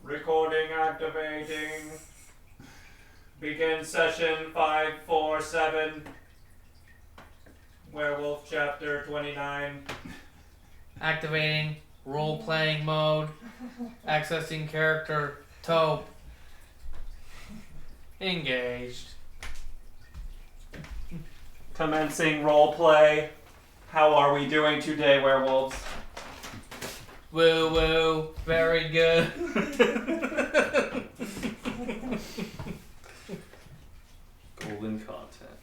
Recording activating. Begin session 547. Werewolf chapter 29. Activating role-playing mode. Accessing character Taupe. Engaged. Commencing roleplay. How are we doing today, werewolves? Woo woo. Very good. Golden content.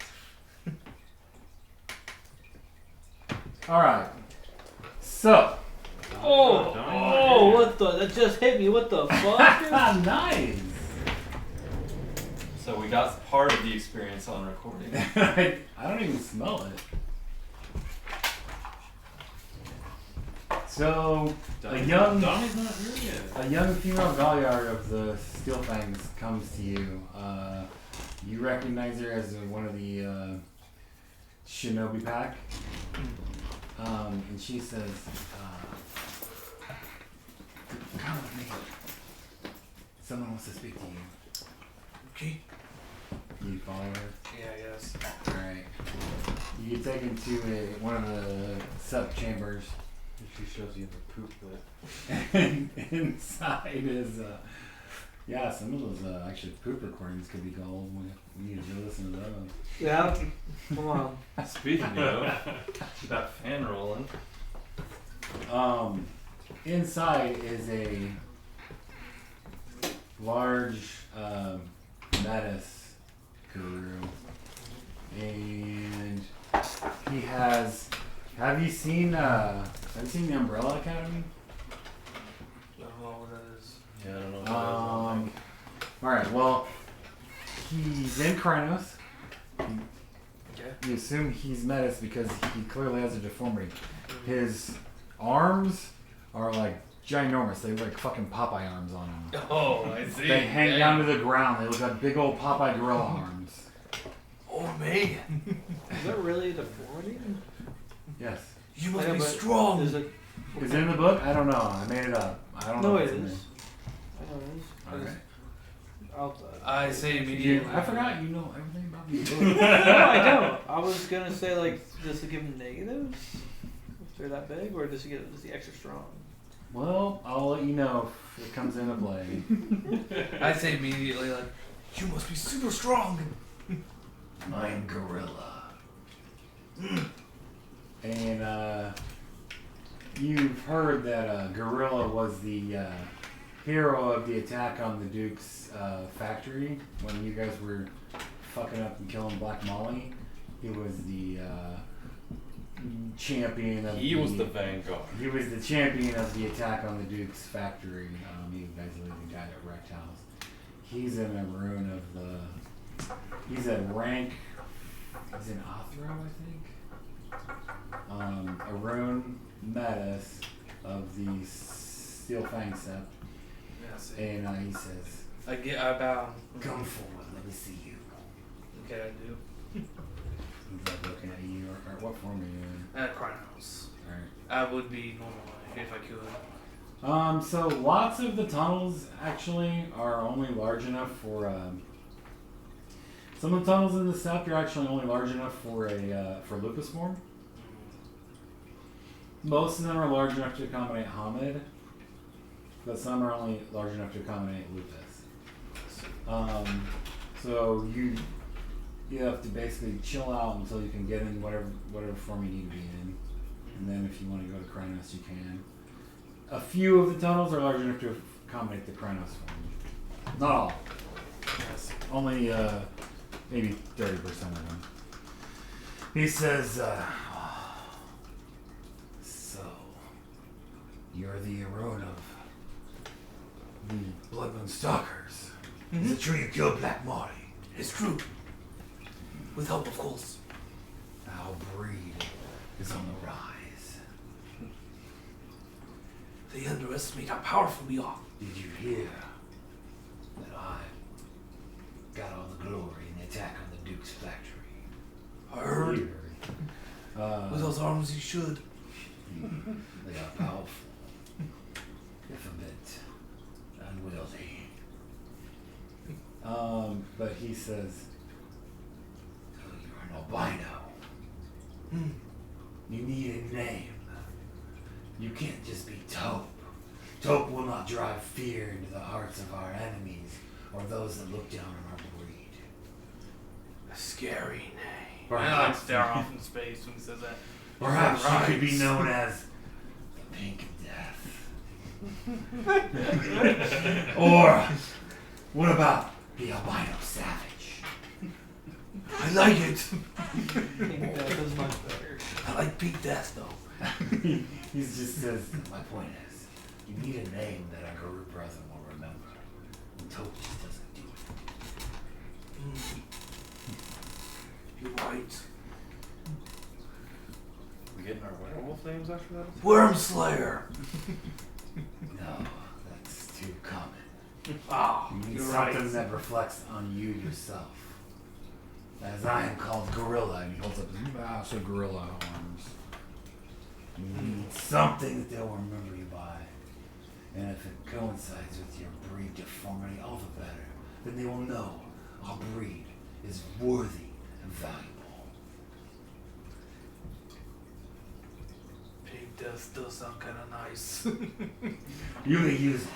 Alright. So. Oh, what the? That just hit me. What the fuck? Nice! So we got part of the experience on recording. I don't even smell it. So, Donnie's not here yet. a young female Galliard of the Steel Fangs comes to you. You recognize her as one of the Shinobi pack. And she says, come with me. Someone wants to speak to you. Okay. You follow her? Yeah, yes. Alright. You get taken to one of the sub chambers. She shows you the poop lip. And inside is, yeah, some of those actually poop recordings could be gold. We need to go listen to those. Yeah. Come on. Speaking of, that fan rolling. Inside is a large Metis guru, and he has. Have you seen the Umbrella Academy? I don't know what that is. Yeah, I don't know what All right. Well, he's in Krynos. Okay. You assume he's Metis because he clearly has a deformity. His arms are like ginormous. They look like fucking Popeye arms on him. Oh, I see. They hang down to the ground. They look like big old Popeye gorilla arms. Oh man. Is that really a deformity? Yes. You must Yeah, be but strong. Is it? Is it in the book? I don't know. I made it up. I don't know. No, if it it's in is. I know it is. there. Alright. I say immediately. I forgot you know everything about these books. No, I don't. I was gonna say like, does it give them negatives if they're that big, or does it get is the extra strong? Well, I'll let you know if it comes into play. I say immediately like, you must be super strong. I'm Gorilla. And you've heard that Gorilla was the hero of the attack on the Duke's factory when you guys were fucking up and killing Black Molly. He was the champion of He was the vanguard. He was the champion of the attack on the Duke's factory. You guys live in that wrecked house. He's in a rune of the. He's a rank. He's in Othro, I think. A rune Metis of the Steel Fang Sept. Yes. And he says, I bow. "Come forward, let me see you." Okay, I do. He's like looking at you. Or what form are you in? Krynos. Alright. I would be normal if I could. So lots of the tunnels actually are only large enough for. Some of the tunnels in the Sept are actually only large enough for for Lupus form. Most of them are large enough to accommodate Hamid, but some are only large enough to accommodate Lupus. So you have to basically chill out until you can get in whatever form you need to be in, and then if you want to go to Krynos, you can. A few of the tunnels are large enough to accommodate the Krynos form. Not all. Yes. Only maybe 30% of them. He says, so, you're the Aron of the Bloodmoon Stalkers. Is it true you killed Black Molly? It's true. With help, of course. Our breed is on the rise. They underestimate how powerful we are. Did you hear that I got all the glory in the attack on the Duke's factory? I heard. You heard. With those arms, you should. They are powerful. If a bit unwieldy. But he says, oh, you're an albino. You need a name. You can't just be Taupe. Taupe will not drive fear into the hearts of our enemies or those that look down on our breed. A scary name. I Perhaps, stare off in space when he says that. perhaps you could be Right. known as the Pink Death. Or what about the albino savage? I like it. Pink Death is much better. I like Pink Death though. He just says, my point is, you need a name that our Guru brother will remember. And Taupe just doesn't do it. You're right. We getting our werewolf names after that? Worm Slayer. No, that's too common. Ah, You need you're something right. that reflects on you yourself. As I am called Gorilla, and he holds up his massive gorilla arms. You need something that they'll remember you by. And if it coincides with your breed deformity, all the better. Then they will know our breed is worthy and valuable. Pink Death still sound kind of nice. You may use it.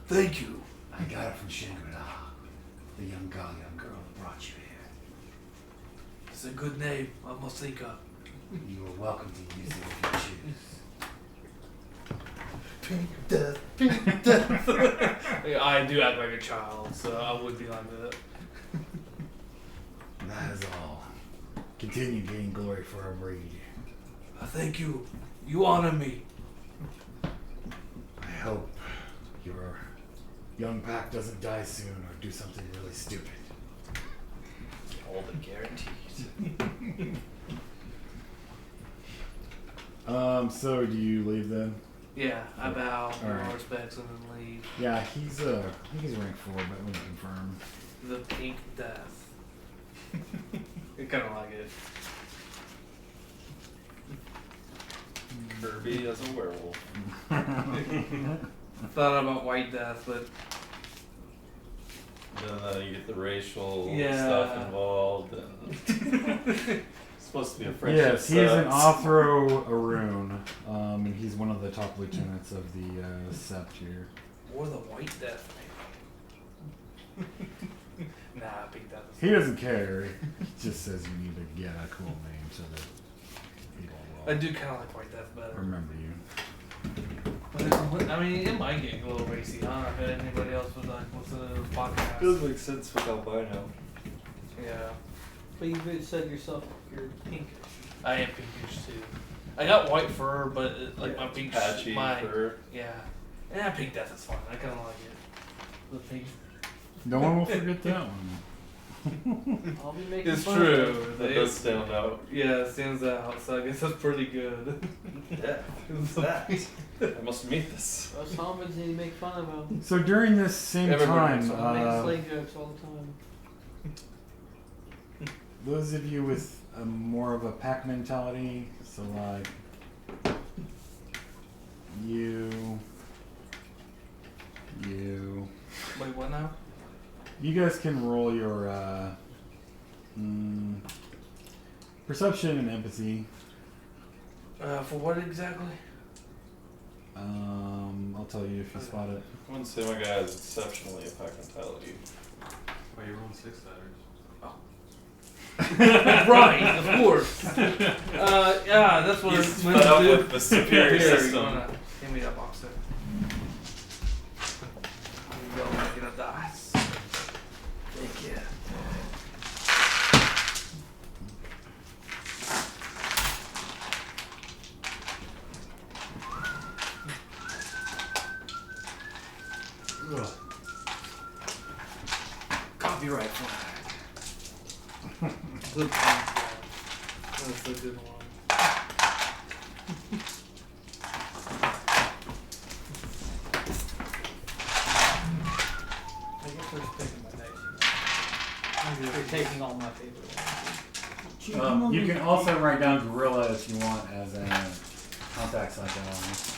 Thank you. I got it from Shangri-La, the young Gallion girl that brought you here. It's a good name. I must think of. You are welcome to use it if you choose. Pink Death. Pink Death. Yeah, I do act like a child, so I would be like that. That is all. Continue gaining glory for our breed. Thank you. You honor me. I hope your young pack doesn't die soon or do something really stupid. All the guarantees. So do you leave then? Yeah, I bow, All right. all respects, and then leave. Yeah, he's I think he's rank 4, but we can confirm. The Pink Death. I kind of like it. Kirby as a werewolf. Thought about White Death, but Then you get the racial Yeah. stuff involved, and it's supposed to be a friendship. Yes, he is an sept. Othro Arun, and he's one of the top lieutenants of the Sept here. or the White Death, maybe. Nah, Pink Death is He doesn't care. He just says you need to get a cool name so that people I will do kind of like White Death better. remember you. I mean, it might get a little racy, huh? If anybody else was like, what's the podcast? Doesn't make sense with albino. Yeah, But you said yourself you're pinkish. I am pinkish too. I got white fur, but like my pink, Patchy my fur. yeah, Pink Death is fun. I kind of like it. The pink. No one will forget that one. I'll be making It's fun true. That does stand out. Yeah, it stands out. So I guess that's pretty good. Yeah. Who's that? I must meet this. Us homins need to make fun of him. So during this same Everybody makes time, fun Make slave jokes all the time. those of you with more of a pack mentality, so like you, Wait, what now? you guys can roll your perception and empathy. For what exactly? I'll tell you if you spot it. I wouldn't say my guy is exceptionally a pack mentality. Why you rolling 6-siders? Right, of course. Yeah, that's what He's it's fed meant up to do. with the superior Here, you system. wanna give me that box there. I'm gonna go get a dice. Thank you. Copyright flag. Good flag. That's a good one. I guess we're just picking my dice. You're taking all my favorite ones. You can also write down gorilla if you want as a contact psychology.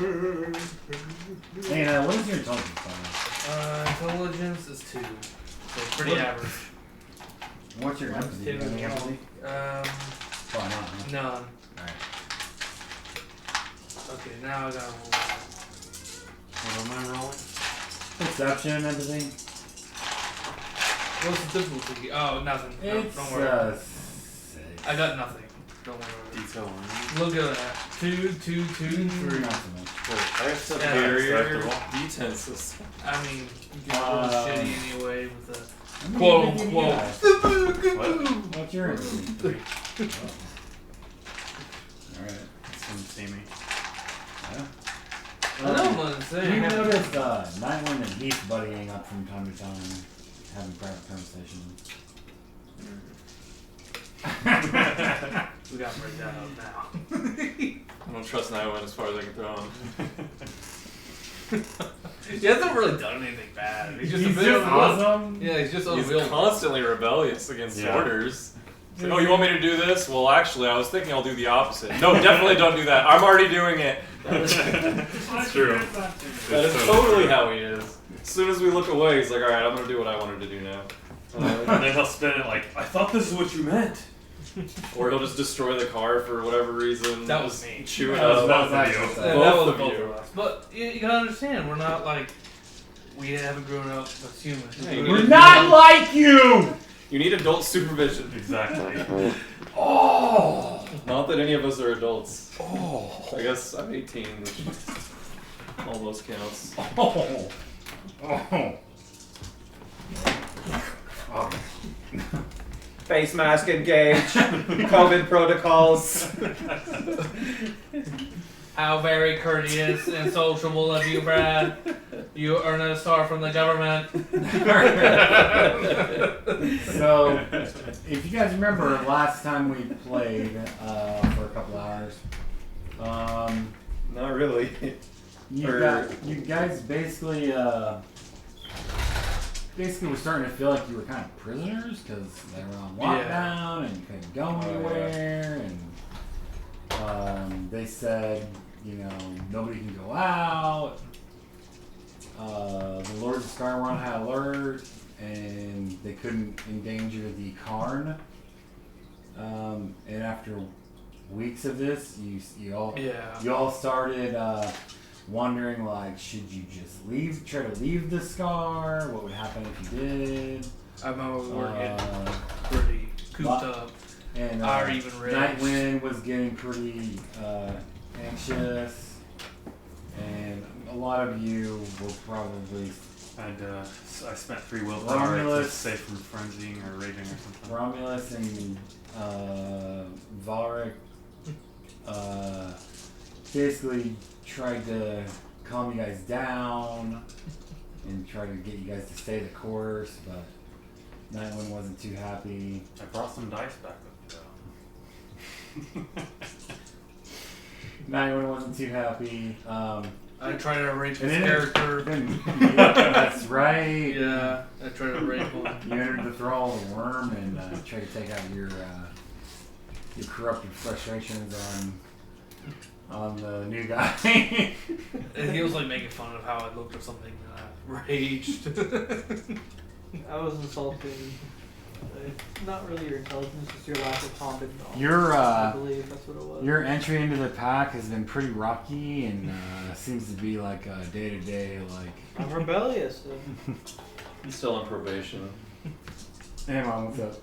Hey, what is your intelligence level? Intelligence is 2. So pretty What? average. What's your empathy? You got any empathy? Probably not, huh? None. Alright. Okay, now I gotta roll. What am I rolling? Perception, empathy. What's the difficulty? Oh, nothing. No, It's, don't worry. 6. I got nothing. Don't worry. Detail one. Look at that. 2, 2, 2, 3. Not so much. Wait, I have some Yeah, barrier D10 system. I mean, you get a little shitty anyway with the Let me quote give you unquote. guys. What? What's your empathy? 3. Alright. Some see me. Yeah. I know I'm insane. You noticed Nightwind and Heath buddying up from time to time, having private conversations. We gotta break that up now. I don't trust Nightwind as far as I can throw him. He hasn't really done anything bad. He's just He's a bit just unwilling. awesome. Yeah, he's just He's unwilling. constantly rebellious against Yeah. orders. It's like, oh, you want me to do this? Well, actually, I was thinking I'll do the opposite. No, definitely don't do that. I'm already doing it. That's true. That is totally how he is. As soon as we look away, he's like, alright, I'm gonna do what I wanted to do now. And then he'll spin it like, I thought this is what you meant. Or he'll just destroy the car for whatever reason. That was just me. Chew it That was up. both Both of of you. you. Yeah, Both that was of both you. of us. But you gotta understand, we're not like we haven't grown up as humans. Hey, We're not like you! You need adult supervision. Exactly. Oh! Not that any of us are adults. Oh. I guess I'm 18, which almost counts. Oh! Oh! Oh. Face mask engaged. COVID protocols. How very courteous and sociable of you, Brad. You earn a star from the government. So, if you guys remember last time we played for a couple hours, Not really. you guys basically were starting to feel like you were kind of prisoners because they were on lockdown and you couldn't go anywhere, and they said, you know, nobody can go out. The Lords of Sky were on high alert, and they couldn't endanger the Karn. And after weeks of this, you all started wondering, like, should you just try to leave the Scar? What would happen if you did? I remember we were getting pretty cooped up. And Or even raged. Nightwind was getting pretty anxious. And a lot of you will probably... I spent 3 willpower to Romulus. stay from frenzying or raging or something. Romulus and Valric basically tried to calm you guys down and try to get you guys to stay the course, but Nightwind wasn't too happy. I brought some dice back with me though. Nightwind wasn't too happy. I tried to arrange his And then- character. That's right. Yeah, I tried to arrange one. You entered the thrall of the worm and tried to take out your corrupted frustrations on the new guy. And he was like making fun of how I looked or something, and I raged. I was insulting. It's not really your intelligence, it's your lack of combat knowledge. Your I believe that's what it was. your entry into the pack has been pretty rocky and seems to be like a day-to-day like. I'm rebellious. He's still on probation. Hey mom, what's up?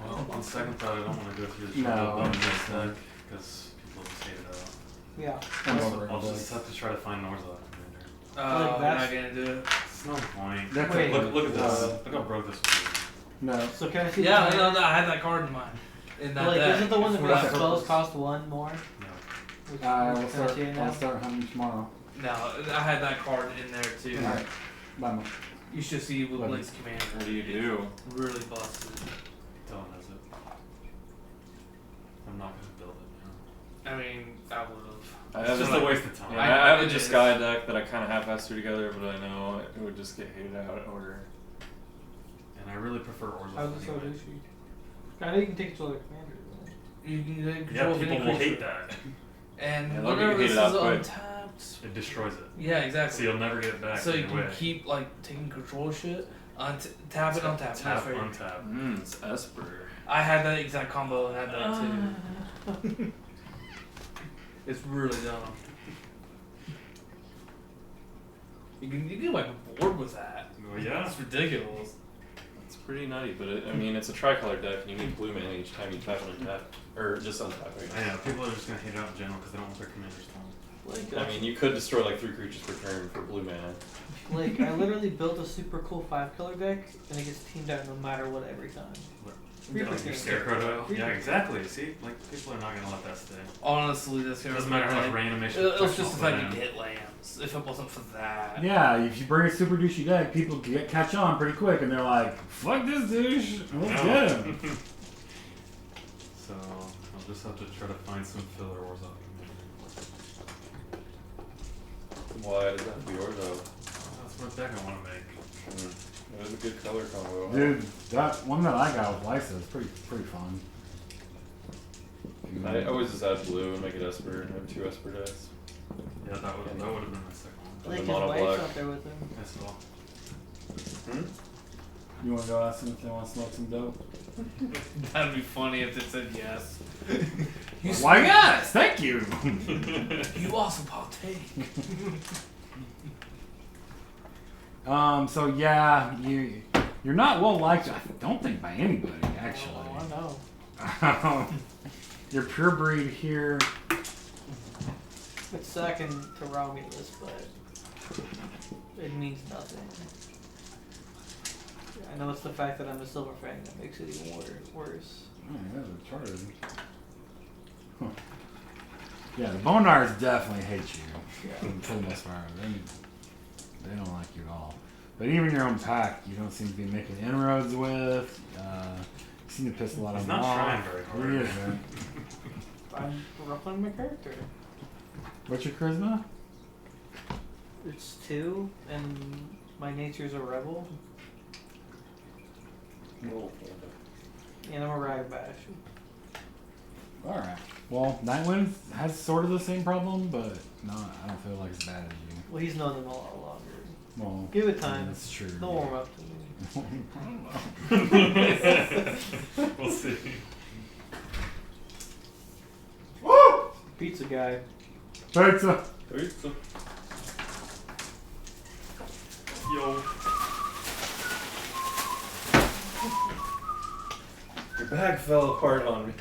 Well, on second thought, I don't want to go through this No, trouble of I'm just deck because people will say it out. Yeah. I'm So over I'll it, just have to try to find Norza Commander. Oh, Like, we're not that's- gonna do it. It's no point. That's Wait. okay. Look at this. Uh, Look how broke this was. No. So can I see Yeah, the no, I had that card in mind. In that Like, deck. isn't the one that For makes that spells purpose. cost 1 more? No. Which- We'll which can I start. see it now? I'll start hunting tomorrow. No, I had that card in there too. All right. Bye, mom. You should see with Love Blake's commander. What do you do? Really busted. Dylan has it. I'm not gonna build it now. I mean, I would've. It's have just a- a waste of time. Yeah, I have a it is. Jeskai deck that I kind of half-assed threw together, but I know it would just get hated out in order. And I really prefer Orza. How's it so anyway. douchey? I know you can take each other commanders. You can Yeah, control people any will creature. hate that. And Yeah, they'll whenever get this heated is up quick. untapped, It destroys it. yeah, So exactly. you'll never get it back. So you either can way. keep like taking control of shit. Tap it, untap. Tap, That's right. untap. It's Esper. I had that exact combo and had that too. It's really dumb. You can like board with that. Well, yeah. It's ridiculous. It's pretty nutty, but I mean, it's a tricolor deck, and you need blue mana each time you tap and untap. Or just untap, I know, people are just gonna hate it out in general because they don't want their commanders to. Like, I mean, you could destroy like 3 creatures per turn for blue mana. Like, I literally built a super cool 5-color deck, and it gets teamed out no matter what every time. Free Like for your game. scarecrow deck. Free Yeah, for- exactly. See, like people are not gonna let that stay. honestly, this It game doesn't matter how much like, rain animation. it was protection just the I'll fact put you in. hit lands. If it wasn't for that. Yeah, if you bring a super douchey deck, people catch on pretty quick, and they're like, "Fuck this douche, let's No. get him." So I'll just have to try to find some filler wars out. Why does that have to be yours though? That's what deck I want to make. It was a good color combo. Dude, that one that I got with Lysa is pretty fun. I always just add blue and make it Esper and have 2 Esper decks. Yeah, that would have been my second one. Like, his mono wife's black. out there with him. As well. You want to go ask them if they want to smoke some dope? That'd be funny if it said yes. Why yes? Thank you. You also partake. So yeah, you're not well liked. I don't think by anybody actually. Oh, I know. Your pure breed here. It's second to Romulus, but it means nothing. I know it's the fact that I'm a Silver Fang that makes it even worse. Oh, yeah, they're charted. Huh. Yeah, the Bonars definitely hate you. Yeah. For the most part. They don't like you at all. But even your own pack, you don't seem to be making inroads with. You seem to piss a lot of He's them not off. trying very hard. He isn't. I'm ruffling my character. What's your charisma? It's 2, and my nature's a rebel, and I'm a Ragbash. Alright. Well, Nightwind has sort of the same problem, but no, I don't feel like as bad as you. Well, he's known them a lot longer. Well, Give it time. That's true. They'll warm up to me. We'll see. Pizza guy. Pizza. Yo. Your bag fell apart on me.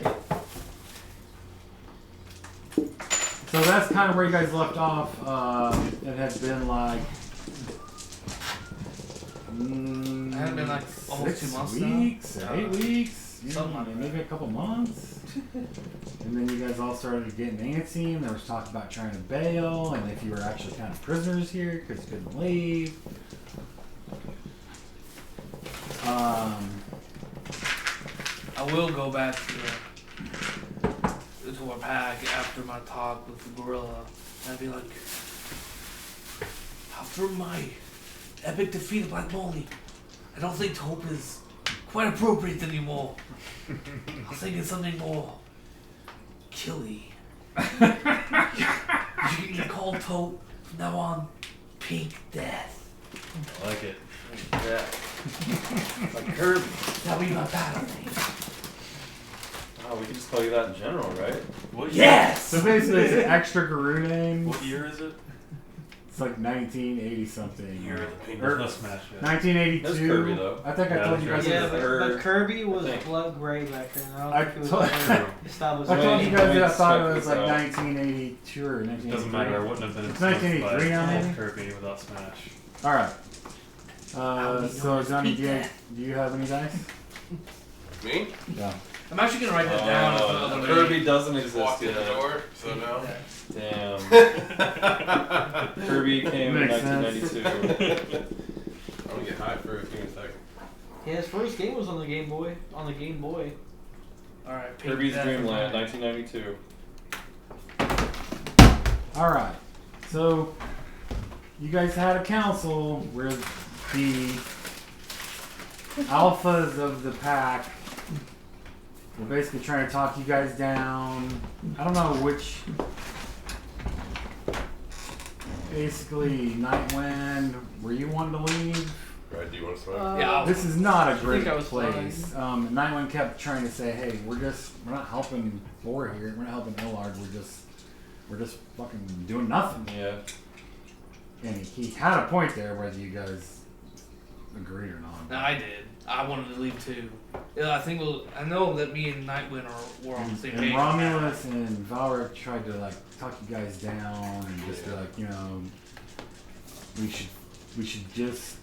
So that's kind of where you guys left off. It had been like. It had been like almost 6 2 months weeks, now. 8 weeks, Something like maybe a couple months. And then you guys all started getting antsy, and there was talk about trying to bail, and if you were actually kind of prisoners here because you couldn't leave. I will go back to our pack after my talk with the gorilla. And I'd be like, after my epic defeat of Black Molly, I don't think Taupe is quite appropriate anymore. I was thinking something more killy. You can call Taupe from now on Pink Death. I like it. Yeah. Like Kirby. That'll be my battle name. Oh, we can just call you that in general, right? What year? Yes! So basically, it's an extra Garu name. What year is it? It's like 1980 something. Year of the Pink Or- Death Smash. Yeah. 1982. That's Kirby, though. I think I Yeah, told you that's guys. right. Yeah, that. but Kirby was I think. blood gray back then. I don't I think it was told- ever established. I told you Wait, guys that I wait, thought check it was this like out. 1982 or 1983. It doesn't matter. I wouldn't have been It's influenced 1983 by now, old maybe? Kirby without Smash. All right. be So known as Johnny, Pete do you have any dice? Me? Yeah. I'm actually gonna write that down. for the other Kirby day. doesn't exist Walked in the yet. door, so no. Damn. Kirby came in Makes sense. 1992. I'm gonna get high for a few seconds. Yeah, his first game was on the Game Boy. On the Game Boy. Alright, Pink Kirby's Death. Dreamland, 1992. All right. So you guys had a council where the alphas of the pack were basically trying to talk you guys down. I don't know which basically, Nightwind, were you wanting to leave? Right, do you want to swim? Yeah. This is not a great think I was place. Nightwind kept trying to say, "Hey, we're not helping Thor here. We're not helping Ellard. We're just fucking doing nothing." Yeah. And he had a point there, whether you guys agreed or not. No, I did. I wanted to leave too. Yeah, I know that me and Nightwind were on the same And page. Romulus and Valric tried to like talk you guys down and just be like, we should just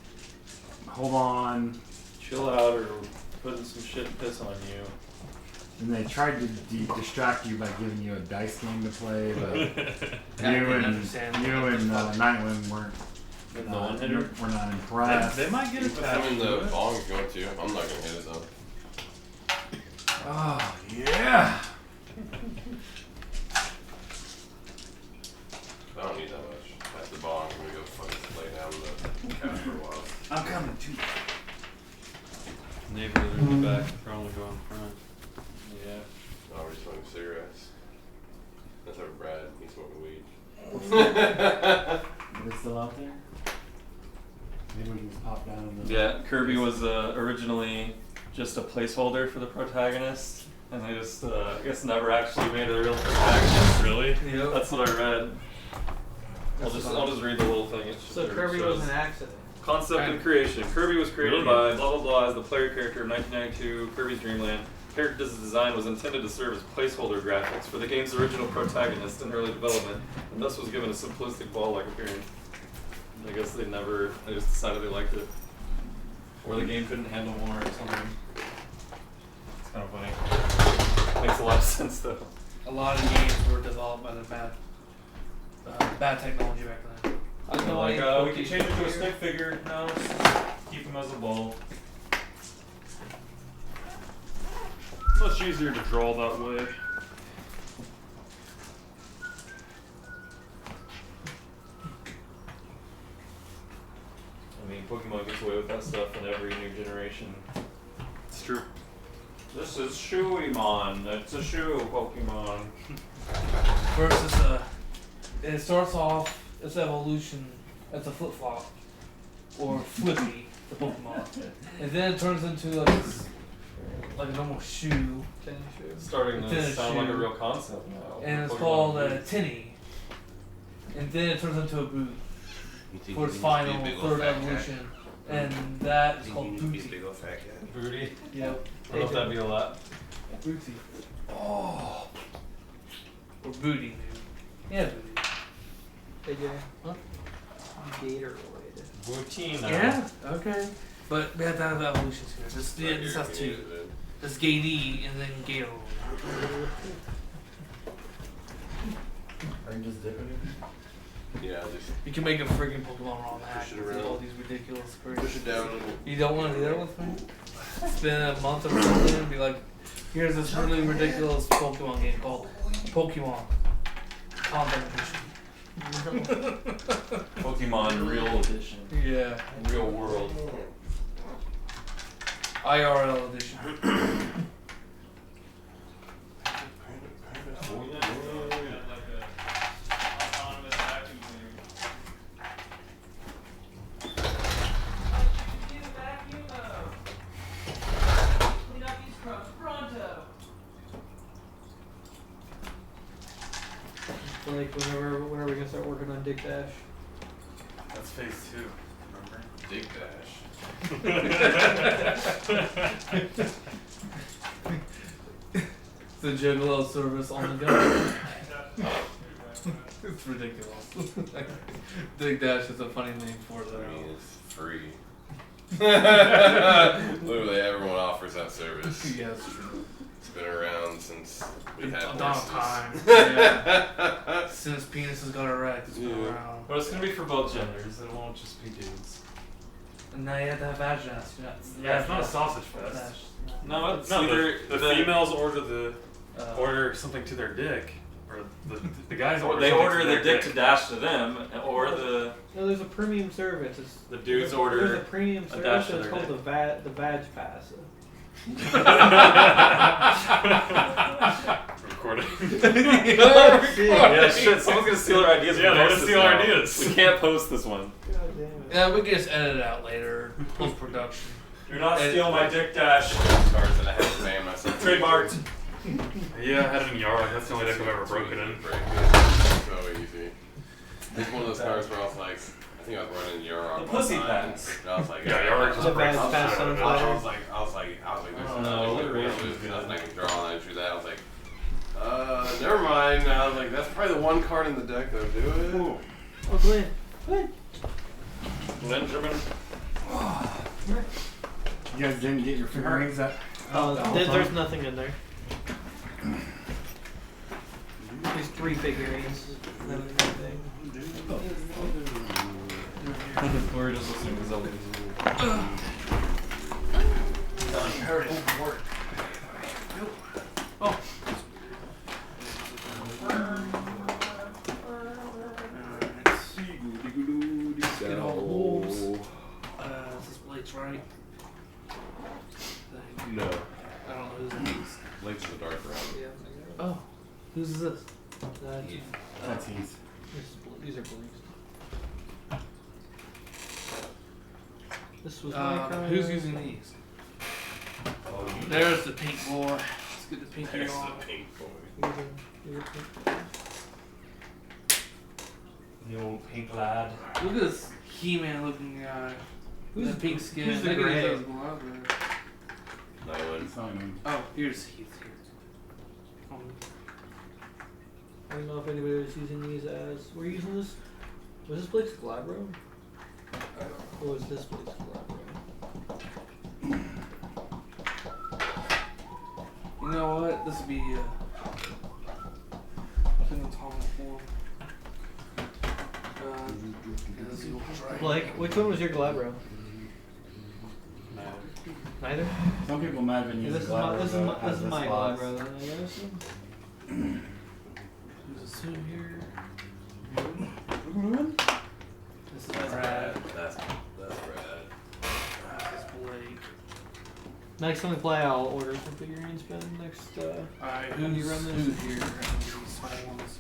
hold on. Chill out or putting some shit and piss on you. And they tried to distract you by giving you a dice game to play, but I you didn't and understand. Nightwind weren't. The one hitter. We're not impressed. They might get You put attached some in to the it. bong if you want to. I'm not gonna hit it though. Oh yeah. I don't need that much. That's the bong. I'm gonna go fucking lay down on the couch for a while. I'm coming too. Neighbors are in the back, probably go in front. Yeah. Oh, we're just smoking cigarettes. That's over Brad. He's smoking weed. Are they still out there? Maybe we can just pop down and Yeah, Kirby was originally just a placeholder for the protagonist, and they just, I guess, never actually made it a real protagonist. Really? Yep. That's what I read. I'll just read the little thing. It's just So there. Kirby It was shows. an accident. Concept and creation. Kirby was created by blah blah blah as the player character of 1992 Kirby's Dream Land. Character design was intended to serve as placeholder graphics for the game's original protagonist in early development, and thus was given a simplistic ball-like appearance. I guess they just decided they liked it. Or the game couldn't handle more or something. It's kind of funny. Makes a lot of sense though. A lot of games were developed by the bad technology back then. I know Like, I we can change it to a stick figure. No, let's just keep him as a ball. Much easier to draw that way. I mean, Pokemon gets away with that stuff in every new generation. It's true. This is Shoeymon. It's a shoe Pokemon. First, it starts off, its evolution as a flip-flop, or Flippy, the Pokemon. And then it turns into like a normal shoe, Tennis shoe. Starting to Tennis sound like a shoe. real concept now. and it's Pokemon called boots. Tinny. And then it turns into a boot You think for he its needs to be a final big old third fat cat? evolution. And that is Think he called needs to be a Booty. big old fat cat? Booty. Yep. I don't know if that'd be a lot. Booty. Oh. Or Booty, dude. Yeah, Booty. AJ. Huh? Gatorade. Bootina. Yeah, okay. But we have to have evolution here. This has two. There's Gatey and then Gator. Are you just dipping it? Yeah, just You can make a freaking Pokemon ROM hack Push it with around. all these ridiculous push crazy. it down. You don't want to do that with me? Spend a month or something and be like, here's this really ridiculous Pokemon game called Pokemon Combat Edition. Pokemon Real Edition. Yeah. Real World. IRL Edition. Like when are we gonna start working on Dick Dash? That's phase 2, remember? Dig dash. The Juggalo service on the go. It's ridiculous. Dig Dash is a funny name for it. I mean, it's free. Literally, everyone offers that service. Yeah, it's true. It's been around since we had A long horses. time. Yeah. Since penises got erect, it's been Yeah. around. But it's gonna be for both genders. It won't just be dudes. And now you have to have vaginas. Yeah, it's not a sausage fest. Dash. No, it's No, either the females order Uh, order something to their dick, or the guys or order they something order to the their dick to dash to them, or the No, there's a premium service. It's, the dudes there's order. a premium a dash service. to It's their called the Vag Pass. From recording. Yeah, shit. Someone's gonna steal our ideas. Yeah, and they're post gonna this steal our now. ideas. We can't post this one. God damn it. Yeah, we can just edit it out later, post production. Do not steal my dick dash. Cards that I had to ban myself. Trademarked. Yeah, I had it in Yara. That's the only deck I've ever broken in. Break it. So easy. It's one of those cards where I was like, I think I was running Yara. The one pussy time, pants. and I was like, Yeah, Yara just The breaks bad the fast shit out of it. on I was like, there's Oh, nothing no, like really? there's nothing I can draw, and I drew that. I was like, never mind. And I was like, that's probably the one card in the deck that'll do it. Oh, Glenn. Glenn. Benjamin. You guys didn't get your figurines that. There's nothing in there. There's 3 figurines. That was nothing. We're just listening to Zelda. You heard it. Work. Oh. Get all the wolves. Is this Blake's right? No, I don't know who's this. Blake's the dark round. Yeah. Oh, who's this? That's easy. These are blues. This was my card. Who's using these? There's the pink boy. Let's get the pinky There's on. the pink boy. These are pink. The old pink lad. Look at this He-Man looking guy. Who's the pink skin? who's the Look at gray? those gloves. Nyland. It's not even- Oh, here's Heath. I don't know if anybody was using these as. We're using this. Was this Blake's Glabro? Or was this Blake's Glabro? You know what? This would be in the atomic form. Yeah, this is the old try. Blake, which one was your Glabro? Neither? Some people might have been Yeah, using this is my, Glabro, this is though, my, as this is the my slots. Glabro then, I guess. Who's this in here? This is Brad. That's rad. This is Blake. Next time we play, I'll order some figurines, Ben. Next, Alright, When you who's, run this? who's here? These small ones.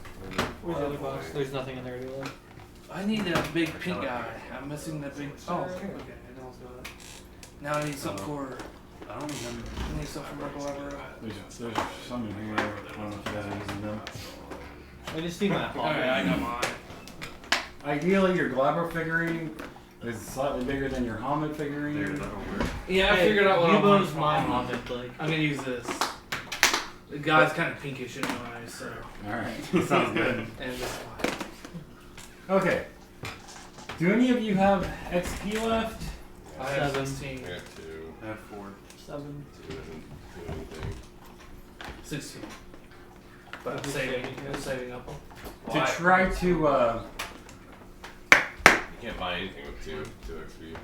where's the other box? There's nothing in there, do I? I need a big pink guy. I'm missing the big. Oh, okay. I don't know it. Now I need something for. I don't remember. I need something for Glabro. There's some in here. I don't know if you guys are using them. I just need my Alright, I got mine. Ideally, your Glabro figurine is slightly bigger than your Hamid figurine. There, that'll work. Yeah, I figured out what I You want. both my Hobbit, Blake. I'm gonna use this. The guy's kind of pinkish in my eyes, so. Alright, sounds good. And this one. Okay. Do any of you have XP left? I have 7. 16. I got 2. I have 4. 7. 2 doesn't do anything. 16. But I'm saving up. To try to, You can't buy anything with 2 XP.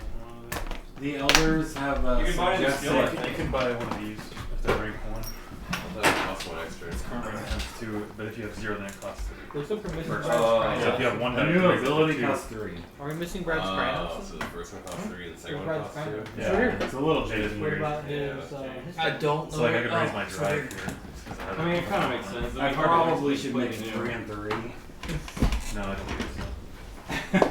the elders have You can buy any skill, I suggested. think. You can buy one of these if they're rank 1. I thought it was +1 extra. It's currently times 2, but if you have 0, then it costs 3. What's up for missing First. Brad's So Crown? if you have 1 A die, new it makes it ability 2. costs 3. Are we missing Brad's Crown? So the first one costs 3 and the second one Brad's costs 2. Crown. Yeah, it's a little jaded and What weird. about Yeah, his, that's I don't know. So like I could raise oh, my sorry. drive here. just 'cause have I mean, it. it kind of makes sense. I probably should make it 3 and 3. No, I don't think so.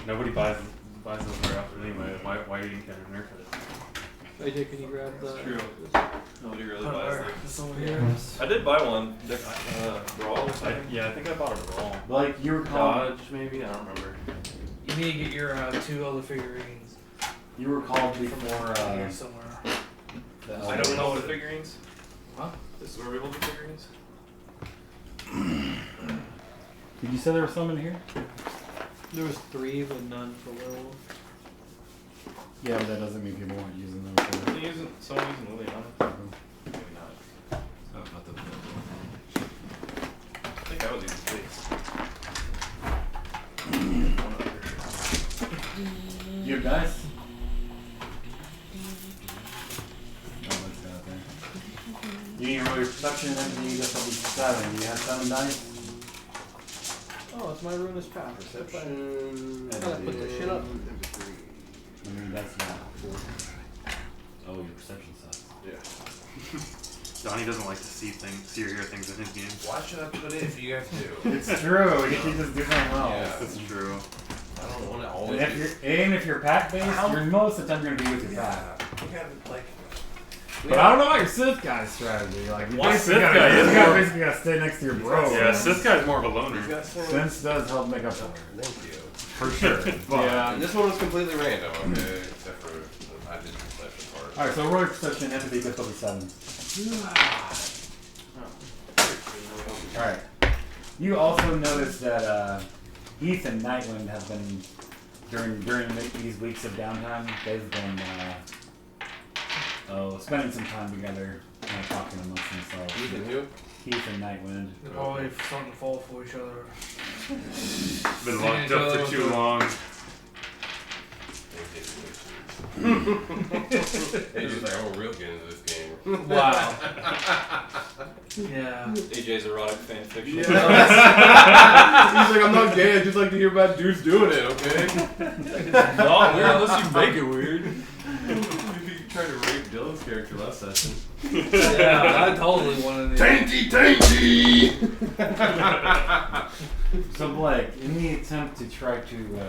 Nobody buys those very often anyway. Why you can nerf it? AJ, can you grab the... True. Nobody really Oh, buys where? them. This over here. I did buy one. Brawl or I something. think I bought a brawl. Like, you were called, Dodge, maybe? I don't remember. You need to get your 2 other figurines you were called before, here somewhere. the I elders. don't know the figurines. Huh? This is where we hold the figurines. Did you say there was some in here? There was 3, but none for Werewolf. Yeah, but that doesn't mean people weren't using them for They using someone using Liliana. Maybe not. Oh, not the I think I was using Fates. You have dice? Oh, let's go out there. You need to roll your perception and then you get something 7. Do you have 7 dice? Oh, it's my ruinous path. Perception. I gotta put this shit up. I mean, that's not 4. Oh, your perception sucks. Yeah. Donnie doesn't like to see or hear things in his games. Why should I put it if you guys do? It's true. You can just do something else. Yeah. That's true. I don't want to And always. if you're pack based, you're most of the time going to be with your pack. You gotta like. But I don't know about your Sith guy's strategy. Like, you Why basically Sith gotta, guy is you gotta more- basically gotta stay next to your bro. Yeah, Sith guy's more of a loner. He's got some. Sense does help make up for it. Thank you. For sure. But, Yeah, and this one was completely random. Okay, except for I did the perception part. Alright, so roll your perception, empathy, difficulty 7. Alright. You also notice that Heath and Nightwind have been, during these weeks of downtime, they've been spending some time together, kind of talking amongst themselves. You can do. Heath and Nightwind. They're probably starting to fall for each other. Been locked up for too long. He's just like, I'm real get into this game. Wow. Yeah. AJ's erotic fan fiction. He's like, I'm not gay. I just like to hear about dudes doing it. Okay. Not weird unless you make it weird. You tried to rape Dylan's character last session. Yeah, I totally wanted to. Tainty. So Blake, in the attempt to try to,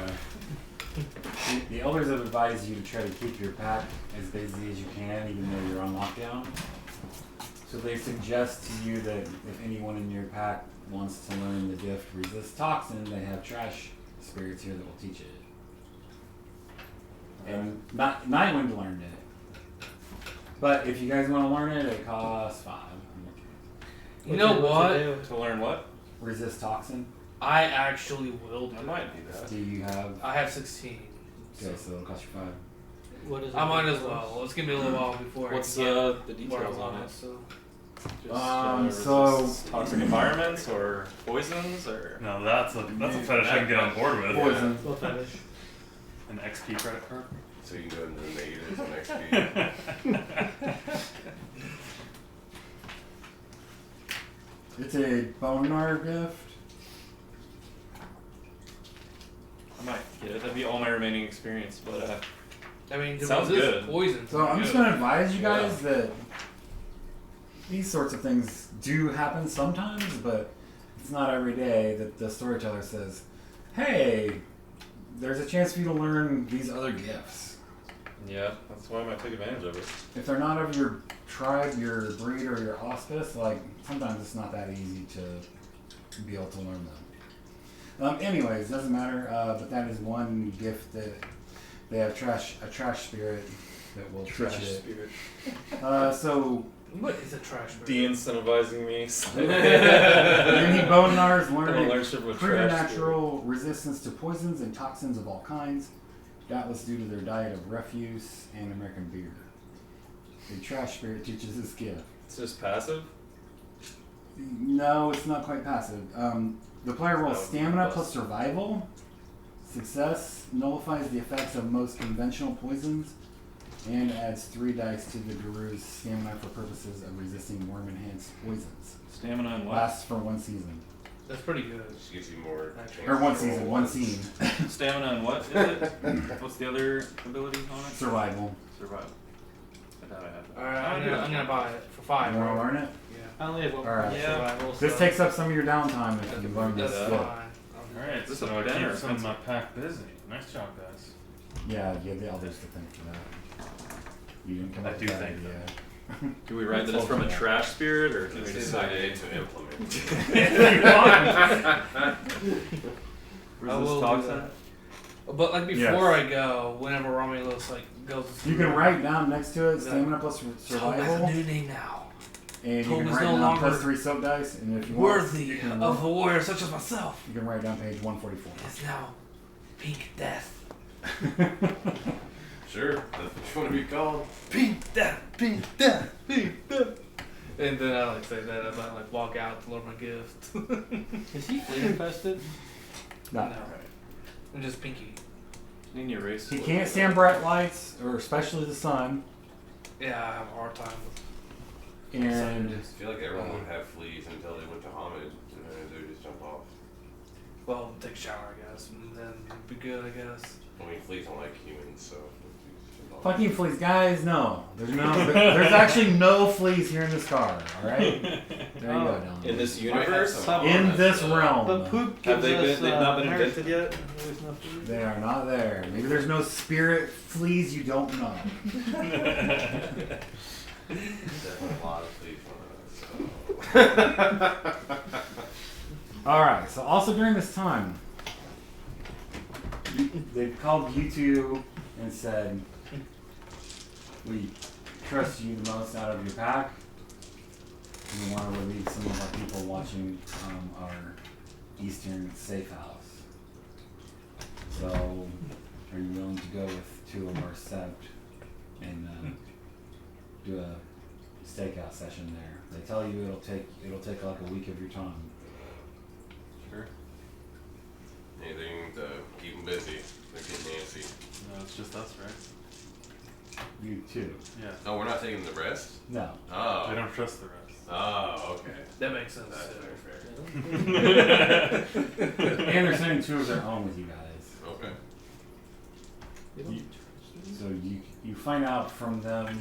the elders have advised you to try to keep your pack as busy as you can, even though you're on lockdown. So they suggest to you that if anyone in your pack wants to learn the gift Resist Toxin, they have trash spirits here that will teach it. And Nightwind learned it. But if you guys want to learn it, it costs 5. You know what? To learn what? Resist Toxin. I actually will do I might do that. Do you have? I have 16. Okay, so it'll cost you 5. What is it? I might as well. It's gonna be a little while before What's I can the get where I details on want it? So. Just, so- resist toxic environments or poisons or No, that's a fetish I can get on board with. Poison. What fetish? An XP credit card. So you can go into the negatives on XP. It's a Bonar gift. I might get it. That'd be all my remaining experience, but I mean, to Sounds resist good. poison. So I'm just gonna advise you guys that these sorts of things do happen sometimes, but it's not every day that the storyteller says, "Hey, there's a chance for you to learn these other gifts." yeah, that's why I might take advantage of it. If they're not of your tribe, your breed, or your auspice, like sometimes it's not that easy to be able to learn them. Anyways, doesn't matter. But that is one gift that they have a trash spirit that will teach it. spirit. So What is a trash bag? De-incentivizing me. many Bonars I'm gonna learn learn shit with trash preternatural resistance to poisons and toxins of all kinds, doubtless due to their diet of refuse and American beer. The trash spirit teaches this gift. It's just passive. No, it's not quite passive. The player rolls Oh, stamina plus. plus survival. Success nullifies the effects of most conventional poisons and adds 3 dice to the guru's stamina for purposes of resisting worm-enhanced poisons. Stamina and what? Lasts for 1 season. That's pretty good. Just gives you more. Or 1 season, 1 scene. Stamina and what is it? What's the other ability on it? Survival. Survival. I thought I had that. Alright, I'm gonna buy it for 5. You want to right? learn it? Yeah. I only have one Alright. point Yeah. survival. This so- takes up some of your downtime if That's you learn this pretty skill. Fine. Alright, This so is I better. keep some of my pack busy. Nice job, guys. Yeah, you have the elders to thank for that. You didn't come I up do with that thank idea. Do we write that it's from a trash spirit, or can we It's just his say idea to implement. I will resist do toxin? that. But like before I go, whenever Romulus like goes to You can school, write down next to it Yeah. stamina plus Tob has survival, a new name now. and you Tob can is write no down longer plus 3 soap dice, and if you want, Worthy you can, of a warrior such as myself. you can write down page 144. It's now Pink Death. Sure, that's what you want to be called. Pink Death, Pink Death, Pink Death. And then I like say that as I like walk out to learn my gift. Is he flea infested? No. I'm just Pinky. Need to erase. He can't stand bright lights, or especially the sun, Yeah, I have a hard time with and I feel like everyone would have fleas until they went to homage, and then they would just jump off. well, take a shower I guess, and then be good I guess. I mean, fleas don't like humans, so. Fucking fleas, guys. No, there's actually no fleas here in this car. All right, there you go, Dylan. In this Might have universe, some In this stuff. realm, But poop have gives they us, been? They've not been nourishment. invented yet. There's no food. they are not there. Maybe there's no spirit fleas you don't know. Definitely a lot of fleas on it, so. All right. So also during this time, they called you two and said, "We trust you the most out of your pack. We want to relieve some of our people watching our Eastern safe house. So, are you willing to go with two of our sept and do a stakeout session there? They tell you it'll take like a week of your time." Sure. Anything to keep them busy. They're getting antsy. No, it's just us, right? You two. Yeah. Oh, we're not taking the rest? No. Oh. I don't trust the rest. Oh, okay. That makes sense. That's very fair. And they're sending two of their own with you guys. Okay. So you find out from them.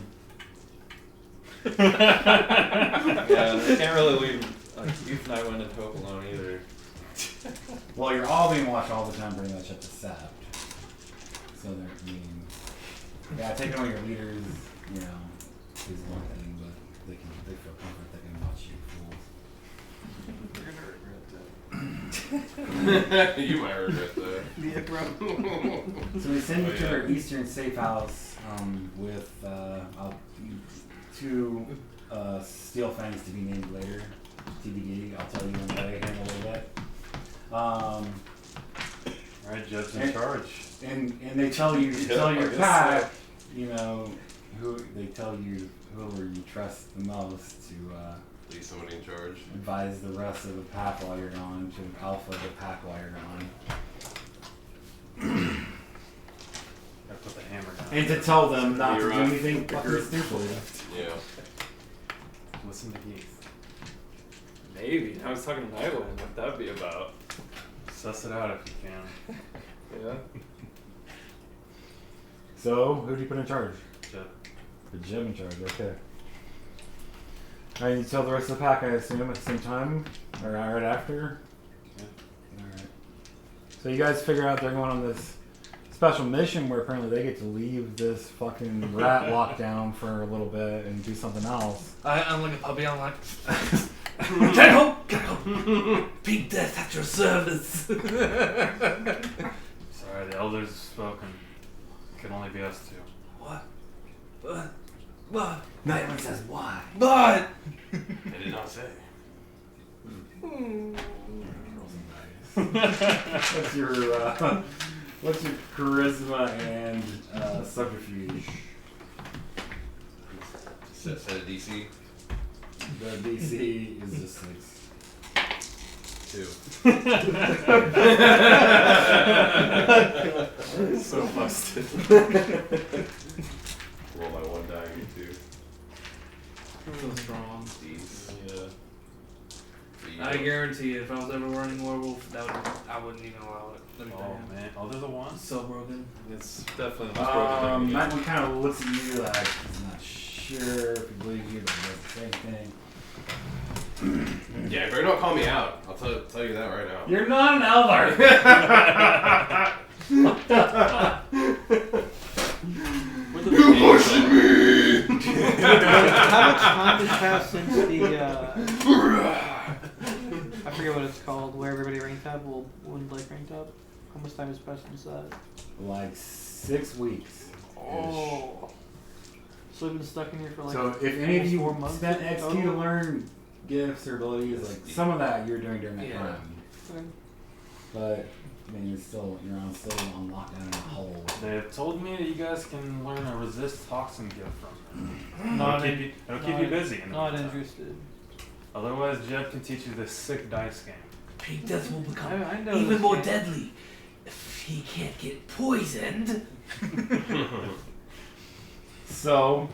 Yeah, they can't really leave. Youth and I went into Hope alone either. Well, you're all being watched all the time, pretty much at the sept. So they're yeah, taking away your leaders, you know, is one thing, but they feel comfort they can watch you fools. You're gonna regret that. You might regret that. Yeah, bro. So we send you Oh, to yeah. our Eastern safe house with two steel fangs to be named later. TBD. I'll tell you when they handle it. Alright, Jeb's in And- charge. And they tell you to Yeah, tell I your guess pack, you know, they tell you whoever you trust the most to Leave somebody in charge. advise the rest of the pack while you're gone, to alpha the pack while you're gone. I put the hammer down. And to tell them not to You're do off anything the fucking group. stupid. Yeah. Listen to Heath. Maybe. I was talking to Nightwind. What that'd be about? Suss it out if you can. Yeah. So, who do you put in charge? Jeb. The Jim in charge, okay. Alright, you tell the rest of the pack, I assume, at the same time? Or right after? Yeah. Alright. So you guys figure out they're going on this special mission where apparently they get to leave this fucking rat lockdown for a little bit and do something else. I'm like a puppy. I'm like, get home, get home. Pink Death at your service. Sorry, the elders have spoken. It can only be us two. What? What? Nightwing says, why? What? I did not say. What's your charisma and subterfuge? Set a DC. The DC is just 6. 2. So busted. Roll my 1 die, get 2. So strong. These. Yeah. I guarantee you, if I was ever running Werewolf, I wouldn't even allow it. Let me tell Oh you. man, oh they're the ones. So broken. It's definitely the most broken thing. Nightwing kind of looks at you like he's not sure if he believes you, but he does the same thing. Yeah, you better not call me out. I'll tell you that right now. You're not an elder! You're pushing me! How much time has passed since the I forget what it's called, where everybody rank tab will win like rank tab? How much time has passed since that? Like 6 weeks. Oh. So we've been stuck in here for like So if any of almost you 4 months spent XP to total? learn gifts or abilities, like some of that you're doing during that Yeah. time. Okay. But I mean, still on lockdown in a hole. They have told me that you guys can learn a resist toxin gift from them. Not It'll keep you busy. In the Not meantime. interested. Otherwise, Jeb can teach you this sick dice game. Pink Death will become I know even this more game. deadly if he can't get poisoned. So,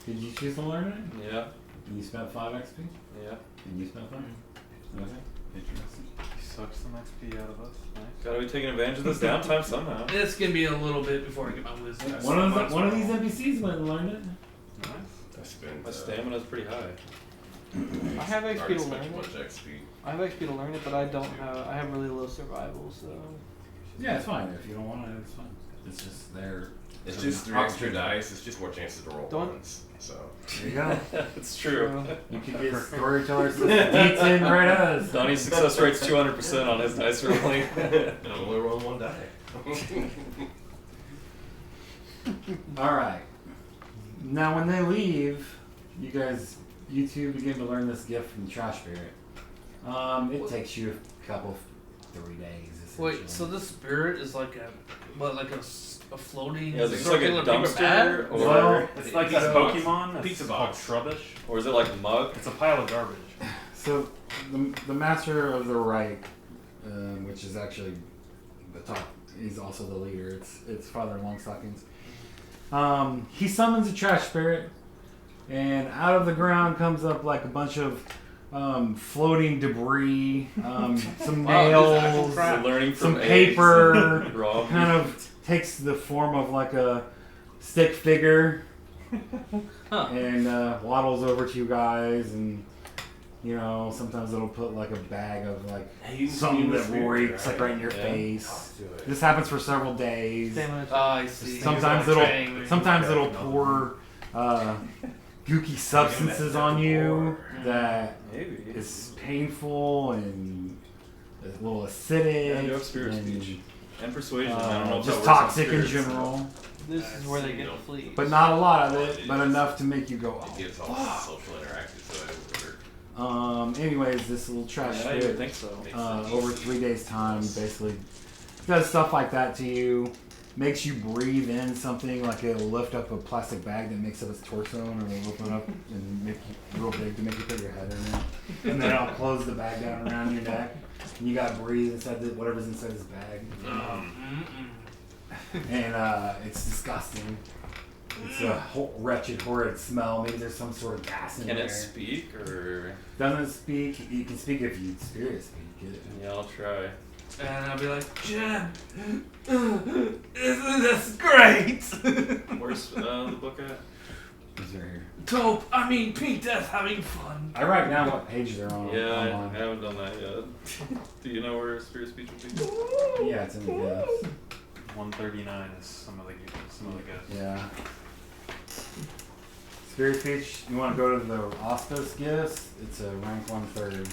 did you choose to learn it? Yeah. And you spent 5 XP? Yeah. And you spent 5? Okay. Interesting. You suck some XP out of us. Nice. Gotta be taking advantage of this downtime somehow. It's gonna be a little bit before I get my wisdom. One of these NPCs went and learned it. Nice. I spent. My stamina's pretty high. I have XP already to spent learn too much it. XP. I have XP to learn it, but I don't have. I have really low survival, so. Yeah, it's fine. If you don't want it, it's fine. It's just there. It's just 3 extra dice. It's just more chances to roll Don't- once. So. There you go. It's true. You can get storytellers D10 right as. Donnie's success rate's 200% on his dice rolling. And I'm only rolling 1 die. All right. Now, when they leave, you two begin to learn this gift from the Trash Spirit. It takes you a couple, 3 days. Wait, so this spirit is like a floating Yeah, is it just like a circular paper dumpster? bag? Or, Well, It's like Pizza that box. Pokemon. That's Pizza called box. Trubbish. or is it like a mug? It's a pile of garbage. So, the master of the right, which is actually the top, he's also the leader. It's Father Longstockings. He summons a Trash Spirit, and out of the ground comes up like a bunch of floating debris, some nails, We're learning from some eggs paper, and raw meat. kind of takes the form of like a stick figure, and waddles over to you guys, and sometimes it'll put like a bag of like something that reeks like right in your Yeah. face. This happens for several days. I see. Sometimes it'll pour gooky substances on you that Maybe. is painful and a little acidic. Yeah, you have spirit and, speech. And persuasion. I don't know if just that works on toxic in spirits. general. This is where they get the fleas. But not a lot of it, but enough to make you go, It gives all social interactive, so it would work. Anyways, this little trash Yeah, you would spirit, think so. over 3 days time, basically does stuff like that to you. Makes you breathe in something, like it'll lift up a plastic bag that makes up its torso, and it'll open up and make you real big to make you put your head in it. And then I'll close the bag down around your neck, and you gotta breathe inside whatever's inside this bag. And it's disgusting. It's a wretched, horrid smell. Maybe there's some sort of gas in Can there. it speak or? Doesn't speak. You can speak if you spirit speak it. Yeah, I'll try. And I'll be like, Jen, isn't this great? Where's the book at? It's right here. Pink Death having fun. I write down what page they're on. Yeah, I online. haven't done that yet. Do you know where spirit speech would be? Yeah, it's in the gifts. 139 is some of the gifts. Yeah. Spirit speech. You want to go to the auspice gifts? It's a rank 1/3.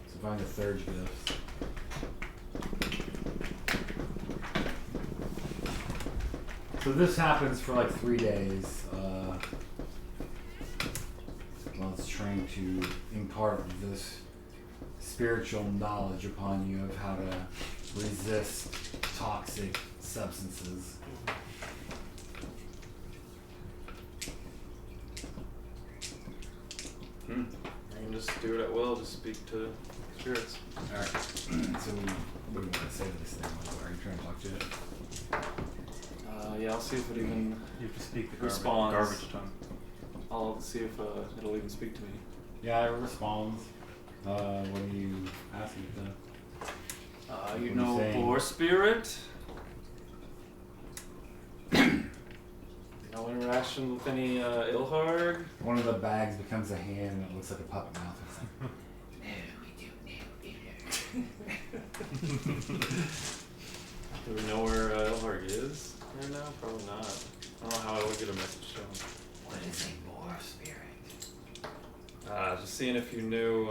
So find the third gifts. So this happens for like 3 days. Well, it's trying to impart this spiritual knowledge upon you of how to resist toxic substances. I can just do it at will. Just speak to spirits. All right. So what do you want to say to this thing? Are you trying to talk to it? Yeah, I'll see if it even. You have to speak the Responds. garbage tongue. I'll see if it'll even speak to me. Yeah, it responds. What are you asking it then? You What are you know, saying? Boar Spirit. No interaction with any Ilharg. One of the bags becomes a hand that looks like a puppet mouth. It's like, Do we know where Ilharg is right now? Probably not. I don't know how I would get a message to him. what is a boar spirit? Just seeing if you knew.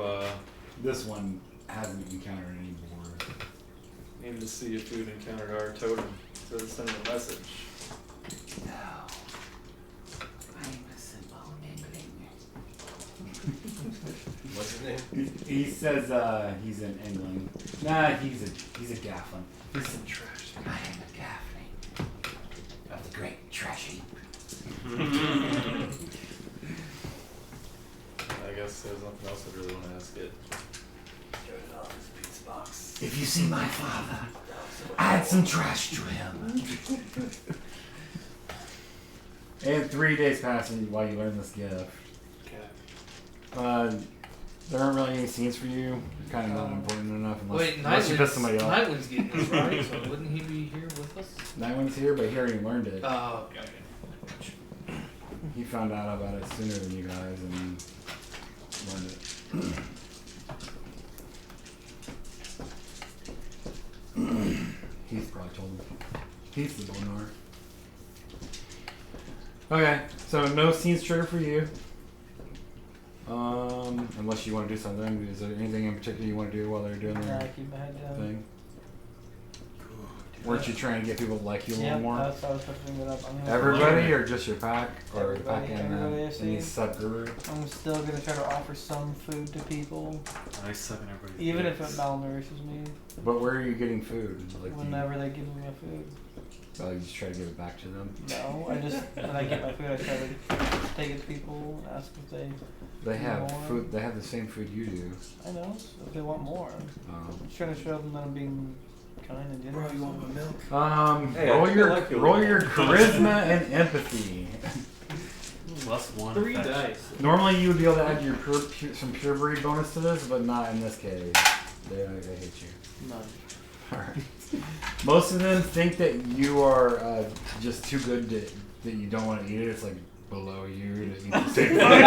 This one hasn't encountered any boars. Needed to see if you'd encountered our totem to send him a message. No. I'm a simple Engling. What's his name? He says he's an Engling. Nah, he's a Gafflin. He's a trash. I am a Gaffling of the great trashy. I guess there's nothing else I really want to ask it. If you see my father, add some trash to him. And 3 days pass while you learn this gift. Okay. There aren't really any scenes for you. Kind of not important enough unless you piss somebody off. Nightwing's getting this, right? So wouldn't he be here with us? Nightwing's here, but he already learned it. Oh, okay. He found out about it sooner than you guys and learned it. Heath probably told him. Heath's the Bonar. Okay, so no scenes trigger for you. Unless you want to do something. Is there anything in particular you want to do while they're doing their keep my head down. thing? Weren't you trying to get people to like you a little more? That's what I was supposed to bring that up. I'm gonna Everybody or just your pack? Or the pack and everybody I any see. subgroup? I'm still gonna try to offer some food to people, I suck in everybody's even if it dicks. malnourishes me. But where are you getting food? Like, Whenever they give me my food. you just try to give it back to them? No, I just when I get my food, I try to take it to people and ask if they. They have More. food. They have the same food you do. I know if they want more. I'm just trying to show them that I'm being kind and generous. Bro, you want my milk? Hey, I roll feel your like you roll would. your charisma and empathy. +1. 3 dice. Normally you would be able to add your some pure breed bonus to this, but not in this case. They hate you. None. Alright. Most of them think that you are just too good that you don't want to eat it. It's like below you to eat the same thing.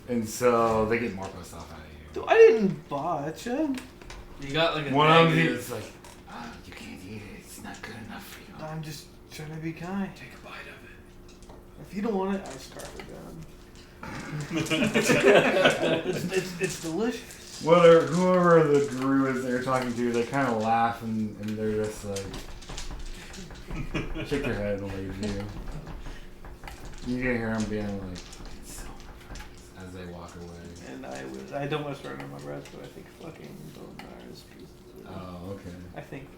And so they get more pissed off out of you. I didn't botch it. You got like a One of them negative. is like, you can't eat it. It's not good enough for you. I'm just trying to be kind. Take a bite of If you don't want it, I scarf it down. It's delicious. Whether whoever the guru is they're talking to, they kind of laugh and they're just like shake their head and leave you. You can hear them being like, "It's so nice," as they walk away. And I don't want to start under my breath, but I think fucking Bonar is pieces. Oh, okay. I think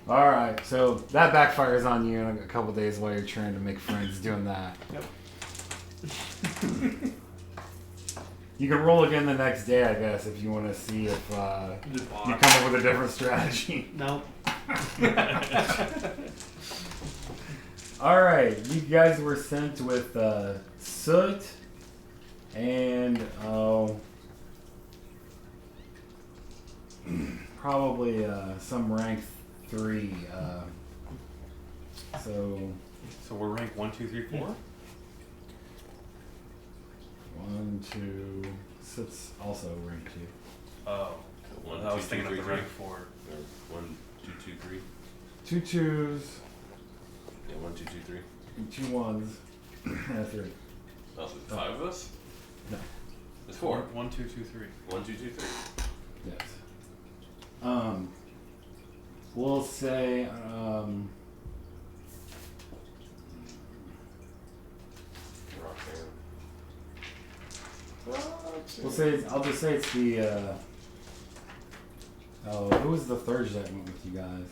All right, so that backfires on you in a couple days while you're trying to make friends doing that. Yep. You can roll again the next day, I guess, if you want to see if you come up with a different strategy. Nope. All right, you guys were sent with Soot and probably some rank 3. So we're ranked 1, 2, 3, 4? 1, 2. Soot's also rank 2. Oh. One, I was two, thinking three, of the three. rank 4. Or 1, 2, 2, 3. 2 2s, Yeah, 1, 2, 2, 3. and 2 1s, and a 3. Oh, so 5 of us? No. It's 4. 1, 2, 2, 3. 1, 2, 2, 3. Yes. We'll say we'll say I'll just say it's the who was the Thurge that went with you guys?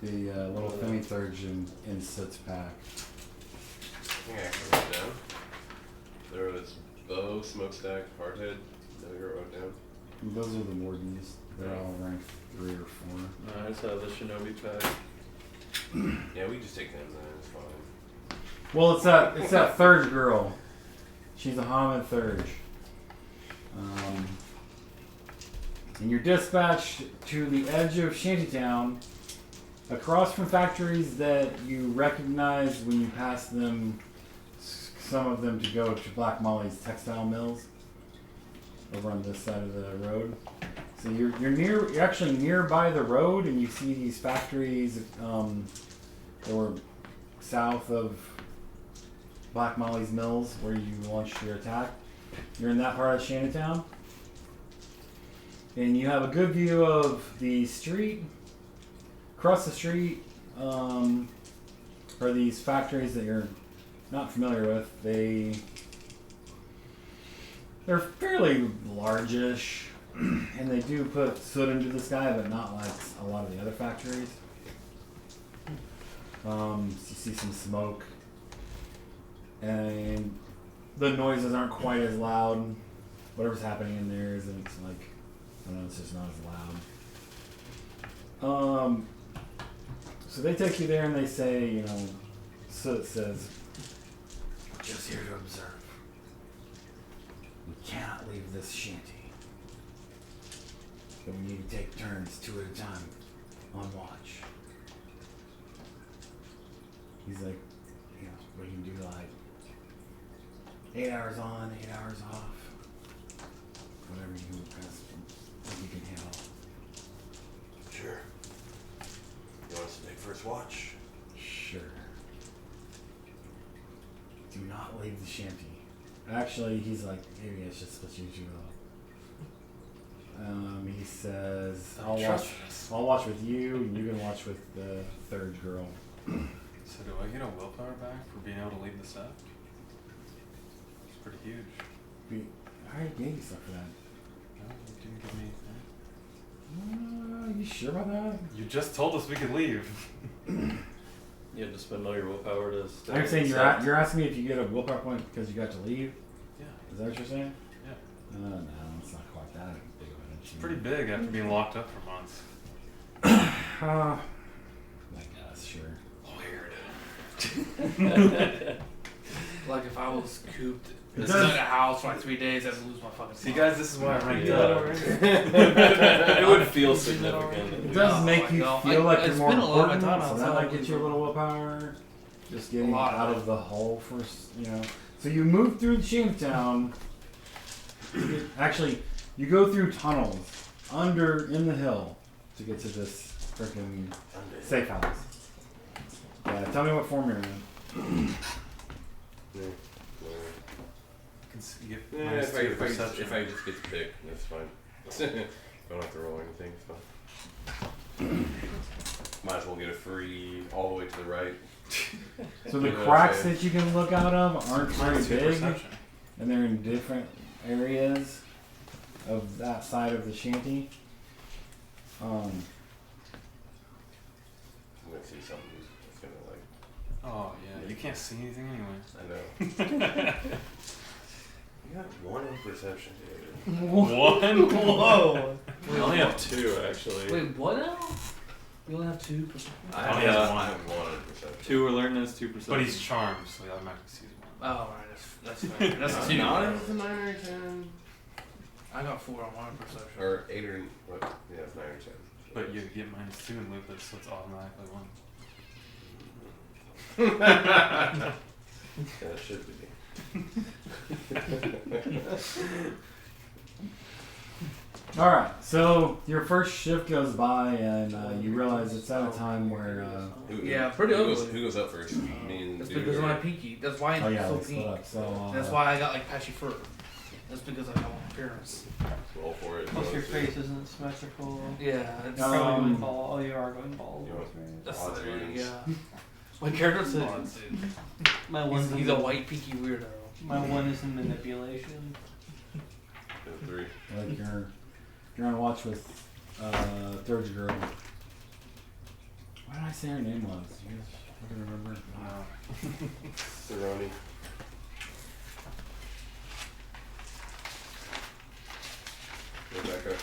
The little Femi Thurge in Soot's pack. I think I actually wrote it down. There was Bow, Smokestack, Hardhead. No, you wrote it down. Those are the Wardens. They're all ranked 3 or 4. No, I just have the Shinobi pack. Yeah, we can just take them then. It's fine. Well, it's that Thurge girl. She's a Hamid Thurge. And you're dispatched to the edge of Shantytown, across from factories that you recognize when you pass them. Some of them to go to Black Molly's textile mills over on this side of the road. So you're actually nearby the road, and you see these factories that were south of Black Molly's mills where you launched your attack. You're in that part of Shantytown, and you have a good view of the street. Across the street are these factories that you're not familiar with. They're fairly largish, and they do put soot into the sky, but not like a lot of the other factories. You see some smoke, and the noises aren't quite as loud. Whatever's happening in there isn't like, I don't know, it's just not as loud. So they take you there and they say, Soot says, "We're just here to observe. We cannot leave this shanty. But we need to take turns 2 at a time on watch." He's like, you know, we can do like 8 hours on, 8 hours off. Whatever you can handle. Sure. You want us to take first watch? Sure. Do not leave the shanty. Actually, he's like, maybe I should split you two up. He says, I'll watch with you, and you can watch with the third girl. So do I get a willpower back for being able to leave the set? It's pretty huge. I already gave you stuff for that. No, you didn't give me anything. You sure about that? You just told us we could leave. You had to spend all your willpower to stay. I'm saying inside. you're asking me if you get a willpower point because you got to leave? Yeah. Is that what you're saying? Yeah. No, it's not quite that big of an It's issue. pretty big after being locked up for months. I guess, sure. Like if I was cooped It in does- a house for like 3 days, I'd lose my fucking. See, mind. guys, this is why I ranked Yeah. up. It would feel significant. It does Oh make my you God. feel like I you're more spend a lot of my important, time so that outside might get you a little willpower. Just getting A lot of out it. of the hole first, you know. So you move through Shantytown. Actually, you go through tunnels in the hill to get to this freaking safe house. Yeah, tell me what form you're in. Yeah, if I just get to pick, that's fine. Don't have to roll anything, it's fine. Might as well get a free all the way to the right. So the Yeah, cracks okay. that you can look out of aren't very Minus your big, perception. and they're in different areas of that side of the shanty. I'm gonna see something that's gonna like, Oh, yeah. You can't see anything anyway. I know. You got 1 in perception, dude. One? Whoa! I only have 2 actually. Wait, what now? You only have 2 percent. I only have have 1 one. in perception. 2 are learned as 2%. But he's charmed, so he automatically sees one. Oh, right, that's fair. That's Not 2. if it's a 9 or 10. I got 4 on my perception. Or 8 or, what? Yeah, it's 9 or 10. But you get -2 and live this, so it's automatically 1. Yeah, it should be. All right, so your first shift goes by, and you realize it's at a time where. Yeah, pretty who goes, ugly. who goes up first? Me and That's dude because of or- my pinky. That's why Oh I'm yeah, so they split pink. up. So That's why I got like patchy fur. That's because I got my appearance. Roll for it. Plus your face isn't symmetrical. Yeah, it's Um, Probably going bald. Oh, you are going bald. You know, Right? that's odds the ratings. yeah. My character's a Odds. dude. My one. He's a white pinky weirdo. My one is in manipulation. 3. like you're on watch with third girl. What did I say her name was? You guys fucking remember? Cerrone. Rebecca.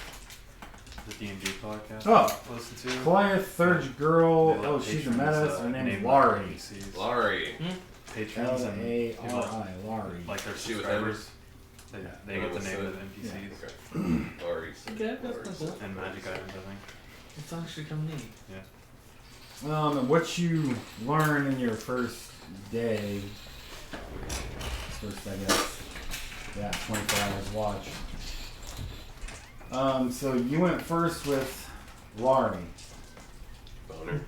The D&D podcast. Oh. Listen to. Goliath, third girl. They let Oh, she's a patrons, menace. Her name name's their Laurie. NPCs. Laurie. Patrons and people L-A-R-I, Laurie. like their She was subscribers. They Yeah. get the Oh, name so- of the NPCs Okay. Laurie. Okay, that's not and magic items, I think. It's actually kind of neat. And what you learn in your first day, I guess, yeah, 24 hours watch. So you went first with Laurie. Boner.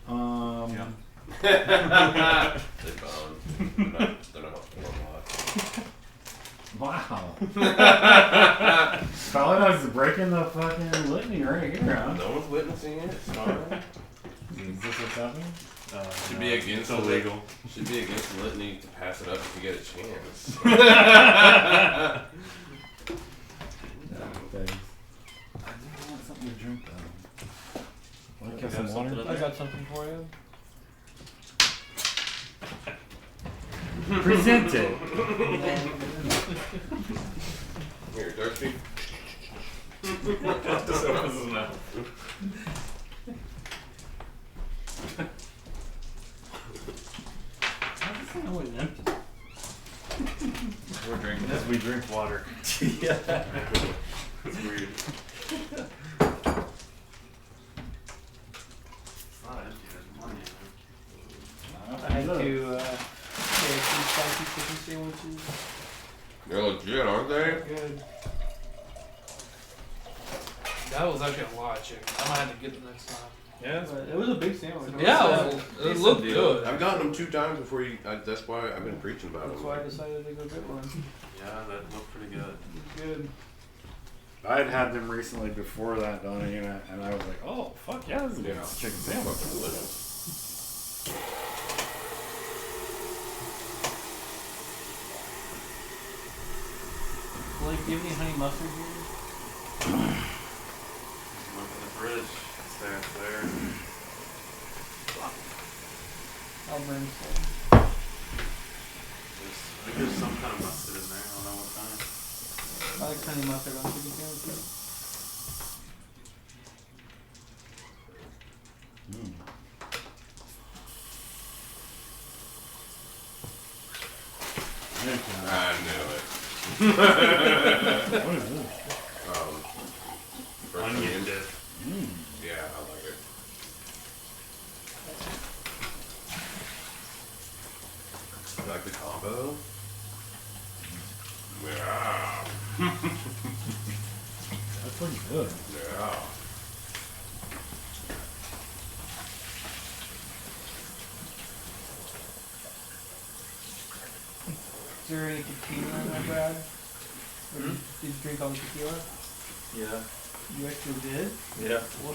Yeah. They bone. They're not a Wow. Paladin's breaking the fucking litany right here, huh? No one's witnessing it. It's fine. Is this what's happening? Should be against it's the illegal. Should be against the litany to pass it up if you get a chance. Thanks. I want something to drink though. Want to You get some have water? something I got something for you. Presented. Here, Darcy. Just opens his mouth. we drink water. Yeah. It's weird. It's not empty, there's money in I had two spicy chicken sandwiches. They're legit, aren't they? Good. That was actually a lot of chicken. I might have to get them next time. Yeah. But it was a big sandwich. Yeah, That's it looked deal. good. I've gotten them 2 times before you. That's why I've been preaching about them. why I decided to go get one. it. Yeah, that looked pretty good. It's good. I'd had them recently before that, Donnie, and I was like, oh, fuck yeah, this is a good Yeah. chicken sandwich. Fucking delicious. Blake, do you have any honey mustard here? Look in the fridge. It's there, it's there. I'll bring some. I think there's some kind of mustard in there. I don't know what kind. I like honey mustard on chicken sandwiches. I knew it. What is this? First Onion onion. dip. Yeah, I like it. You like the combo? Yeah. That's pretty good. Yeah. Is there any tequila in there, Brad? Or did you drink all the tequila? Yeah. You actually did? Yeah. Whoa.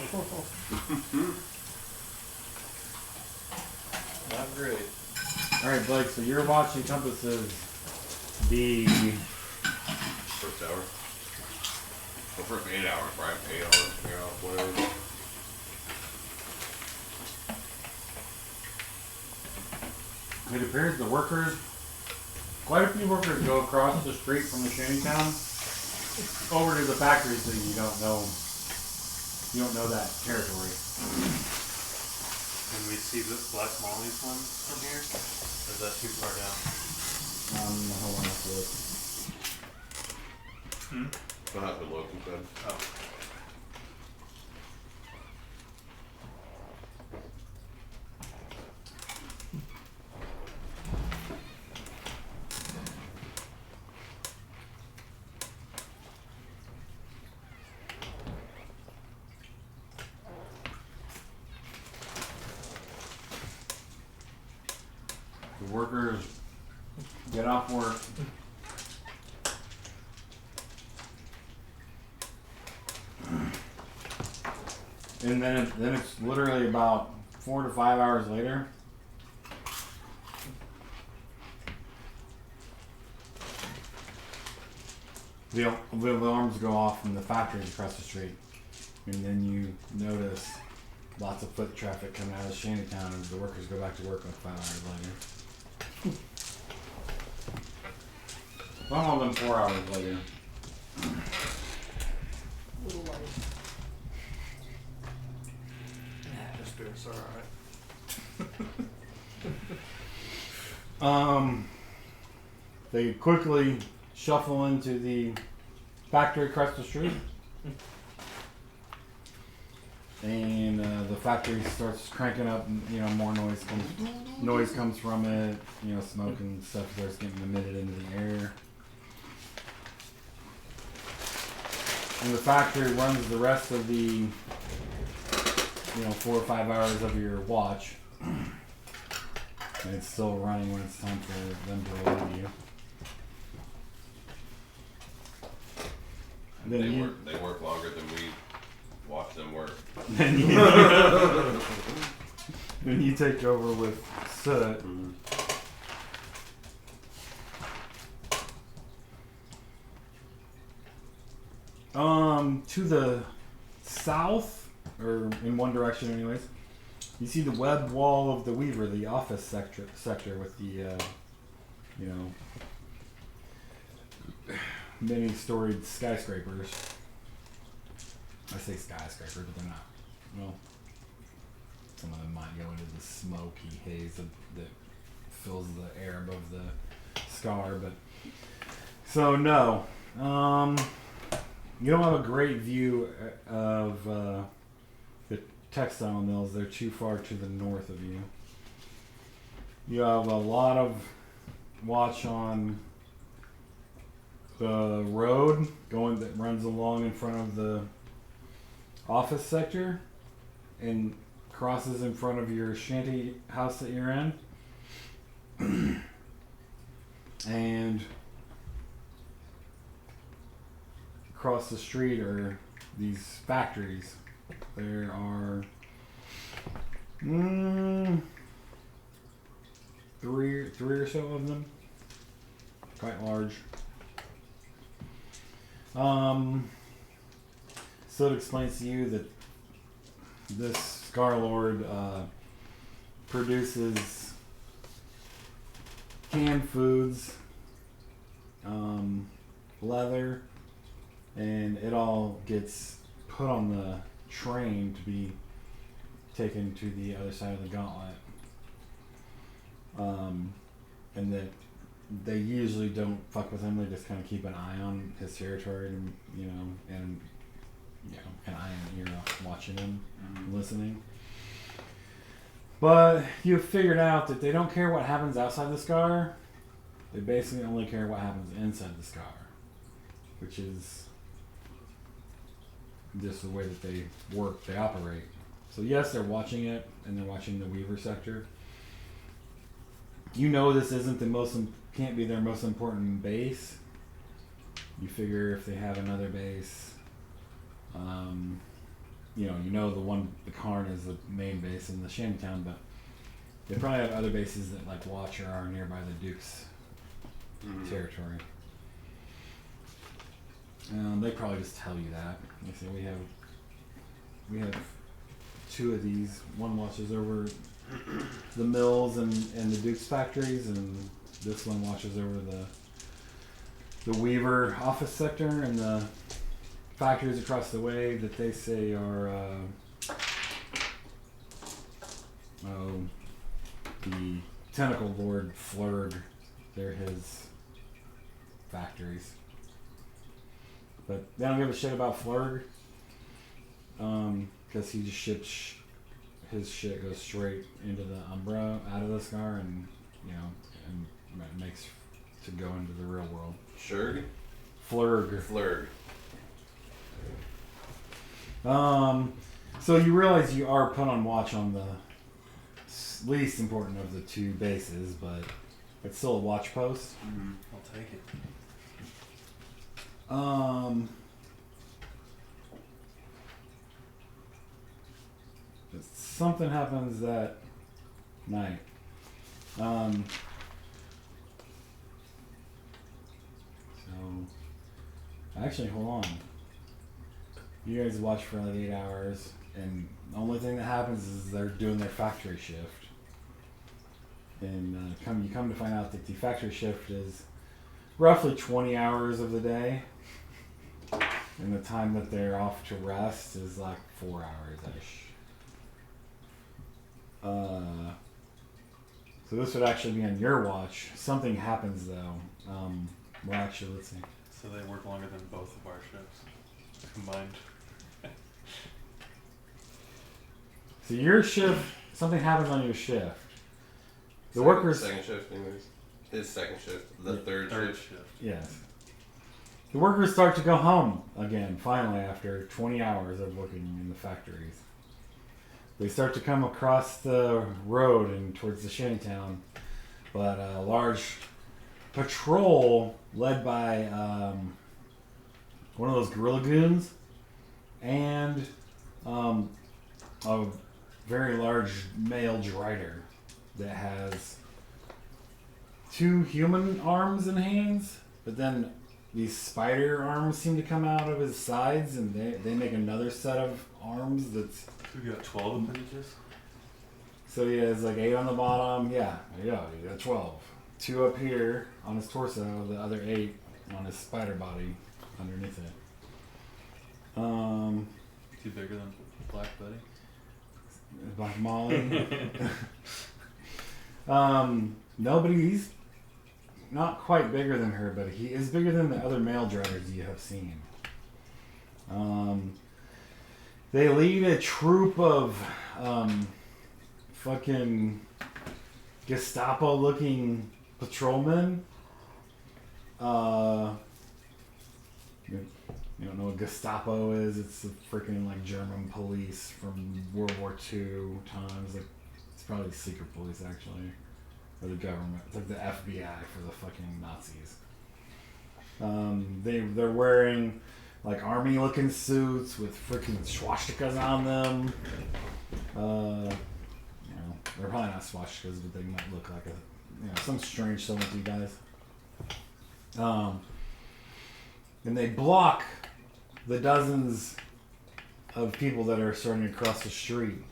Not great. Alright, Blake, so your watch encompasses the First hour. Well, first 8 hours, right? 8 hours, yeah, whatever. It appears the workers, quite a few workers go across the street from the shantytown over to the factory, so you don't know that territory. Can we see the Black Molly's one from here? Or is that too far down? Hold on, let's look. Don't have to look instead. Oh. The workers get off work. And then it's literally about 4 to 5 hours later. The alarms go off in the factories across the street. And then you notice lots of foot traffic coming out of Shantytown as the workers go back to work like 5 hours later. Some of them 4 hours later. Little light. The spirits are alright. They quickly shuffle into the factory across the street. And the factory starts cranking up, you know, more noise comes from it, you know, smoke and stuff starts getting emitted into the air. And the factory runs the rest of the, you know, 4 or 5 hours of your watch. And it's still running when it's time for them to relieve you. And then They work longer than we watch them work. then you take over with Soot. To the south, or in one direction anyways, you see the web wall of the Weaver, the office sector with the, you know, many-storied skyscrapers. I say skyscraper, but they're not. Well, some of them might go into the smoky haze that fills the air above the scar, but So no, you don't have a great view of the textile mills. They're too far to the north of you. You have a lot of watch on the road that runs along in front of the office sector and crosses in front of your shanty house that you're in. And across the street are these factories. There are three or so of them, quite large. So it explains to you that this Scarlord produces canned foods, leather, and it all gets put on the train to be taken to the other side of the gauntlet. And that they usually don't fuck with him. They just kind of keep an eye on his territory, and an eye and ear watching him, and listening. But you've figured out that they don't care what happens outside the scar. They basically only care what happens inside the scar, which is just the way that they work, they operate. So yes, they're watching it, and they're watching the Weaver sector. You know this isn't can't be their most important base. You figure if they have another base, the Karn is the main base in the Shantytown, but they probably have other bases that like watch or are nearby the Duke's territory. They probably just tell you that. They say we have two of these. One watches over the mills and the Duke's factories, and this one watches over the Weaver office sector and the factories across the way that they say are the Tentacle Lord Flurg. They're his factories. But they don't give a shit about Flurg, because he just ships his shit goes straight into the Umbra out of the scar, and makes to go into the real world. Shurg? Flurg. Flurg. So you realize you are put on watch on the least important of the two bases, but it's still a watch post. I'll take it. Something happens that night. Actually, hold on. You guys watch for like 8 hours, and the only thing that happens is they're doing their factory shift. And you come to find out that the factory shift is roughly 20 hours of the day, and the time that they're off to rest is like 4 hours-ish. So this would actually be on your watch. Something happens though. Well, actually, let's see. So they work longer than both of our shifts combined. So your shift, something happens on your shift. The second shift, anyways. His second shift, the third shift. Yes. The workers start to go home again, finally, after 20 hours of working in the factories. They start to come across the road and towards the Shantytown, but a large patrol led by one of those gorilla goons and a very large male Drider that has 2 human arms and hands, but then these spider arms seem to come out of his sides, and they make another set of arms that's... So we got 12 appendages? So he has like 8 on the bottom. Yeah, there you go. You got 12. 2 up here on his torso, the other 8 on his spider body underneath it. Too bigger than Black Betty? Black Molly. Nobody's not quite bigger than her, but he is bigger than the other male dreaders you have seen. They lead a troop of fucking Gestapo-looking patrolmen. You don't know what Gestapo is? It's the freaking like German police from World War II times. Like, it's probably the secret police actually, or the government. It's like the FBI for the fucking Nazis. They're wearing like army-looking suits with freaking swastikas on them. They're probably not swastikas, but they might look like some strange symbol to you guys. And they block the dozens of people that are starting to cross the street.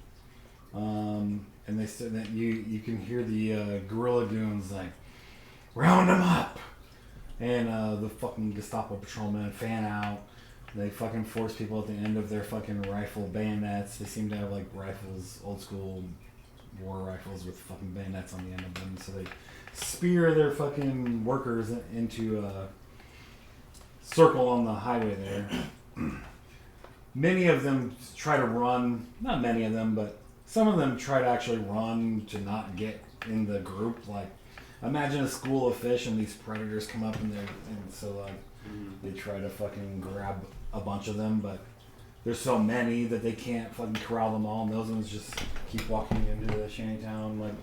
And they said that you can hear the guerrilla goons like, round them up! And the fucking Gestapo patrolmen fan out. They fucking force people at the end of their fucking rifle bayonets. They seem to have like rifles, old school war rifles with fucking bayonets on the end of them. So they spear their fucking workers into a circle on the highway there. Many of them try to run, not many of them, but some of them try to actually run to not get in the group. Like, imagine a school of fish and these predators come up and they try to fucking grab a bunch of them, but there's so many that they can't fucking corral them all, and those ones just keep walking into the shantytown. Like,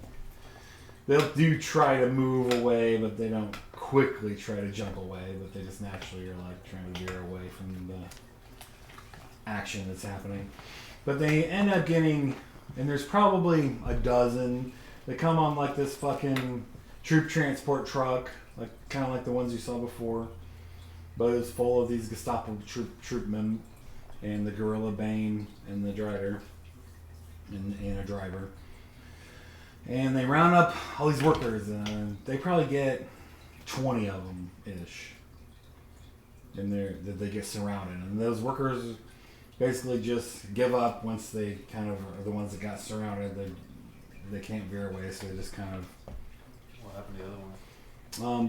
they'll do try to move away, but they don't quickly try to jump away, but they just naturally are like trying to veer away from the action that's happening. But they end up getting, and there's probably a dozen. They come on like this fucking troop transport truck, like kind of like the ones you saw before, but it's full of these Gestapo troopmen and the Guerrilla Bane and the Drider and a driver. And they round up all these workers, and they probably get 20 of them ish. And they get surrounded, and those workers basically just give up once they kind of are the ones that got surrounded. They can't veer away, so they just kind of. What happened to the other one?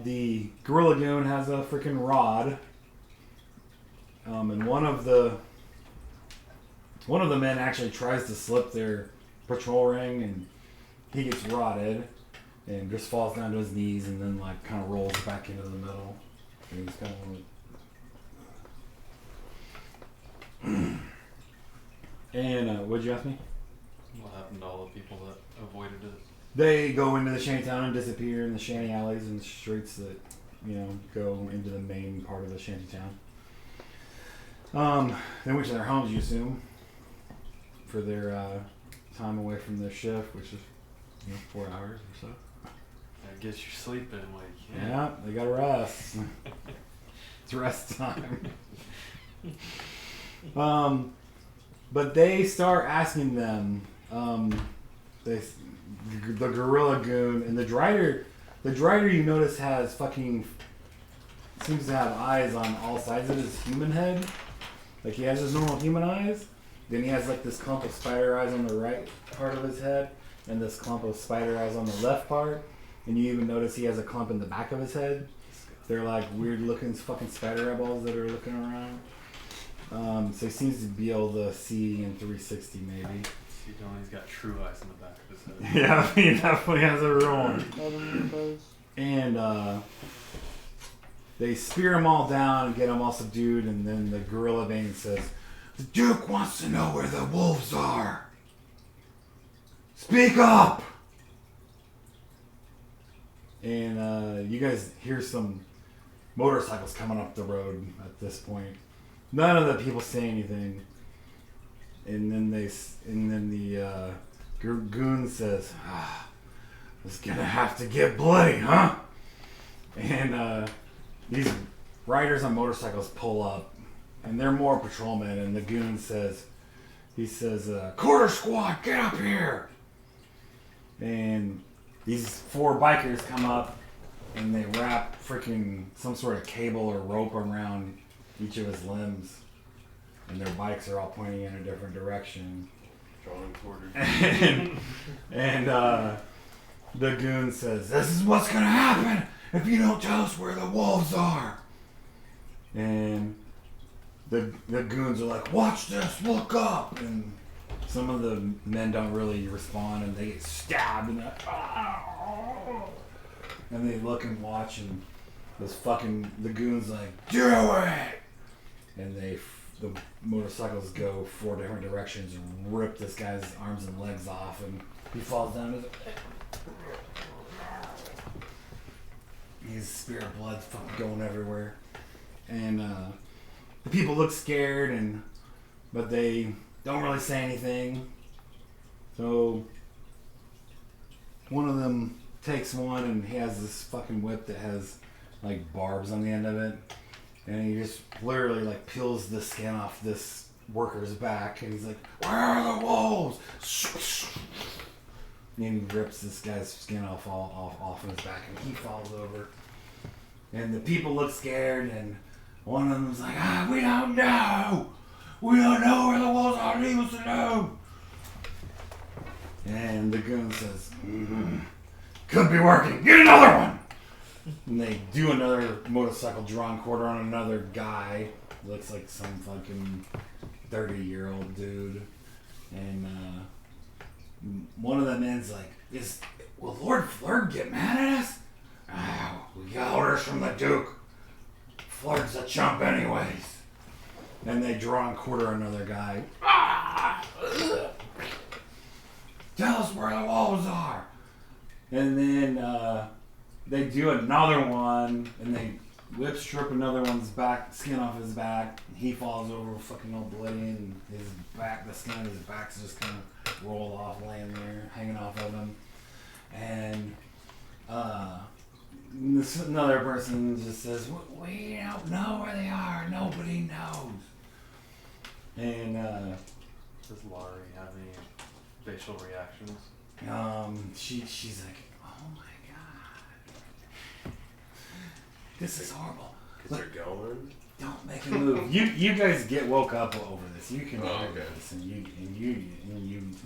The Guerrilla Goon has a freaking rod, and one of the men actually tries to slip their patrol ring, and he gets rotted and just falls down to his knees, and then like kind of rolls back into the middle. And he's kind of. And what'd you ask me? What happened to all the people that avoided it? They go into the shantytown and disappear in the shanty alleys and the streets that, go into the main part of the shantytown. They went to their homes, you assume, for their time away from their shift, which is 4 hours or so. I guess you're sleeping, like, Yeah, they gotta rest. It's rest time. But they start asking them, the Guerrilla Goon and the Drider. The Drider, you notice, has seems to have eyes on all sides of his human head. Like, he has his normal human eyes. Then he has like this clump of spider eyes on the right part of his head, and this clump of spider eyes on the left part. And you even notice he has a clump in the back of his head. They're like weird looking fucking spider eyeballs that are looking around. So he seems to be able to see in 360 maybe. See, Donnie's got true eyes in the back of his head. Yeah, he definitely has a real one. And they spear them all down and get them all subdued, and then the Guerrilla Bane says, "The Duke wants to know where the wolves are. Speak up!" And you guys hear some motorcycles coming up the road at this point. None of the people say anything. And then the goon says, "It's gonna have to get bloody, huh?" And these riders on motorcycles pull up, and they're more patrolmen. And the goon says, "Quarter squad, get up here!" And these 4 bikers come up, and they wrap freaking some sort of cable or rope around each of his limbs, and their bikes are all pointing in a different direction. Drawing quarters. And the goon says, "This is what's gonna happen if you don't tell us where the wolves are. And the goons are like, watch this, look up. And some of the men don't really respond, and they get stabbed, and they look and watch, and the goons like, do it! And the motorcycles go 4 different directions and rip this guy's arms and legs off, and he falls down. And his spirit blood's fucking going everywhere, and the people look scared, but they don't really say anything. So one of them takes one, and he has this fucking whip that has like barbs on the end of it, and he just literally like peels the skin off this worker's back, and he's like, where are the wolves? And he rips this guy's skin off of his back, and he falls over. And the people look scared, and one of them's like, we don't know. We don't know where the wolves are. Leave us alone. And the goon says, could be working. Get another one. And they do another motorcycle drawn quarter on another guy. Looks like some fucking 30-year-old dude. And one of the men's like, will Lord Flurg get mad at us? Oh, we got orders from the Duke. Flurg's a chump anyways. And they draw and quarter another guy. Tell us where the wolves are. And then they do another one, and they whip strip another one's skin off his back. He falls over, fucking all bloody, and the skin on his back's just kind of rolled off, laying there, hanging off of him. And another person just says, we don't know where they are. Nobody knows. And Does Laurie have any facial reactions? she's like, oh my god, this is horrible. Is they're going? Don't make a move. You guys get woke up over this. You can Oh, hear okay. this, and you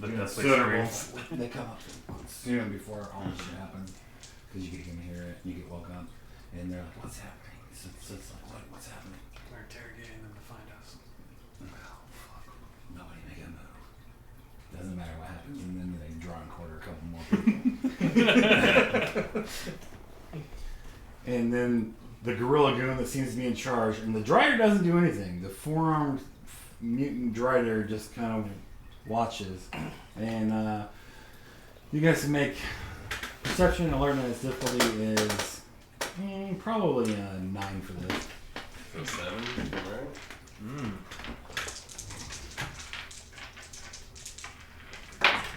The doing Netflix suitable. screams. They come up soon before all this shit happens, because you can hear it. You get woke up, and they're like, what's happening? So it's like, what's happening? We're interrogating them to find us. Oh, fuck. Nobody make a move. Doesn't matter what happens. And then they draw and quarter a couple more people. And then the gorilla goon that seems to be in charge, and the Drider doesn't do anything. The 4-armed mutant Drider just kind of watches. And you guys can make perception and alertness difficulty is probably a 9 for this. So 7, right?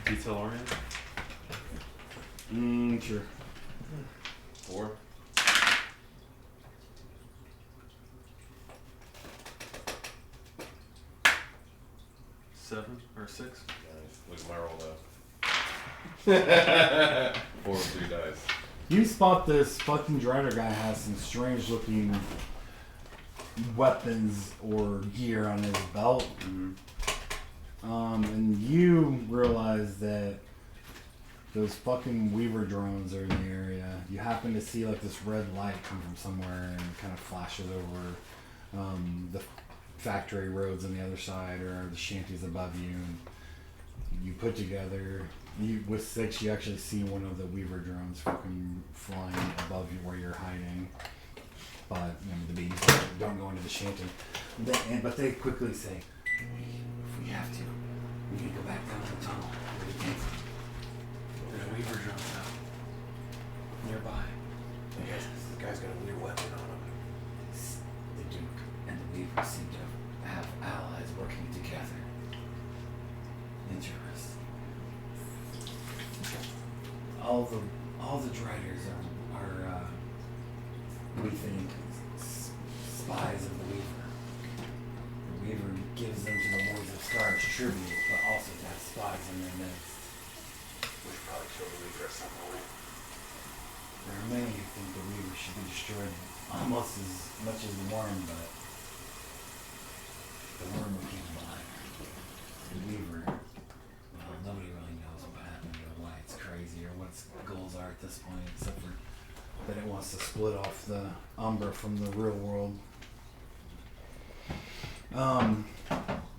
Detail oriented? Sure. 4. 7 or 6? Nice. Look at my roll though. 4 and 3 dice. You spot this fucking Drider guy has some strange looking weapons or gear on his belt. And you realize that those fucking Weaver drones are in the area. You happen to see like this red light come from somewhere and kind of flashes over the factory roads on the other side or the shanties above you. And you put together, with 6, you actually see one of the Weaver drones fucking flying above you where you're hiding. But the bees don't go into the shanty. But they quickly say, if we have to, we need to go back down to the tunnel where we came from. There's Weaver drones out nearby. The guy's got a weird weapon on him. The Duke and the Weaver seem to have allies working together. Interesting. All the Driders are we think spies of the Weaver. The Weaver gives them to the Lords of Scar as tribute, but also to have spies in their midst. We should probably kill the Weaver at some point. There are many who think the Weaver should be destroyed almost as much as the Worm, but the Worm became blind. The Weaver, well, nobody really knows what happened or why it's crazy or what its goals are at this point, except for that it wants must have split off the Umbra from the real world.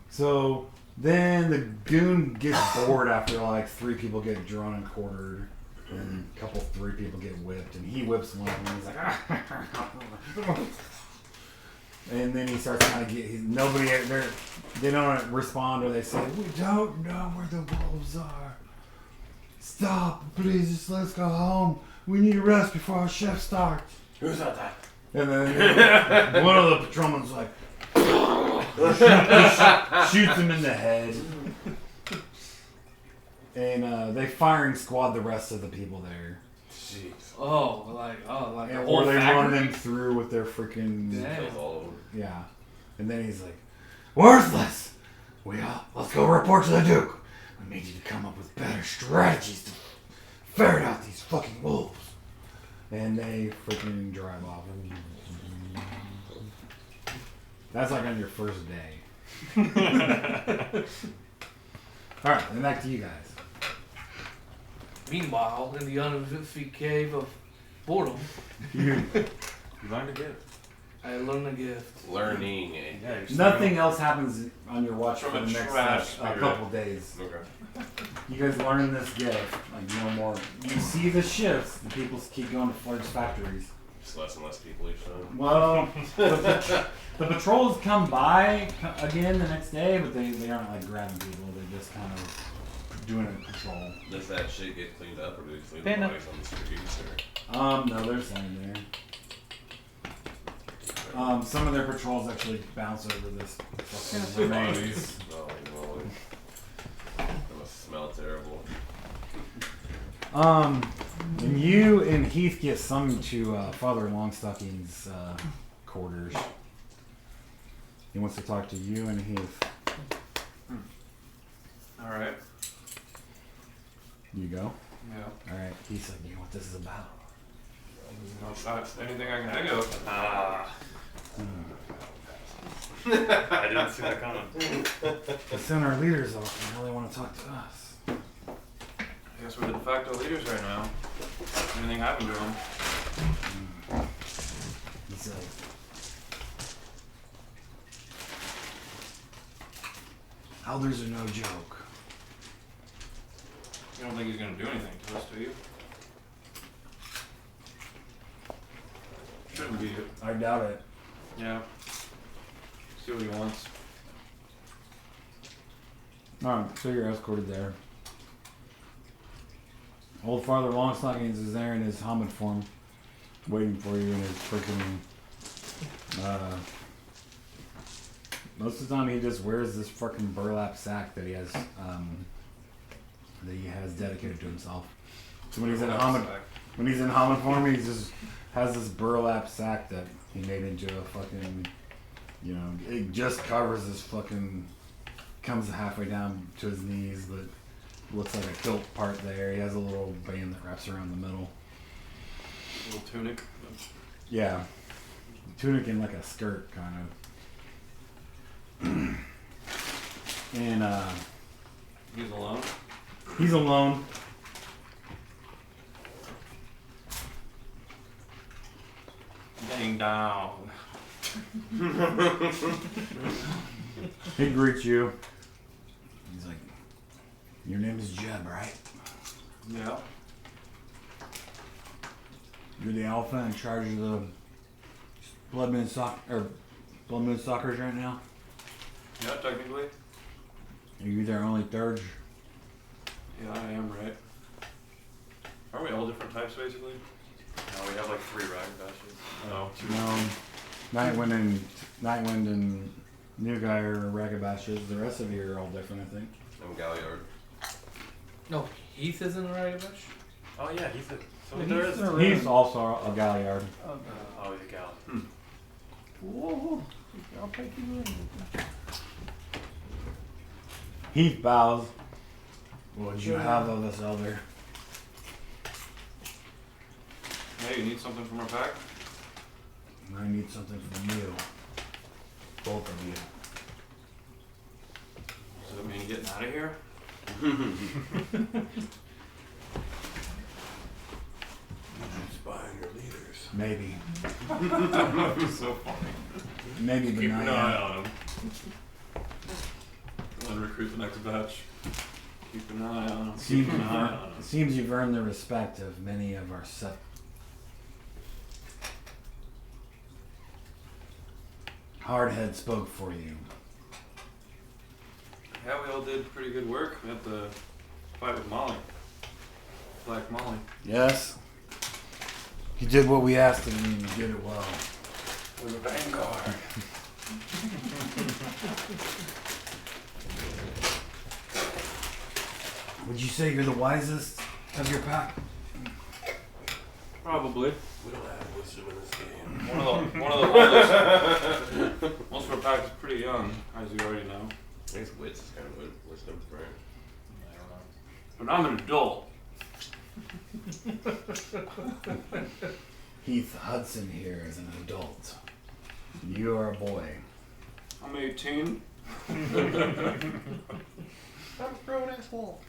So then the goon gets bored after like 3 people get drawn and quartered, and a couple 3 people get whipped, and he whips one, and he's like, and then he starts trying to get they don't respond, or they say, we don't know where the wolves are. Stop, please, just let's go home. We need a rest before our shift starts. Who's that? And then one of the patrolmen's like, shoots him in the head. And they firing squad the rest of the people there. Jeez. Oh, like And, the whole or they run factory? him through with their freaking Kills all of them. yeah. And then he's like, worthless. Let's go report to the Duke. We need you to come up with better strategies to ferret out these fucking wolves. And they freaking drive off. That's like on your first day. Alright, then back to you guys. Meanwhile, in the uneventful cave of boredom, You learned a gift. I learned a gift. Learning. Yeah, you're Nothing else happens on your watch From for a the next trash a couple days. Okay. You guys learn this gift, like no more. You see the shifts, the people keep going to Fledge factories. Just less and less people each time. Well, the patrols come by again the next day, but they aren't like grabbing people. They're just kind of doing a patrol. Does that shit get cleaned up, or do they just leave the Panda. bodies on the streets? Or? No, they're staying there. Some of their patrols actually bounce over this fucking remains. Oh, no. That must smell terrible. And you and Heath get summoned to Father Longstocking's quarters. He wants to talk to you and Heath. Alright. You go. Yeah. All right. He's like, you know what this is about. No shots. Anything I can think of. I didn't see that coming. But send our leaders off, and now they want to talk to us. I guess we're the de facto leaders right now. Anything happened to them? He's like, elders are no joke. You don't think he's gonna do anything to us, do you? Shouldn't be. I doubt it. Yeah. See what he wants. Alright, so you're escorted there. Old Father Longstockings is there in his Hamid form, waiting for you in his freaking. Most of the time, he just wears this fucking burlap sack that he has dedicated to himself. So when he's in Hamid form, he just has this burlap sack that he made into a fucking, it just covers his fucking, comes halfway down to his knees, but looks like a kilt part there. He has a little band that wraps around the middle. A little tunic. Yeah. Tunic and like a skirt, kind of. And He's alone. he's alone. Dang down. He greets you. He's like, your name is Jeb, right? Yeah. You're the alpha in charge of the Blood Moon Stalkers right now? Yeah, technically. Are you their only third? Yeah, I am, right? Are we all different types, basically? No, we have like 3 rag bashes. No, 2. No. Nightwind and New Guy are Ragabashes. The rest of you are all different, I think. I'm Galliard. No, Heath isn't a right bush. Oh yeah, he's a. So Yeah, there he's is. a- He's also a Galliard. Okay. Oh, he's a gal. Whoa. I'll take you in. Heath bows. What would you have of us, Elder? Hey, you need something from our pack? I need something from you. Both of you. Does that mean getting out of here? Inspiring your leaders. Maybe. So funny. Maybe, but Keep not an yet. eye on him. And recruit the next batch. Keep an eye on him. Keep an eye on him. It seems you've earned the respect of many of our Hardhead spoke for you. Yeah, we all did pretty good work. We had to fight with Molly. Black Molly. Yes. You did what we asked of you, and you did it well. We're the vanguard. Would you say you're the wisest of your pack? Probably. We don't have wisdom in this game. One of the oldest. Most of our pack is pretty young, as you already know. I guess wits is kind of wisdom, right? But I'm an adult. Heath Hudson here is an adult. You are a boy. I'm 18. I'm a grown ass wolf.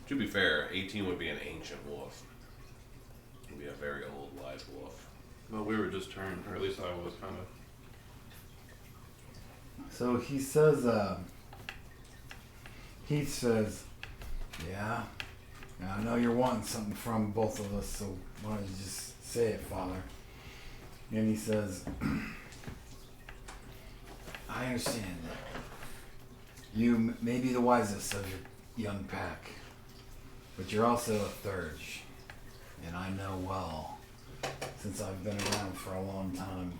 To be fair, 18 would be an ancient wolf. It would be a very old, wise wolf. Well, we were just turned, or at least I was kind of. So he says, Heath says, yeah, I know you're wanting something from both of us, so why don't you just say it, Father? And he says, I understand that you may be the wisest of your young pack, but you're also a Thurge, and I know well, since I've been around for a long time,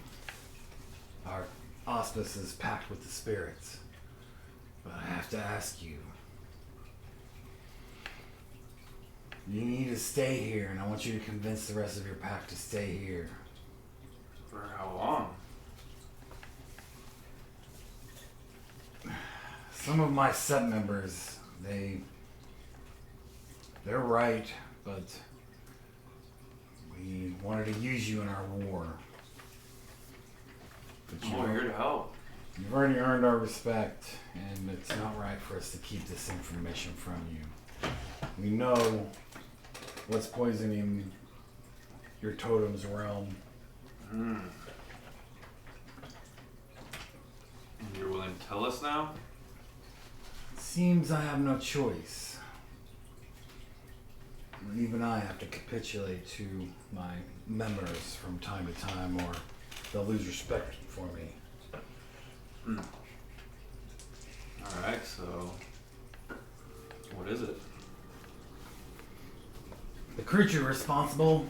our auspice is packed with the spirits. But I have to ask you, you need to stay here, and I want you to convince the rest of your pack to stay here. For how long? Some of my set members, they're right, but we wanted to use you in our war. But We're here to help. you've already earned our respect, and it's not right for us to keep this information from you. We know what's poisoning your totem's realm. And you're willing to tell us now? Seems I have no choice. Even I have to capitulate to my members from time to time, or they'll lose respect for me. Alright, so. What is it? The creature responsible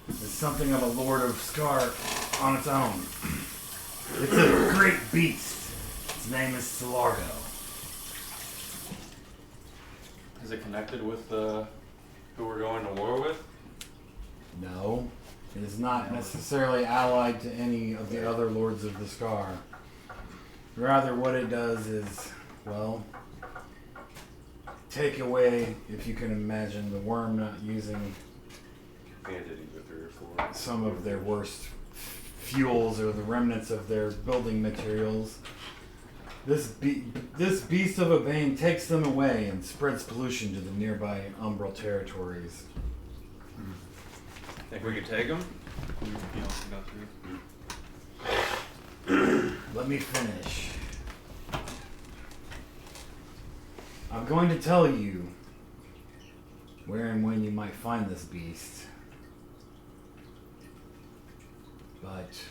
is something of a Lord of Scar on its own. It's a great beast. Its name is Solargo. Is it connected with who we're going to war with? No, it is not necessarily allied to any of the other Lords of the Scar. Rather, what it does is, well, take away, if you can imagine, the worm not using Entities with 3 or 4. some of their worst fuels or the remnants of their building materials. This beast of a bane takes them away and spreads pollution to the nearby umbral territories. Think we could take him? Let me finish. I'm going to tell you where and when you might find this beast. But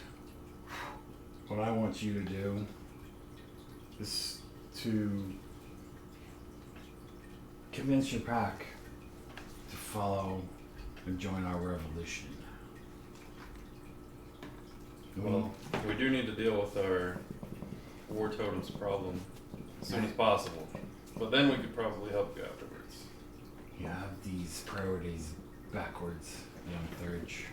what I want you to do is to convince your pack to follow and join our revolution. Well, we do need to deal with our war totems problem as soon as possible. But then we could probably help you afterwards. You have these priorities backwards, young Thurge.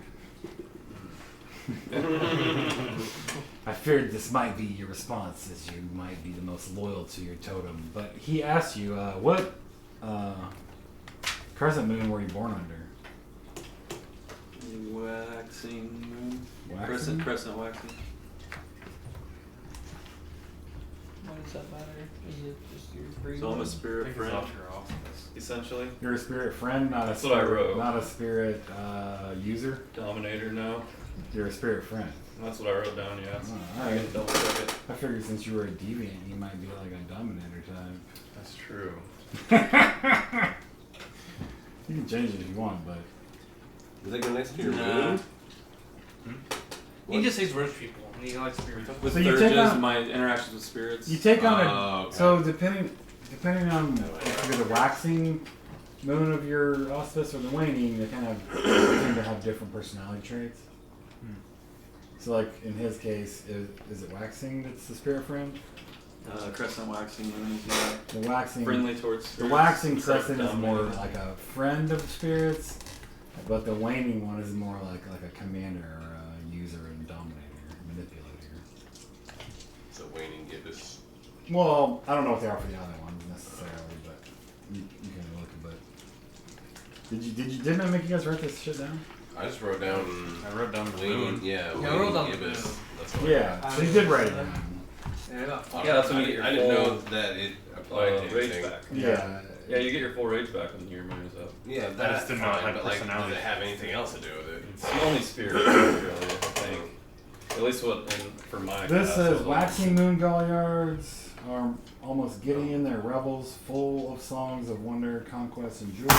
I feared this might be your response, as you might be the most loyal to your totem. But he asked you, what crescent moon were you born under? Waxing moon. Waxing? Crescent waxing. Why does that matter? Is it just your breed? So I'm a I spirit think it's friend, off your office. essentially. You're a spirit friend, not a That's what I spirit, wrote. not a spirit user. Dominator now. You're a spirit friend. That's what I wrote down, yeah. Oh, I alright. can double check it. I figured since you were a deviant, you might be like a dominator That's true. type. You can change it if you want, but Does that go next to your Nah. moon? He just hates rich people. And he likes spirits. With So you take Thurges, on- my interactions with spirits. you take on a. Okay. So depending on if you're the waxing moon of your auspice or the waning, they kind of tend to have different personality traits. So like in his case, is it waxing that's the spirit friend? Crescent waxing moon is yeah. The waxing. Friendly towards The spirits. waxing Correct crescent is more dominator. like a friend of spirits, but the waning one is more like a commander or a user and dominator, manipulator. So waning gibbous. Well, I don't know what they are for the other ones necessarily, but you can look. But didn't I make you guys write this shit down? I just wrote down I wrote down the waning. moon. Yeah, I waning wrote down the gibbous. moon. That's what Yeah, so you did write it down. Yeah. I that's when you get your I didn't know full, that it applied to rage anything. back. Yeah. Yeah, you get your full rage back when your moon is up. Yeah, I that's just didn't know it fine, had but like, does personality. it have anything else to do with it? It's the only spirit, really, I think. At least for my This class, says it was waxing moon galliards are almost giddy in their revels, full of songs of wonder, conquest, and joy.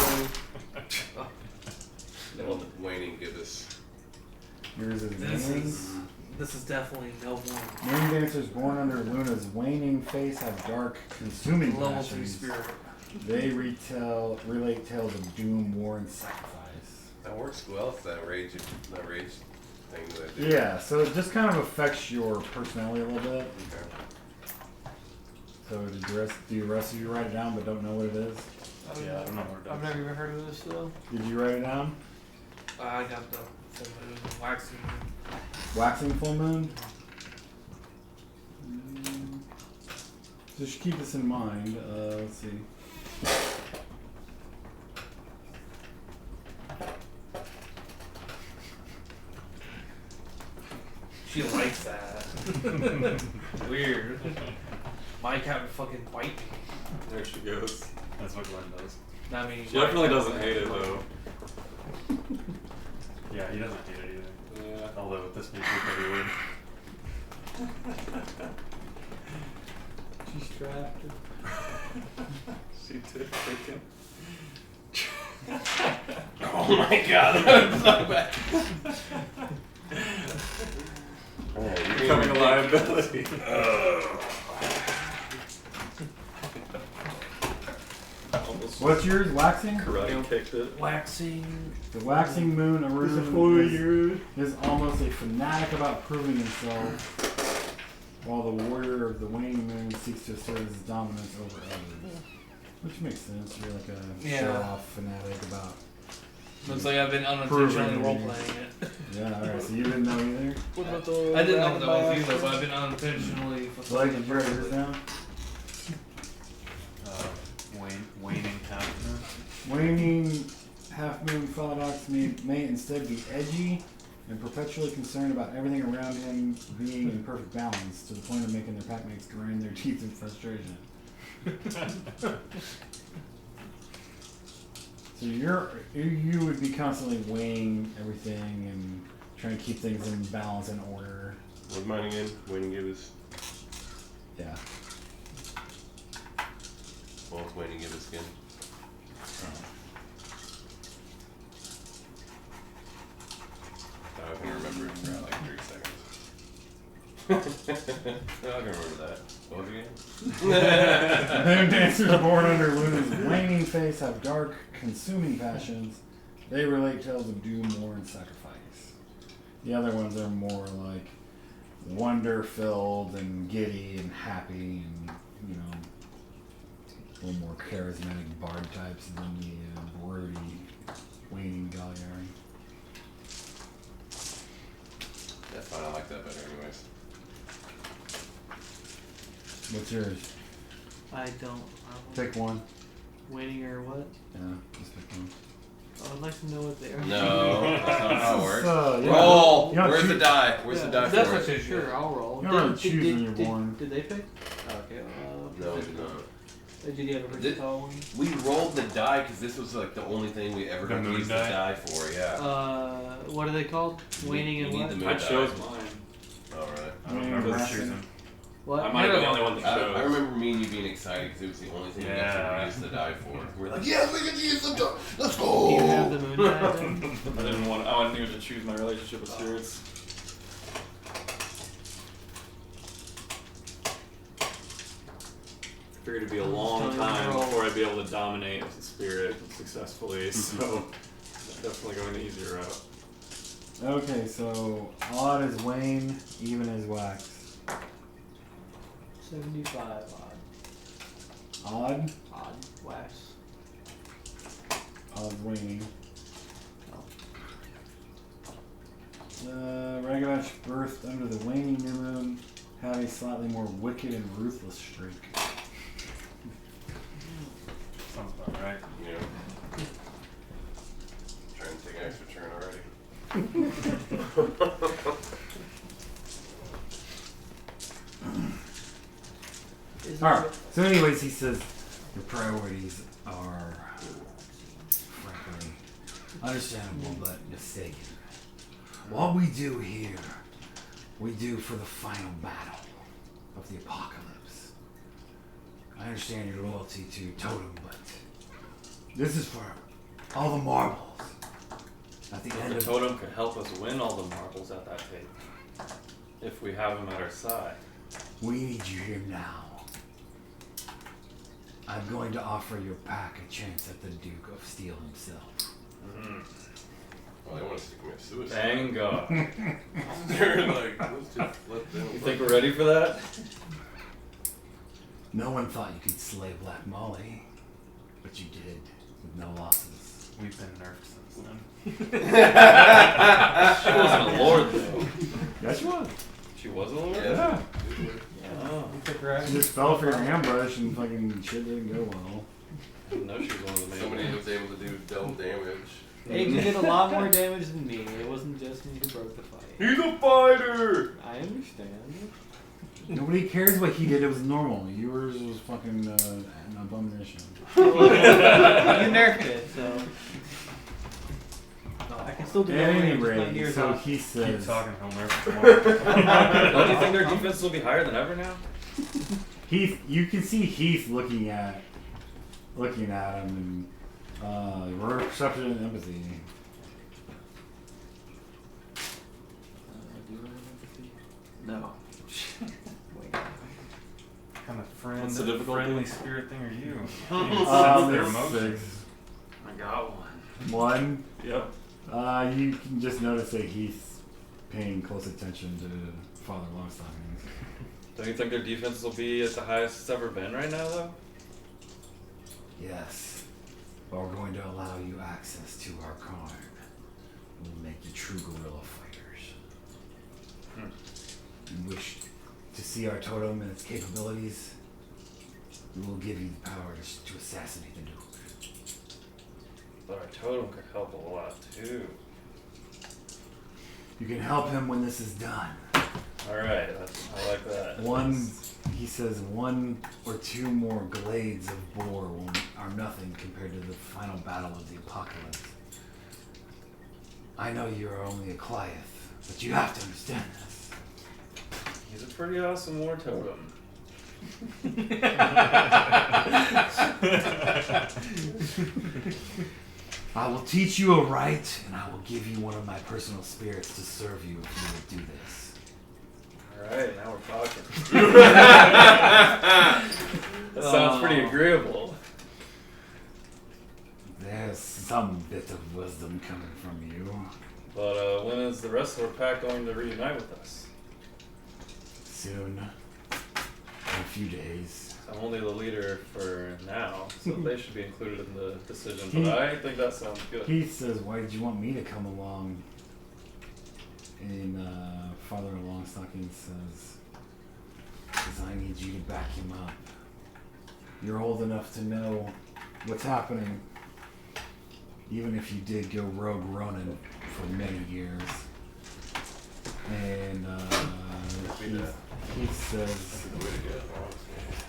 No, waning gibbous. Yours is This is definitely no one. moon dancers born under Luna's waning face have dark, consuming Level 3 passions. spirit. They relate tales of doom, war, and sacrifice. That works well with that rage thing that I do. Yeah, so it just kind of affects your personality a little bit. Okay. So do the rest of you write it down but don't know what it is? Yeah, I don't know what it I've is. never even heard of this though. Did you write it down? I got the full moon, waxing. Waxing full moon? Mm. Just keep this in mind. Let's see. She likes that. Weird. My cat would fucking bite me. There she goes. That's what Glenn does. I mean, She definitely doesn't hate it though. Yeah, he doesn't hate it either. Yeah. Although at this point he probably would. She's trapped. She did freaking. Oh my god, that's so bad. Becoming a liability. Almost What's yours? Waxing? karate kicked it. waxing. The waxing moon Arun is almost a fanatic about proving himself, while the warrior of the waning moon seeks to assert his dominance over others. Which makes sense. You're like a Yeah. show-off fanatic about. Looks like I've been unintentionally Proving. role playing it. Yeah, alright, so you didn't know either? What about the I didn't know what round that was back? either, but I've been unintentionally So fulfilling like, did you write yours down? Waning half moon. Waning half-moon Philodox may instead be edgy and perpetually concerned about everything around him being in perfect balance, to the point of making their packmates grind their teeth in frustration. So you would be constantly weighing everything and trying to keep things in balance and order. What's mine again? Waning gibbous. Yeah. Well, it's waning gibbous again. I can remember it for like 3 seconds. I can remember that. What was it again? Moon dancers born under Luna's waning face have dark, consuming passions. They relate tales of doom, war, and sacrifice. The other ones are more like wonder-filled and giddy and happy and, you know, a little more charismatic bard types than the broody waning Galliard. That's fine, I like that better anyways. What's yours? I don't. Pick one. Waiting or what? Yeah, just pick one. I'd like to know what they are. No, that's not how it works. Yeah. Roll! You don't Where's the choose- die? Where's the Yeah, die that's for what it? you Sure, I'll roll. You don't really choose when you're born. Did they pick? Okay. No, we did not. Did you have a Did- versatile one? We rolled the die because this was like the only thing we ever The got to moon use the die? die for, yeah. What are they called? Waning You and need what? the moon I die. chose mine. Alright. I don't remember Yeah. choosing. What? I might have been the only one that chose. I remember me and you being excited because it was the only thing we got Yeah. to use the die for. We were like, yes, we get to use the die! Let's go! Do you have the moon die then? I didn't want. I wanted to choose my relationship with spirits. I figured it'd be a long time before I'd be able to dominate the spirit successfully, so definitely going the easier route. Okay, so odd is Wayne, even is Wax. 75 Odd, odd wax. odd waning. Ragamuffin birthed under the waning new moon, have a slightly more wicked and ruthless streak. Sounds about right. Yeah. Trying to take an extra turn already. Alright, so anyways, he says your priorities are, frankly, understandable but mistaken. What we do here, we do for the final battle of the apocalypse. I understand your loyalty to Totem, but this is for all the marbles. At the end The of totem could help us win all the marbles at that table. If we have him at our side. we need you here now. I'm going to offer your pack a chance at the Duke of Steel himself. Well, they want us to commit suicide. Thank God. They're like, let's just let them. You think we're ready for that? No one thought you could slay Black Molly, but you did, with no losses. We've been nerfed since then. She wasn't a lord though. Yes, you was. She was a lord? Yeah. Oh. You took her out. You just fell for your ambush and fucking shit didn't go well. I didn't know she was one of the main Somebody ones. was able to do double damage. Hey, you did a lot more damage than me. It wasn't just me who broke the fight. He's a fighter! I understand. Nobody cares what he did, it was normal. Yours was fucking an abomination. You nerfed it, so. I can still do At more any damage, not rate, near so enough. he Keep says, talking, Homer. Tomorrow. Don't you think their defense will be higher than ever now? Heath, you can see Heath looking at him and perception and empathy. Do you have empathy? No. Wait. kind of friend, What's the difficulty? friendly spirit thing are you? Their It's emotions. 6. I got one. 1. Yep. You can just notice that Heath's paying close attention to Father Longstockings. Don't you think their defense will be at the highest it's ever been right now, though? Yes, but we're going to allow you access to our card. We'll make you true guerrilla fighters. You wish to see our totem and its capabilities? We will give you the power to assassinate the Duke. But our totem could help a lot, too. You can help him when this is done. Alright, I like that. He says 1 or 2 more glades of boar are nothing compared to the final battle of the apocalypse. I know you are only a Cliath, but you have to understand this. He's a pretty awesome war totem. I will teach you a rite, and I will give you one of my personal spirits to serve you if you will do this. Alright, now we're talking. That sounds pretty agreeable. There's some bit of wisdom coming from you. But when is the rest of our pack going to reunite with us? Soon. In a few days. I'm only the leader for now, so they should be included in the decision. But I think that sounds good. He says, why did you want me to come along? And Father Longstocking says, because I need you to back him up. You're old enough to know what's happening. even if you did go rogue Ronin for many years. And he says,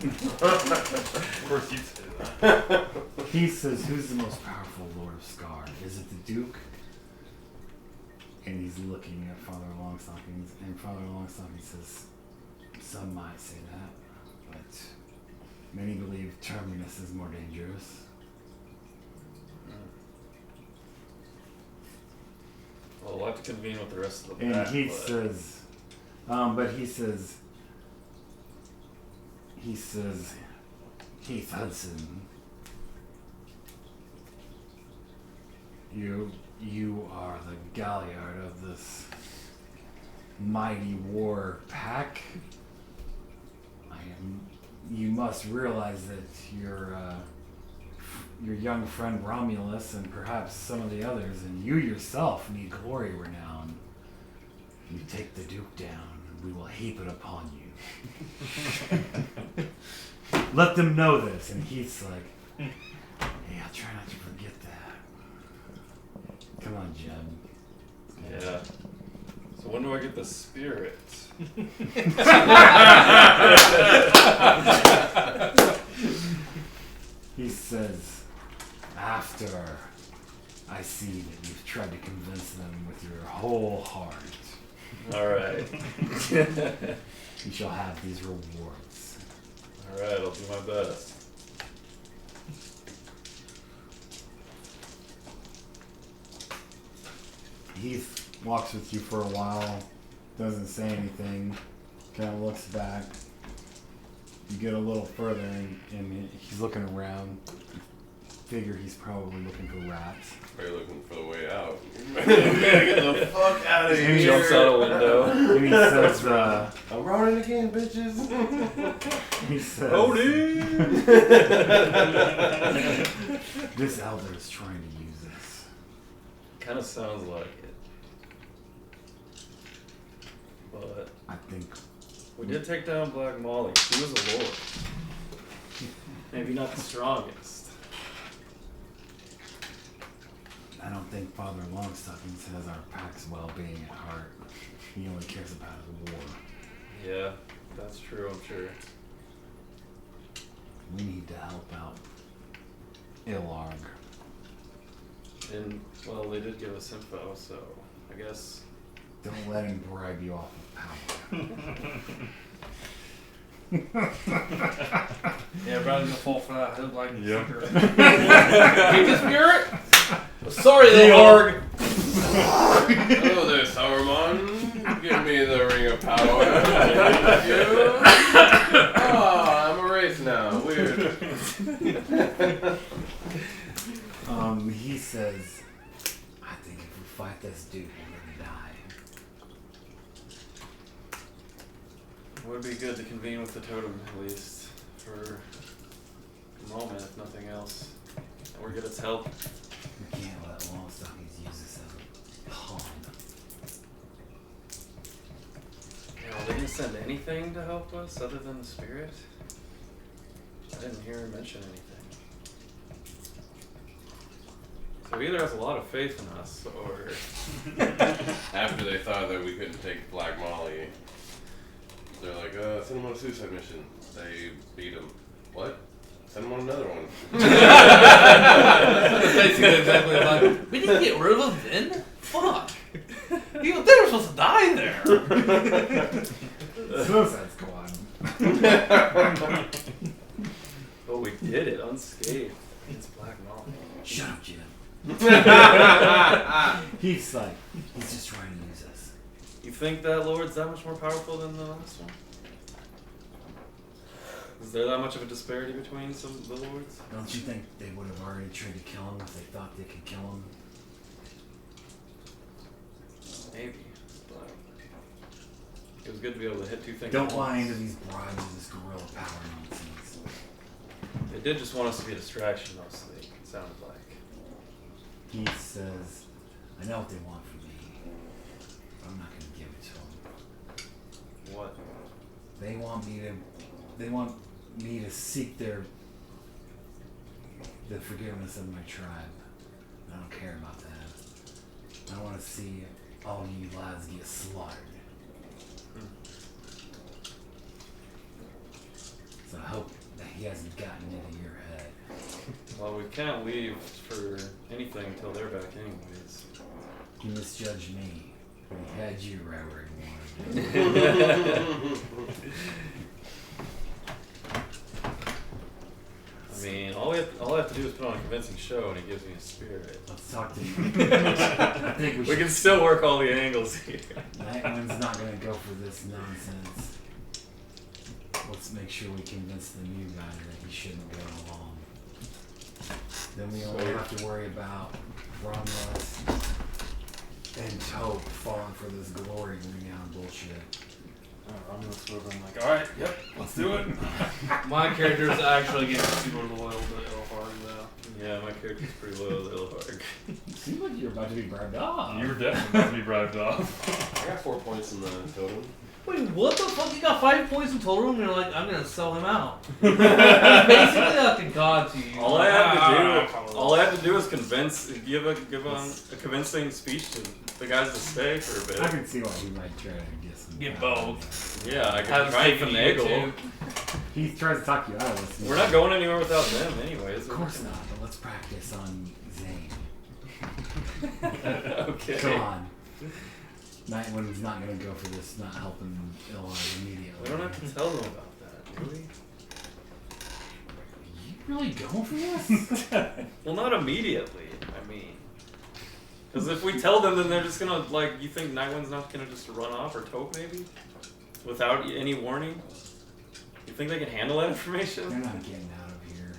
Of course you'd say that. he says, who's the most powerful Lord of Scar? Is it the Duke? And he's looking at Father Longstockings, and Father Longstockings says, some might say that, but many believe Terminus is more dangerous. Well, we'll have to convene with the rest of the And pack. he but says, Heath Hudson, you are the Galliard of this mighty war pack. You must realize that your young friend Romulus and perhaps some of the others, and you yourself need glory renown. You take the Duke down, and we will heap it upon you. Let them know this. And Heath's like, hey, I'll try not to forget that. Come on, Jeb. Yeah. So when do I get the spirit? He says, after I see that you've tried to convince them with your whole heart, Alright. you shall have these rewards. Alright, I'll do my best. Heath walks with you for a while, doesn't say anything, kind of looks back. You get a little further, and he's looking around. Figure he's probably looking for rats. Probably looking for the way out. Get the fuck out of And here. he Jumps out a window. And he says, I'm running again, bitches. he says, this elder is trying to use this. Kinda sounds like it. But I think we did take down Black Molly. She was a lord. Maybe not the strongest. I don't think Father Longstockings has our pack's well-being at heart. He only cares about his war. Yeah, that's true, I'm sure. We need to help out Ilarg. And, well, they did give us info, so I guess. Don't let him bribe you off of power. Yeah, Brown's gonna fall for that. He'll like Yep. Get the spirit. Sorry, Ilarg. Hello there, Sauron. Give me the ring of power. Thank you. Oh, I'm a race now. Weird. He says, I think if we fight this dude, we're gonna die. It would be good to convene with the totem, at least, for a moment, if nothing else. Or get its help. We can't let Longstockings use this as a pawn. Yeah, well, they didn't send anything to help us other than the spirit? I didn't hear him mention anything. So he either has a lot of faith in us, or... After they thought that we couldn't take Black Molly, they're like, send him on a suicide mission. They beat him. What? Send him on another one. That's basically exactly like we didn't get rid of him then. Fuck. They were supposed to die there. Suicide Squad. But we did it unscathed against Black Molly. Shut up, Jim. He's like, he's just trying to use us. You think that Lord's that much more powerful than the last one? Is there that much of a disparity between some of the lords? Don't you think they would have already tried to kill him if they thought they could kill him? Maybe, but it was good to be able to hit two things. Don't at buy once. into these bribes and this guerrilla power nonsense. They did just want us to be a distraction, mostly. It sounded like. He says, I know what they want from me, but I'm not going to give it to them. What? They want me to seek the forgiveness of my tribe. I don't care about that. I want to see all you lads get slaughtered. So I hope that he hasn't gotten into your head. Well, we can't leave for anything until they're back, anyways. You misjudged me. We had you right where you I mean, all I have to do is put on a convincing show, and he gives me a spirit. Let's talk to you. I think We can still work all the angles here. Nightwind's not going to go for this nonsense. Let's make sure we convince the new guy that he shouldn't go along. Then we only have to worry about Romulus and Tope falling for this glory renown bullshit. Romulus over. I'm like, alright, yep, let's do it. My character is actually getting super loyal to Ilharg though. Yeah, my character's pretty loyal to Ilharg. You seem like you're about to be bribed off. You were definitely about to be bribed off. I got 4 points in the totem. Wait, what the fuck? You got 5 points in total room and you're like, I'm gonna sell him out. He's basically like a god to you. All I have to do is give a convincing speech to the guys to stay for a I bit. can see why he might try to get some. Get both. Yeah, I can Have try and taken finagle. you He tries to talk you out of this. We're not going anywhere without them, anyways. Of course not, but let's practice on Zane. Okay. Come on. Nightwind's not going to go for this, not helping Ilharg immediately. We don't have to tell them about that, do we? You really going for this? Well, not immediately. I mean, because if we tell them, then they're just gonna you think Nightwind's not gonna just run off, or Tope maybe, without any warning? You think they can handle that They're information? not getting out of here.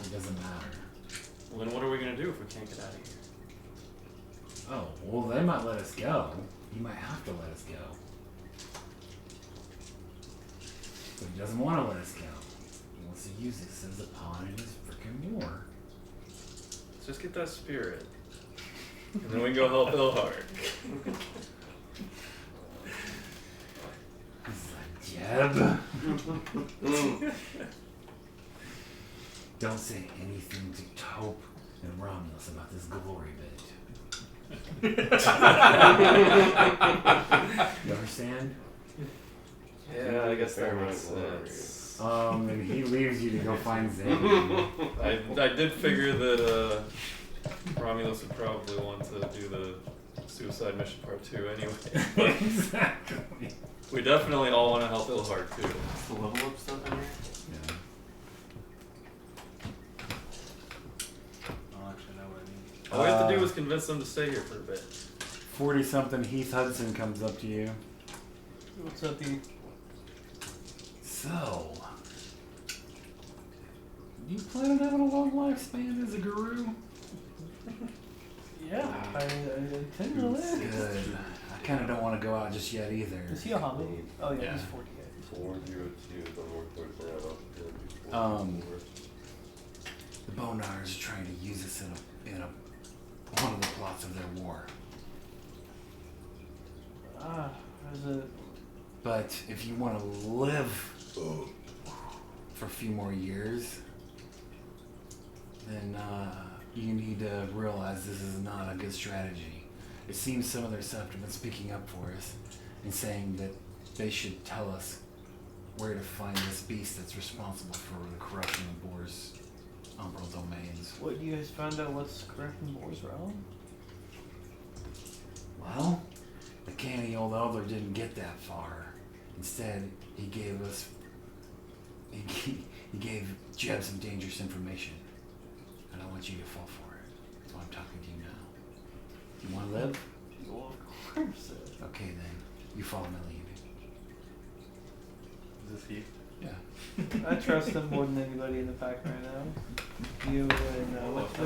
It doesn't matter. Well, then what are we gonna do if we can't get out of here? Oh, well, they might let us go. He might have to let us go. But he doesn't want to let us go. He wants to use this as a pawn in his freaking war. Let's just get that spirit, and then we can go help Ilharg. He's like, Jeb. Don't say anything to Tope and Romulus about this glory bit. You understand? Yeah, I guess that Fair makes enough. sense. And he leaves you to go find Zane. I did figure that Romulus would probably want to do the suicide mission part 2 anyway. But Exactly. we definitely all want to help Ilharg too. What's the level up stuff in here? Yeah. I don't actually know what I need. All we have to do is convince them to stay here for a bit. 40-something Heath Hudson comes up to you. What's up, you? So, you plan on having a long lifespan as a guru? Yeah, I tend to live. Good. I kind of don't want to go out just yet either. Is he a hobbit? Oh yeah, Yeah. he's 40. Yeah. 402. Don't work towards that. The Bonars are trying to use us in one of the plots of their war. Ah, is it? But if you want to live for a few more years, then you need to realize this is not a good strategy. It seems some of their Sept have been speaking up for us and saying that they should tell us where to find this beast that's responsible for the corruption of Boar's umbral domains. What, you guys found out what's correct in Boar's realm? Well, the canny old elder didn't get that far. Instead, he gave Jeb some dangerous information. I don't want you to fall for it. That's why I'm talking to you now. You want to live? Well, of course. Okay then. You follow my lead. Is this Heath? Yeah. I trust him more than anybody in the pack right now. You and what's you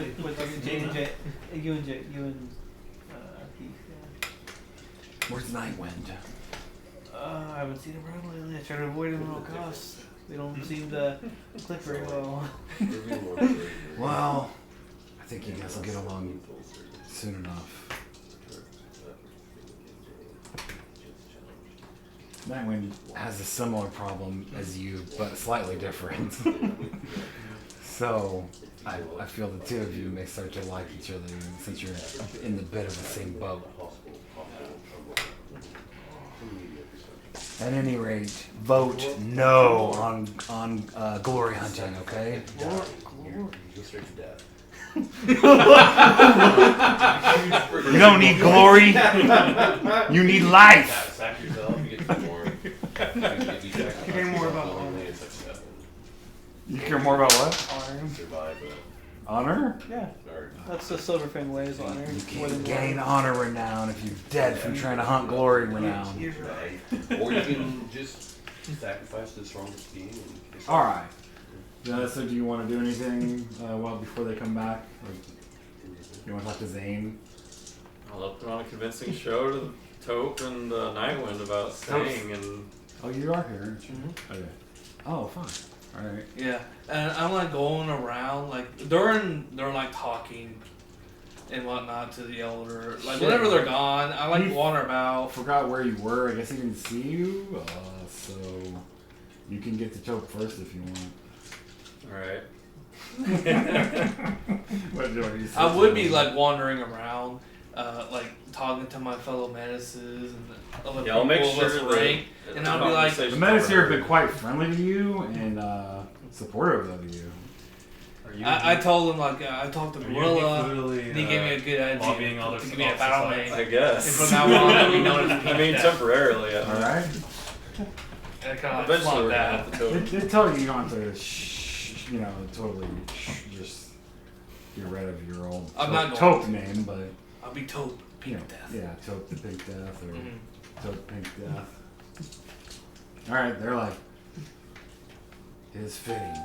and Heath. Yeah. Where's Nightwind? I haven't seen him around lately. I try to avoid him at all costs. They don't seem to click very well. Well, I think you guys will get along soon enough. Nightwind has a similar problem as you, but slightly different. So, I feel the two of you may start to like each other since you're in the bit of the same boat. At any rate, vote no on glory hunting, okay? You go straight to death. You don't need glory. You need life. Sack yourself, you get more. You care more about honor. You care more about what? Honor. Survive Honor? Yeah. or That's the Silverfang way's honor. You More than can't gain glory. honor renown if you're dead from trying to hunt glory renown. You're right. or you can just sacrifice the strongest being. And All right. So do you want to do anything before they come back? Or you want to talk to Zane? I'll put on a convincing show to Taupe and Nightwind about staying and. Oh, you are here, aren't you? Mhm. Okay. Oh, fine. All right. Yeah, and I'm like going around like they're like talking and whatnot to the elder. Like whenever they're gone, I like wander I about. forgot where you were. I guess he didn't see you. So you can get to Choke first if you want. Alright. What do you say? I would be like wandering around, like talking to my fellow menaces and other Yeah, I'll make people sure of that this rank, and I'll be like, The Menace here have been quite friendly to you and supportive of you. I told him like I talked to Gorilla, literally and he gave me a good idea lobbying all to the give me a battle sides? name. I guess. And from now on, I'll be known as I mean, temporarily. All right. And I kind of Eventually, flunked we're gonna that. have to Taupe. They tell you you don't have to, totally just get rid of your old I'm not going Taupe to. name, but I'll be told you Pink know, Death. yeah, Taupe the Pink Death or Mhm. Taupe Pink Death. All right, they're like, it is fitting.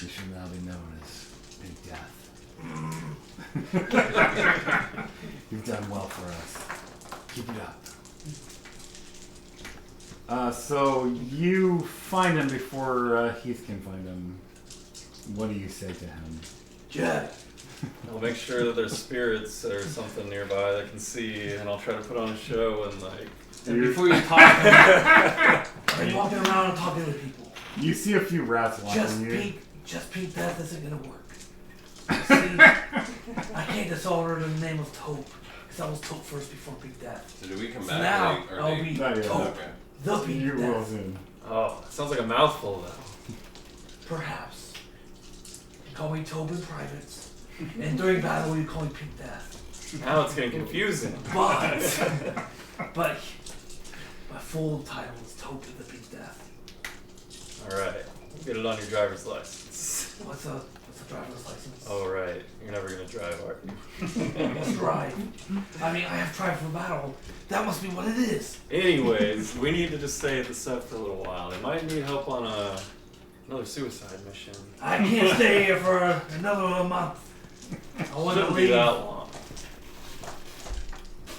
You should now be known as Pink Death. You've done well for us. Keep it up. So you find him before Heath can find him. What do you say to him? Jack. I'll make sure that there's spirits or something nearby that can see, and I'll try to put on a show and like. And before you talk, I'm walking around and talking to people. You see a few rats watching you. Just Pink Death isn't gonna work. See, I can't dishonor the name of Taupe, because I was Taupe first before Pink Death. So do we come So back? now or I'll they- be Not yet. Taupe, Okay. the Pink You will Death, soon. Oh, it sounds like a mouthful though. perhaps. You call me Taupe in private, and during battle you call me Pink Death. Now it's getting confusing. But my full title is Taupe the Pink Death. Alright, get it on your driver's license. What's a driver's license? Oh, right. You're never gonna drive, are you? Let's drive. I mean, I have tried for battle. That must be what it is. Anyways, we need to just stay at the set for a little while. They might need help on another suicide mission. I can't stay here for another month. I want to Shouldn't be leave. that long.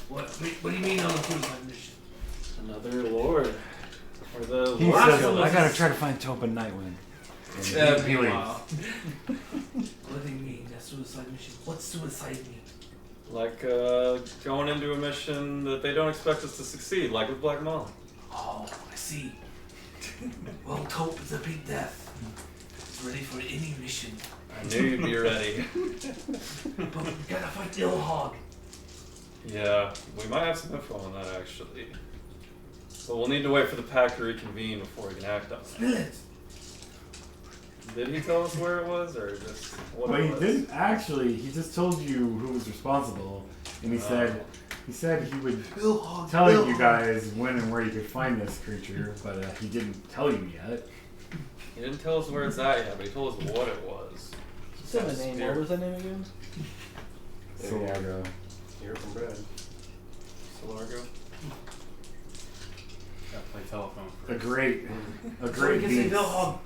What do you mean on a suicide mission? Another lord. Or the He lord. says, Lord. I gotta try to find Taupe and Nightwind. And That'd he be leaves. wild. What do you mean, that suicide mission? What's suicide mean? Like going into a mission that they don't expect us to succeed, like with Black Molly. Oh, I see. Well, Taupe is a Pink Death. It's ready for any mission. I knew you'd be ready. But we gotta fight Ilhog. Yeah, we might have some info on that actually. So we'll need to wait for the pack to reconvene before we can act on it. Spill it. Did he tell us where it was, or just what Well, it he was? didn't actually. He just told you who was responsible, and he said he would Ilhog. tell you guys when and where you could find this creature, but he didn't tell you yet. He didn't tell us where it's at yet, but he told us what it was. Say the name. What was that name again? Solargo. Hear from Brad. Solargo? Gotta play telephone A first. great So we beast. can say Ilhog.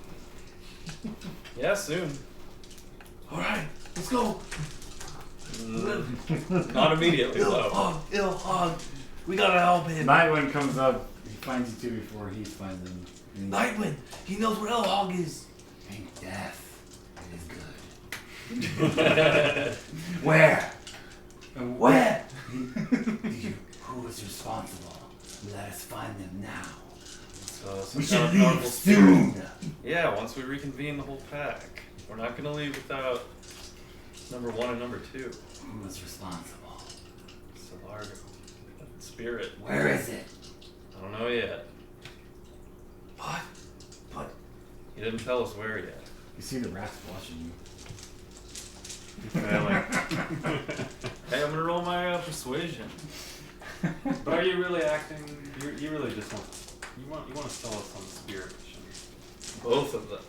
Yeah, soon. Alright, let's go. Not immediately, though. Ilhog. We gotta help him. Nightwind comes up. He finds you two before he finds him. And Nightwind. He knows where Ilhog is. Pink Death. It is good. Where? Where? Who is responsible? Let us find them now. Let's some We kind should of leave powerful soon. spirit. Yeah, once we reconvene the whole pack. We're not gonna leave without number 1 and number 2. Who's responsible? Solargo. Spirit. Where is it? I don't know yet. What? But He didn't tell us where yet. you see the rats watching you. Failing. Hey, I'm gonna roll my persuasion. But are you really acting? You really just want to sell us on the spirit mission. Both of them.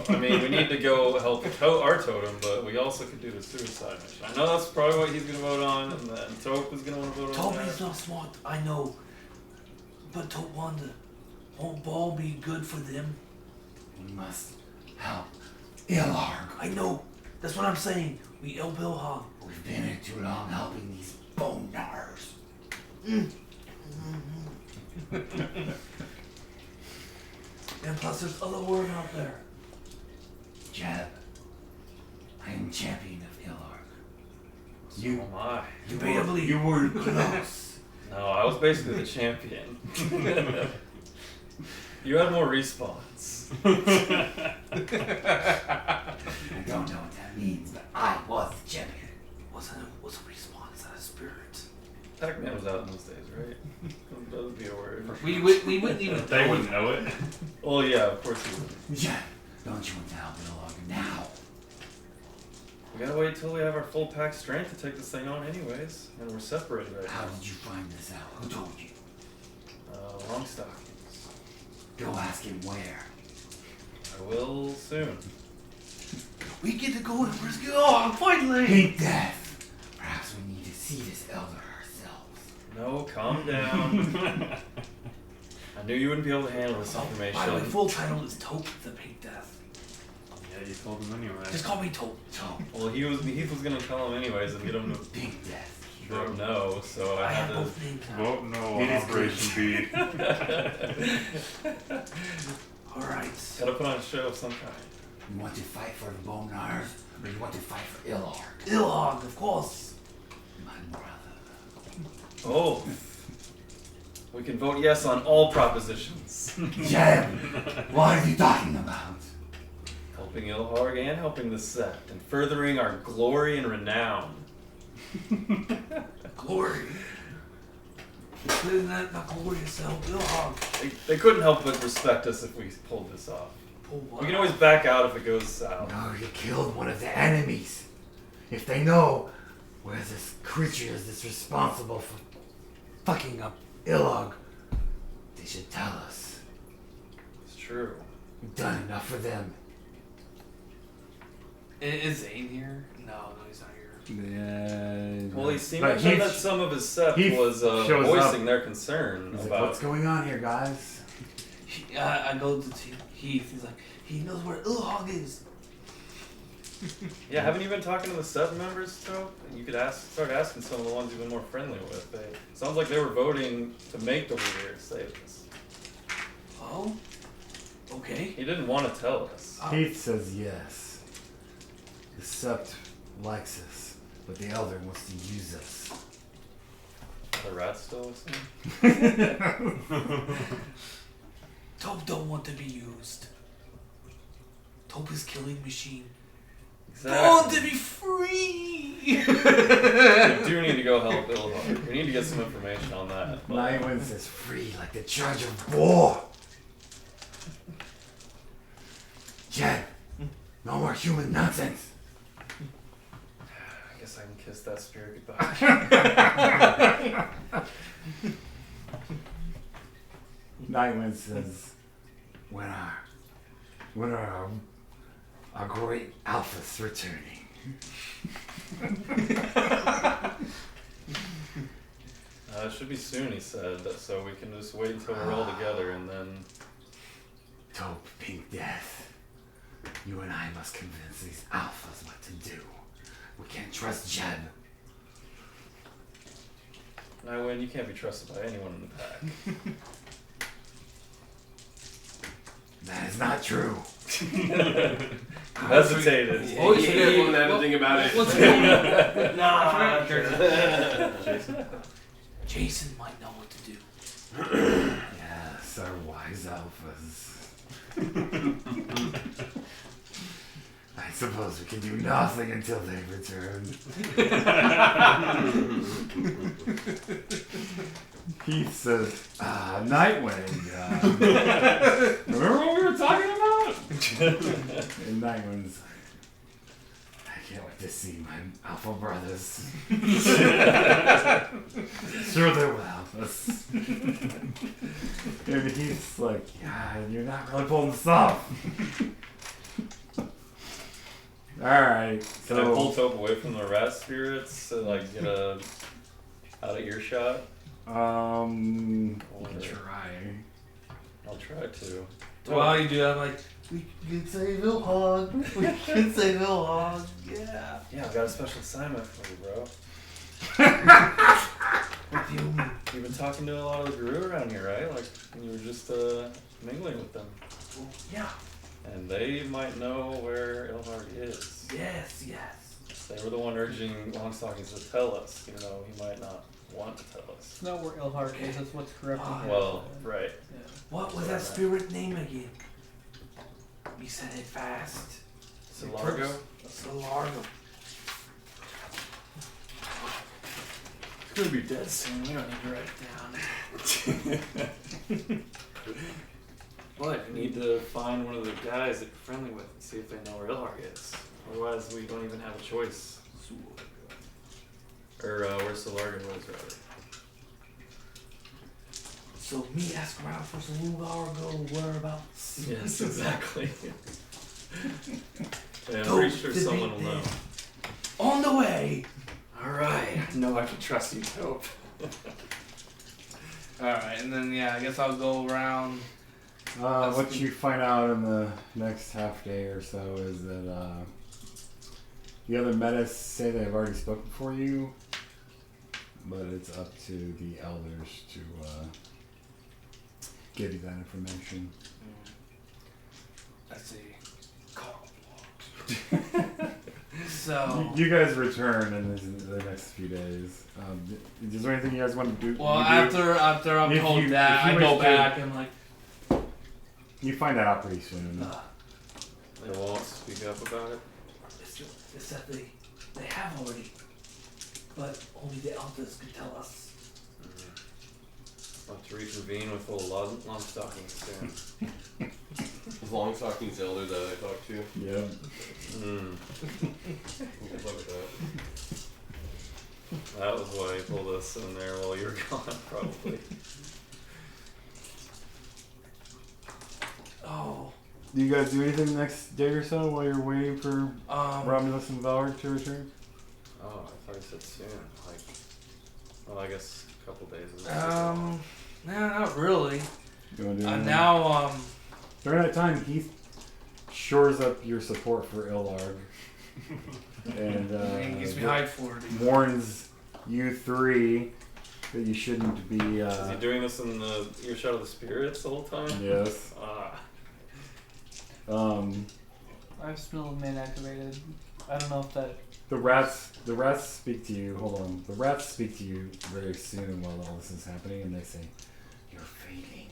I mean, we need to go help our totem, but we also could do the suicide mission. I know that's probably what he's gonna vote on, and then Taupe is gonna want to vote on Toby's that. not smart, I know. But Tope wonder, won't ball be good for them? We must help Ilarg. I know. That's what I'm saying. We help Ilhog. We've been here too long helping these bone gnars. And plus there's other word out there. Jeb, I am champion of Ilarg. So am I. Debatably. You were close. No, I was basically the champion. You had more respawns. I don't know what that means, but I was the champion. What's a response out of spirit? Pac-Man was out in those days, right? That would be a word. We wouldn't even They wouldn't know it. Well, yeah, of course he would. Jeb, don't you want to help Ilarg now? We gotta wait till we have our full pack strength to take this thing on anyways. And we're separated right How now. did you find this out? Who told you? Long stockings. Go ask him where. I will soon. We get to go to Brisket. Oh, finally! Pink Death. Perhaps we need to see this elder ourselves. No, calm down. I knew you wouldn't be able to handle this information. By the way, full title is Tope the Pink Death. Yeah, you told them anyway. Just call me Tope. Well, Heath was gonna tell him anyways and get him to Pink Death. vote no, so I I had have to. both names now. Vote no on It is Operation B. Alright. Gotta put on a show of some kind. You want to fight for the Bone Gnars, or you want to fight for Ilarg? Ilhog, of course. My brother. Oh. We can vote yes on all propositions. Jeb, what are you talking about? Helping Ilharg and helping the sect, and furthering our glory and renown. Glory. Isn't that not glorious to help Ilhog? They couldn't help but respect us if we pulled this off. We can always back out if it goes south. No, you killed one of the enemies. If they know where this creature is that's responsible for fucking up Ilarg, they should tell us. It's true. We've done enough for them. Is Zane here? No, he's not here. Yeah. Well, he seemed But like that Heath- some of his set Heath was shows voicing up. their concern He's like, about. what's going on here, guys? I go to Heath. He's like, he knows where Ilhog is. Yeah, haven't you been talking to the set members, Tope? You could start asking some of the ones you've been more friendly with. Sounds like they were voting to make the Weird say this. Oh? Okay. He didn't want to tell us. Heath says yes. The Sept likes us, but the Elder wants to use us. Are the rats still listening? Tope don't want to be used. Tope is killing machine. Born to be free! We do need to go help Ilharg. We need to get some information on that. but- Nightwind says free like the charge of war. Jed, no more human nonsense. I guess I can kiss that spirit goodbye. Nightwind says, when are our great alphas returning? It should be soon, he said, so we can just wait until we're all together and then. Taupe, Pink Death, you and I must convince these alphas what to do. We can't trust Jeb. Nightwind, you can't be trusted by anyone in the pack. That is not true. Hesitated. Oh, he didn't have to think about it. What's Jason might know what to do. Yes, our wise these alphas. I suppose we can do nothing until they return. Keith says, Nightwing. Remember what we were talking about? And Nightwing's like, I can't wait to see my alpha brothers. Sure they will help us. And he's like, yeah, you're not really pulling this off. Alright, Can I pull Tope away from the rat spirits to like get a out of earshot? Or Or try. I'll try to. While you do that, I'm like, we can save Ilhog. We can save Ilhog. Yeah. Yeah, I've got a special assignment for you, bro. What do you mean? You've been talking to a lot of the Guru around here, right? Like you were just mingling with them. Well, yeah. And they might know where Ilharg is. Yes, yes. They were the one urging Longstockings to tell us, even though he might not want to tell us. It's not where Ilharg is, that's what's corrupting him. Well, right. Yeah. What was that spirit name again? You said it fast. Solargo? Solargo. It's gonna be dead soon. We don't need to write it down. What? You need to find one of the guys that you're friendly with and see if they know where Ilharg is. Otherwise, we don't even have a choice. Or where Solargo is, rather. So me ask around for some Lugargo whereabouts. Yes, exactly. Yeah, I'm Tope pretty sure to someone be will know. there. On the way. Alright. I know I can trust you, Tope. Alright, and then yeah, I guess I'll go around. What you find out in the next half day or so is that the other metas say they've already spoken for you, but it's up to the elders to give you that information. I see. Call blocked. So. You guys return in the next few days. Is there anything you guys want to do? Well, you after I'm If told you- that, if you I go wish to- back and like, You find that out pretty soon. They won't speak up about it. it's that they have already, but only the elders can tell us. I'll have to reconvene with old Longstockings soon. Was Longstockings elder that I talked to? Yeah. Good luck with that. That was why he pulled us in there while you were gone, probably. Oh. Do you guys do anything next day or so while you're waiting for Romulus and Valor to return? Oh, I thought you said soon. Like, well, I guess a couple days. Is No, not really. You wanna do anything? Now, During that time, Heath shores up your support for Illarg and he gets me hyped for it. warns you three that you shouldn't be. Is he doing this in the earshot of the spirits the whole time? Yes. I've still main activated. I don't know if that. The rats speak to you. Hold on. The rats speak to you very soon while all this is happening, and they say, "You're fading.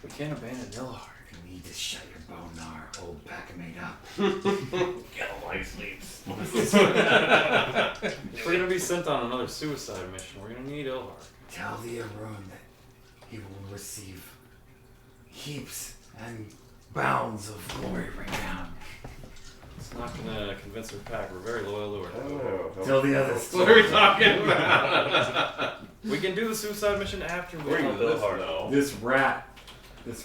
We can't abandon Ilharg. You need to shut your bonar. Old back made up. Get a light sleeps. If we're gonna be sent on another suicide mission, we're gonna need Ilharg. Tell the Arun that he will receive heaps and bounds of glory renown. It's not gonna convince her pack. We're very loyal to her. Oh, Tell the others. what are we talking about? We can do the suicide mission after we Bring help this Ilharg. now. This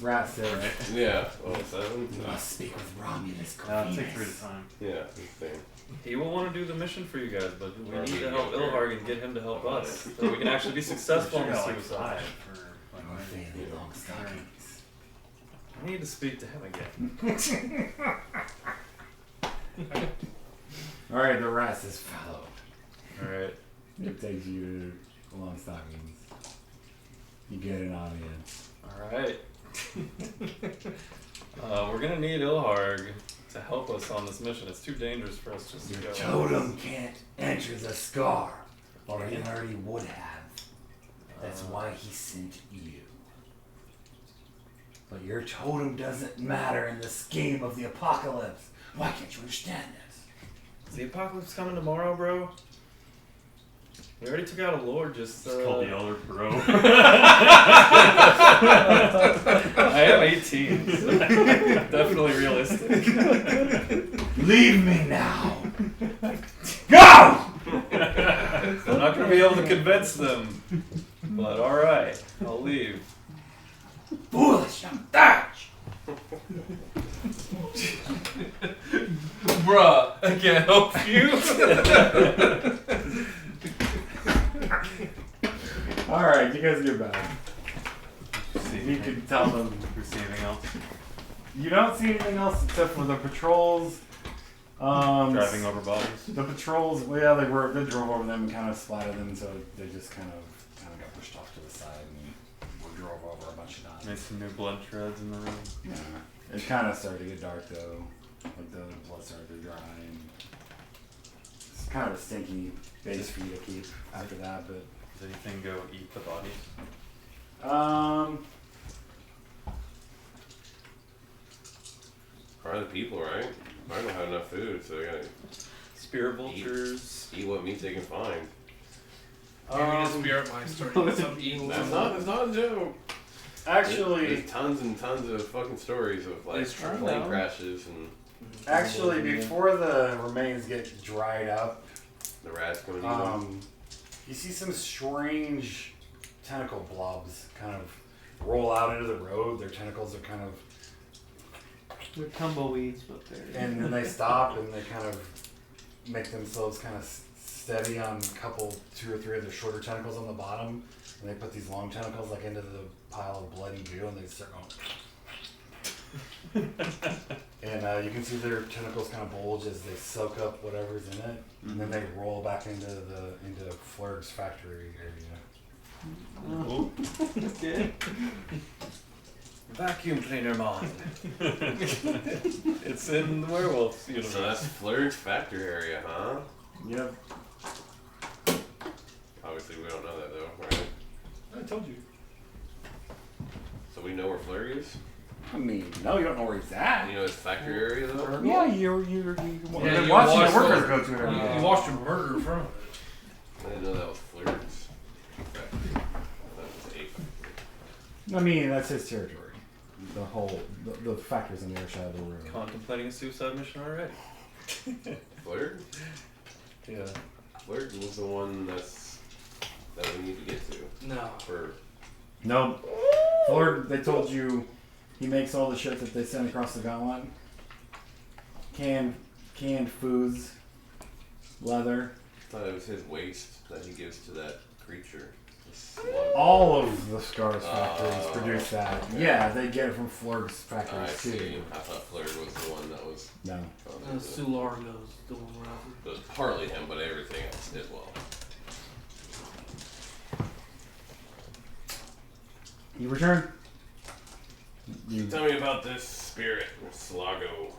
rat said, Yeah, 7. "You must speak with Romulus Take 3 at a Corvinus." time. Yeah, insane. He will want to do the mission for you guys, but we Or need we to go help there. Ilharg and get him to help us, so we can actually be successful in the Got like suicide. 5 for like Your failing long stockings. I need to speak to him again. Alright, the rat says follow. Alright. It takes you to long stockings. You get an audience. Alright. We're gonna need Ilharg to help us on this mission. It's too dangerous for us just to Your go. totem can't enter the scar, or he already would have. That's why he sent you. But your totem doesn't matter in the scheme of the apocalypse. Why can't you understand this? Is the apocalypse coming tomorrow, bro? We already took out a lord. Just It's called the Elder Bro. I am 18. So definitely realistic. Leave me now. Go! I'm not gonna be able to convince them. But all right, I'll leave. Foolish young thatch. Bruh, I can't help you. Alright, you guys get back. You can tell them if you see anything else. You don't see anything else except for the patrols. Driving over bodies. The patrols, well, yeah, they drove over them and kind of splattered them, so they just kind of got pushed off to the side and drove over a bunch of times. Made some new blood shreds in the room. Yeah, it kind of started to get dark though. Like the blood started to dry, and it's kind of a stinky base for you to keep after that. But Does anything go eat the bodies? Probably the people, right? I don't have enough food, so they gotta Spirit vultures. eat what meat they can find. Maybe the spirit might start eating some evil. That's not a joke. actually, There's tons and tons of fucking stories of like It's true, plane though. crashes and before the remains get dried up, the rats coming to eat them. you see some strange tentacle blobs kind of roll out into the road. Their tentacles are kind of, They're tumbleweeds, but they're. and then they stop and they kind of make themselves kind of steady on two or three of the shorter tentacles on the bottom, and they put these long tentacles like into the pile of bloody goo, and they start going. And you can see their tentacles kind of bulge as they soak up whatever's in it, and then they roll back into Flurg's factory area. Okay. Vacuum cleaner mod. It's in the werewolf universe. So that's Flurg's factory area, huh? Yep. Obviously we don't know that though, right? I told you. So we know where Flurg is? I mean, no, you don't know where he's at. You know his factory area though? Yeah, you're Yeah, watching you the watched workers the- go to it every day. You watched him murder from it. I didn't know that was Flurg's factory. That was a factory. I mean, that's his territory. The factory's on the other side of the room. Contemplating a suicide mission already. Flurg? Yeah. Flurg was the one that we need to get to No. for. No, Lord, they told you he makes all the shit that they send across the gauntlet. Canned foods, leather. I thought it was his waste that he gives to that creature. The slug. All of the Scars factories Oh, produce that. okay. Yeah, they get it from Flurg's I factories see. too. I thought Flurg was the one that was. No. Sulargo's the one where It was partly him, but everything else as well. You return. You, Tell me about this spirit, Slago.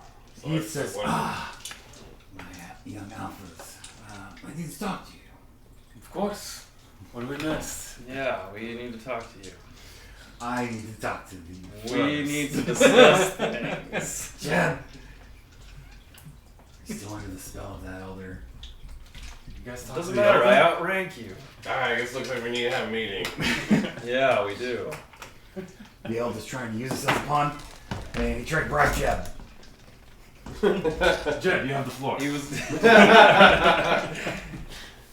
he says, What- my young alphas, I need to talk to you. Of course. What do we miss? Yeah, we need to talk to you. I need to talk to you. We need to discuss things. Jeb. Still under the spell of that elder. You guys talk Doesn't to the matter, I elder? outrank you. Alright, I guess it looks like we need to have a meeting. Yeah, we do. The elder's trying to use us as a pawn, and he tried to bribe Jeb. Jed, you have the floor. He was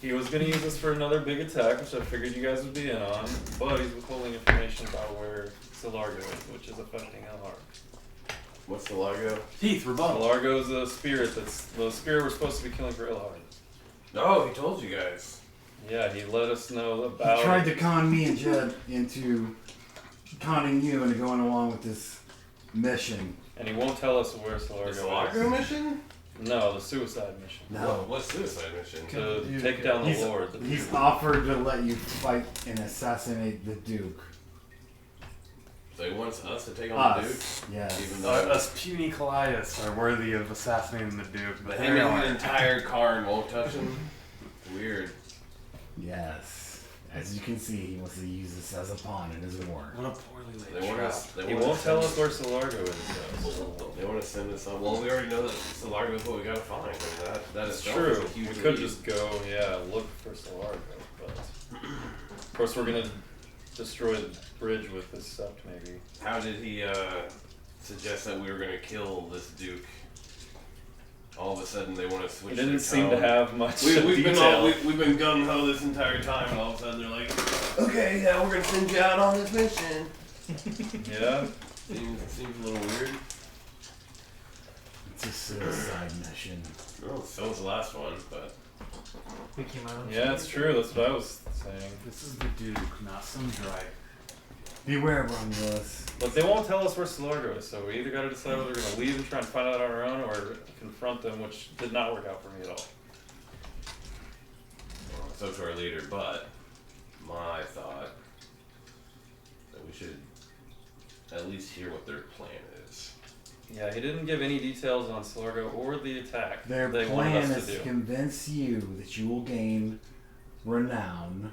he was gonna use this for another big attack, which I figured you guys would be in on, but he's withholding information about where Solargo is, which is affecting Elhar. What's the logo? Heath, rebuttal. Solargo's a spirit that's the spirit we're supposed to be killing for Elhar. Oh, he told you guys. Yeah, he let us know He about tried to con me and Jeb into conning you into going along with this mission. and he won't tell us where Solargo The Slago is. mission? No, the suicide mission. No. What's suicide mission? To take down the He's- Lord. He's offered to let you fight and assassinate the Duke. So he wants us to take on the Duke? Us. Yes. Even though Us puny Callias are worthy of assassinating the Duke, but but him and the entire car won't touch him? Weird. Yes. As you can see, he wants to use this as a pawn in his war. What a poorly laid They want trap. us. They He want won't us tell to- us where Solargo is, though. They want to send us on. Well, we already know that Solargo is what we gotta find. And that That's itself true. is a We huge could lead. just go, look for Solargo, but of course we're gonna destroy the bridge with this sept, maybe. How did he suggest that we were gonna kill this Duke? All of a sudden, they want to switch. He didn't their seem to tone. have much We've detail. been gung ho this entire time, and all of a sudden they're like, "Okay, now we're gonna send you out on this mission." Yeah. Seems a little weird. It's a suicide mission. Oh, so was the last one, but We came out on Yeah, it's true. That's what I was saying. This is the Duke, not some dry. Beware, Romulus. But they won't tell us where Solargo is, so we either got to decide whether we're going to leave and try and find out on our own, or confront them, which did not work out for me at all. it's up to our leader. But my thought that we should at least hear what their plan is. Yeah, he didn't give any details on Solargo or the attack Their they plan wanted us is to to do. convince you that you will gain renown.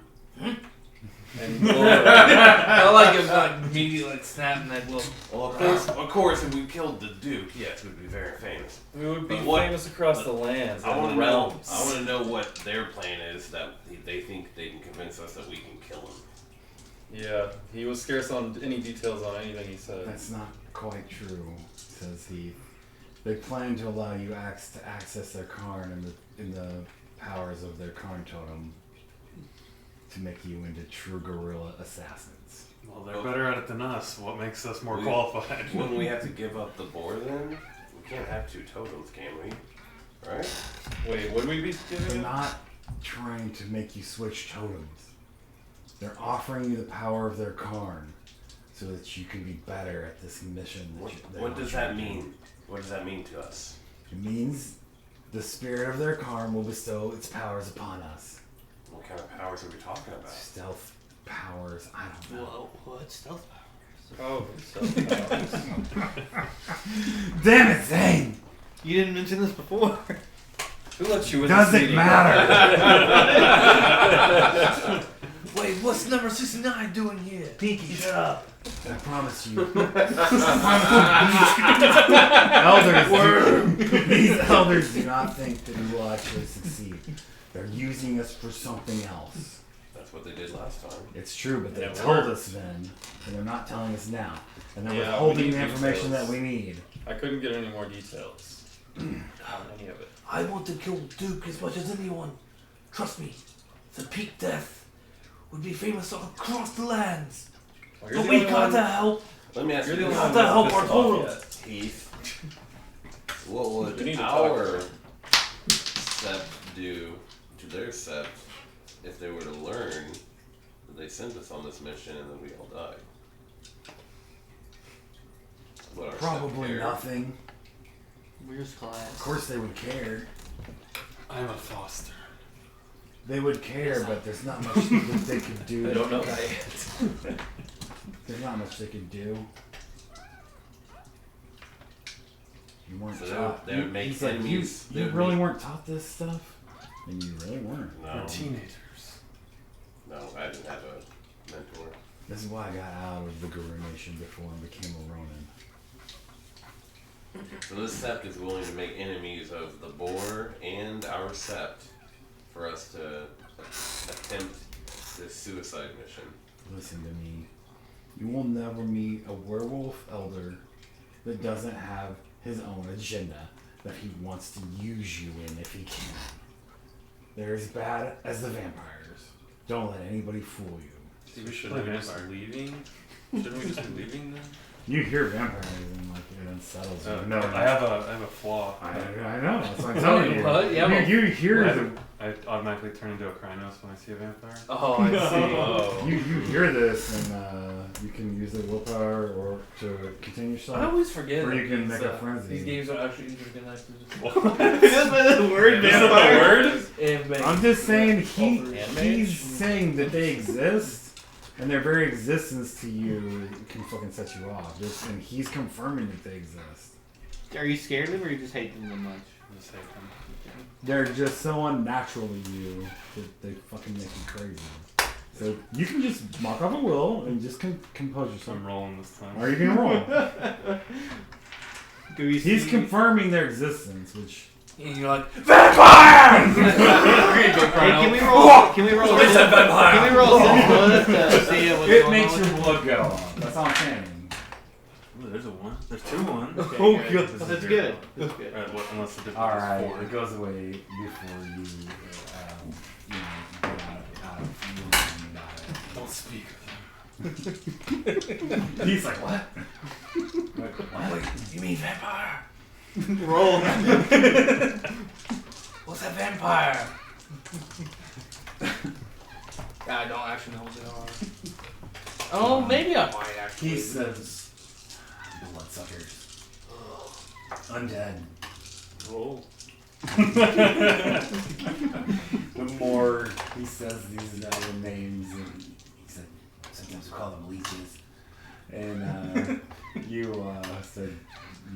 And glory. I like him like immediately like snapping that little. Well, of course, if we killed the Duke, yes, we'd be very famous. We would be But what- famous across the lands I and want the to know. realms. I want to know what their plan is that they think they can convince us that we can kill him. Yeah, he was scarce on any details on anything he said. That's not quite true, says he. They plan to allow you to access their Karn and the powers of their Karn totem to make you into true guerrilla assassins. Well, they're better at it than us. What makes us more We- qualified? Wouldn't we have to give up the boar then? We can't have two totems, can we? Right? Wait, would we be They're giving it? not trying to make you switch totems. They're offering you the power of their Karn so that you can be better at this mission. What does that mean? What does that mean to us? It means the spirit of their Karn will bestow its powers upon us. What kind of powers are we talking about? Stealth powers, I don't know. Whoa, what stealth power? Probably so. Damn it, Zane! You didn't mention this before. Who let you in Doesn't the meeting? matter! Wait, what's number 69 doing here? Pinky, shut up. I promise you. These elders do not think that we will actually succeed. They're using us for something else. That's what they did last time. It's true, but they It told worked. us then, and they're not telling us now. And they're Yeah, we withholding need the information details. that we need. I couldn't get any more details on any of it. I want to kill Duke as much as anyone. Trust me, the peak death would be famous across the lands. Well, you're But the we only gotta one- help. Let me ask You're you the this. only Gotta one help that's our pissed off totem. yet. Heath, what We would need to our talk. sept do to their sept if they were to learn that they sent us on this mission and then we all died? Would our sept Probably care? nothing. Where's class? Of course they would care. I'm a foster. They would care, but there's not much that they could do. I don't know that yet. There's not much they could do. You weren't So taught. they would make he said, enemies. They You would really make- weren't taught this stuff? And you really weren't. No, We're teenagers. no, I didn't have a mentor. This is why I got out of the Guru Nation before and became a Ronin. So this sept is willing to make enemies of the boar and our sept for us to attempt this suicide mission. Listen to me. You will never meet a werewolf elder that doesn't have his own agenda that he wants to use you in if he can. They're as bad as the vampires. Don't let anybody fool you. See, we should Play be just vampire. leaving. Shouldn't we just be leaving then? You hear vampires and like it unsettles you. No, I have a flaw. I know. That's what I'm telling you. What? Yeah, but- you hear the I automatically turn into a Krynos when I see a vampire. Oh, I see. Oh. you hear this and you can use the willpower or to continue I yourself. always forget Or you that can these, make a frenzy. These games are actually interconnected. the word Is it the word? And I'm just saying Anime? he's saying that they exist and their very existence to you can fucking set you off. And he's confirming that they exist. Are you scared of them or you just hate them that much? Just hate them. They're just so unnatural to you that they fucking make you crazy. So you can just mark off a will and just compose yourself. I'm rolling this time. Or you can roll. Do we He's see- confirming their existence, which. And you're like, vampire! Hey, can we roll? Can we roll? Somebody said vampire. Can we roll sense to see what's It going makes on your with blood go up. That's all I'm saying. Ooh, there's a 1. There's 2 1s. Okay, Oh, good. God. This is That's your good. go. That's good. What, unless the difference Alright, is 4. it goes away before you, get out of you got it. Don't speak. He's like, what? Like, what? Wait, you mean vampire? Roll. What's that vampire? I don't actually know what they are. Oh, maybe I might actually. He says, bloodsuckers. Undead. Oh. The more he says these other names, and he said, sometimes we call them leeches. And you said,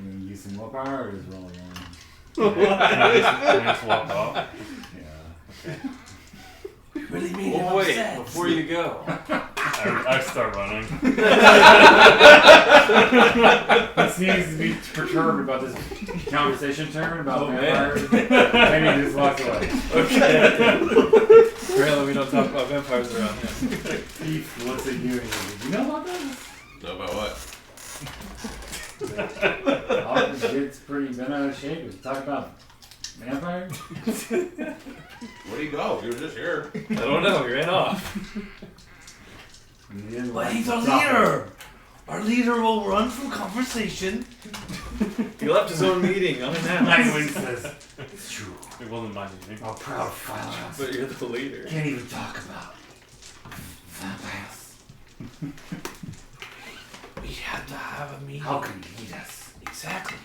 you use some willpower or just roll again? Can I just walk off? Yeah. You really mean it? Oh, I'm wait, sad. before you go. I start running. He seems to be perturbed about this conversation turn about Oh, man. vampires. And he just walks away. Okay. Apparently we don't talk about vampires around here. He looks at you and he goes, you know about that? Know about what? It's pretty bent out of shape. We talk about vampires. Where'd he go? He was just here. I don't know. He ran off. And he didn't But like he's to our talk leader. Our leader will run from conversation. He left his own meeting unannounced. Nightwing says, it's true. It wasn't my meeting. Our proud firehouse But you're the leader. can't even talk about vampires. We had to have a meeting. How can you lead us? Exactly.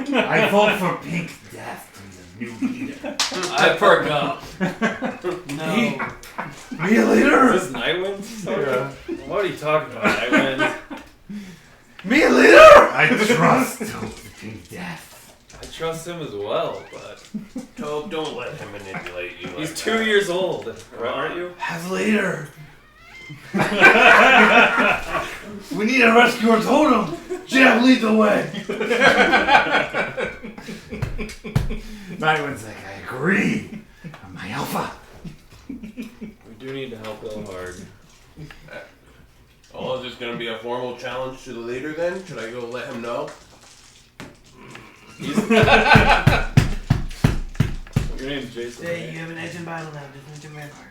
I vote for Pink Death to be the new leader. I perk up. No. Me a leader? Is this Nightwind? Yeah. What are you talking about, Nightwind? Me a leader? I trust Pink Death. I trust him as well, but Tobe, don't let him manipulate you. he's like 2 that. years old, aren't you? As leader. We need to rescue our totem. Jeff, lead the way. Nightwind's like, I agree. I'm my alpha. We do need to help Ilhard. Oh, is this gonna be a formal challenge to the leader then? Should I go let him know? Your name's Jason. Hey, right? you have an edge in battle now. Different vampires.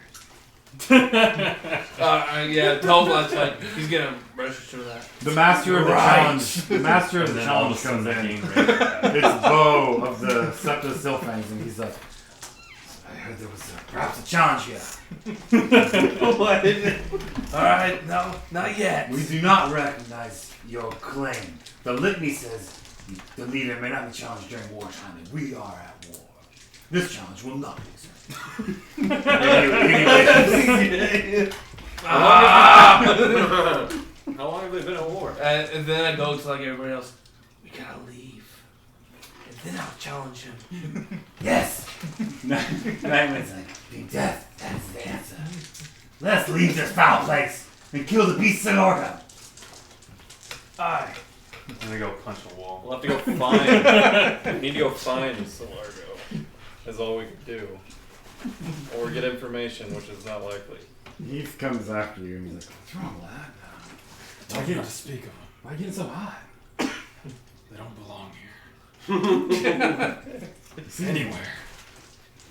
Yeah, tell him last time. He's gonna register that. The master of the Right. challenge. The master of And the then all of a challenge sudden comes the in. game breaks. It's Bo of the Septa Sylphangs, and he's like, I heard there was perhaps a challenge here. Alright, no, not yet. We do not recognize your claim. The litany says the leader may not be challenged during wartime, and we are at war. This challenge will not be accepted. Anyway, How long have they been at war? And then I go to like everybody else. We gotta leave. And then I'll challenge him. yes! Nightwind's like, Pink Death, that's the answer. Let's leave this foul place and kill the beast in order. Aye. And they go punch a wall. We'll have to go find. We need to go find Solargo. Is all we can do. Or get information, which is not likely. He comes after you and he's like, what's wrong with that? Don't get to speak of them. Why are you getting so hot? They don't belong here. Anywhere.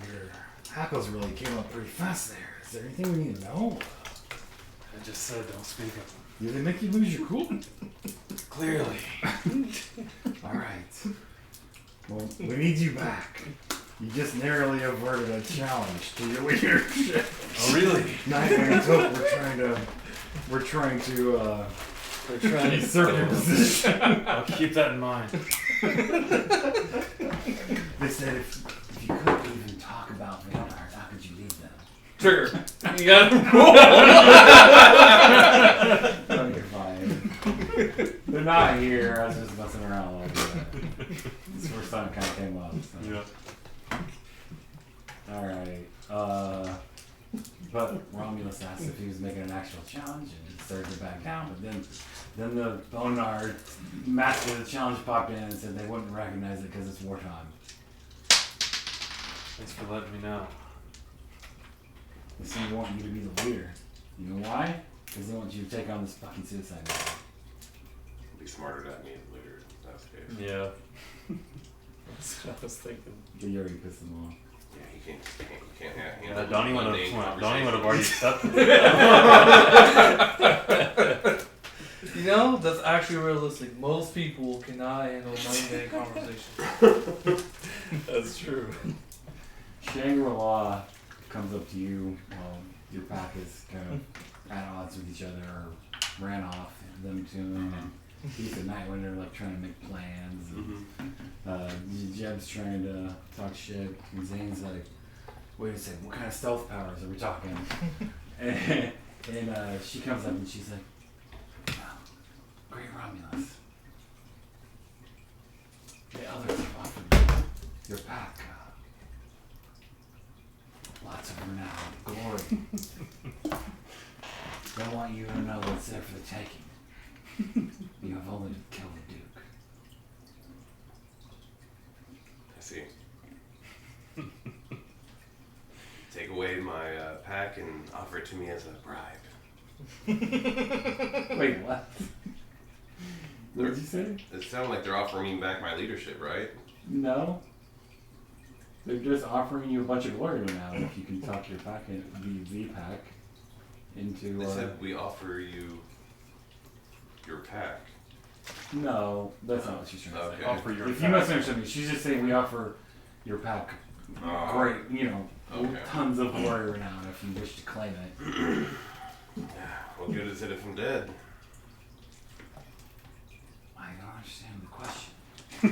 Your hackles really came up pretty fast there. Is there anything we need to know? I just said don't speak of them. Did they make you lose your cool? Clearly. Alright. Well, we need you back. You just narrowly averted a challenge to your leadership. Oh, really? Nightwing and Tope, we're trying to usurp your position. I'll keep that in mind. They said if you couldn't even talk about vampires, how could you lead them? Trigger. You gotta roll. Oh, you're fine. They're not here. I was just messing around like that. This first time kind of came up. So. Yeah. Alright. But Romulus asked if he was making an actual challenge, and he started to back down. But then the Bonar master of the challenge popped in and said they wouldn't recognize it because it's wartime. Thanks for letting me know. They say they want you to be the leader. You know why? Because they want you to take on this fucking suicide mission. Be smarter than me later. That's the case. Yeah. That's what I was thinking. You already pissed them off. Yeah, you can't have. Yeah, Donnie would have already accepted it. You know, that's actually realistic. Most people cannot handle mundane conversation. That's true. Shangri-La comes up to you while your pack is kind of at odds with each other or ran off, them two, and Heath and Nightwind are like trying to make plans. And, Jeb's trying to talk shit, and Zane's like, wait a second, what kind of stealth powers are we talking? and she comes up and she's like, wow, great Romulus. The others have offered you your pack. Lots of renown, glory. They want you to know what's there for the taking. You have only to kill the Duke. I see. Take away my pack and offer it to me as a bribe. Wait, what? What did you say? It sounds like they're offering me back my leadership, right? No. They're just offering you a bunch of glory now if you can talk your pack, the pack, into. They said we offer you your pack. No, that's not what she's trying to Okay. say. Offer your If you pack. misunderstood me, she's just saying we offer your pack great, Okay. tons of glory renown if you wish to claim it. What good is it if I'm dead? I don't understand the question. I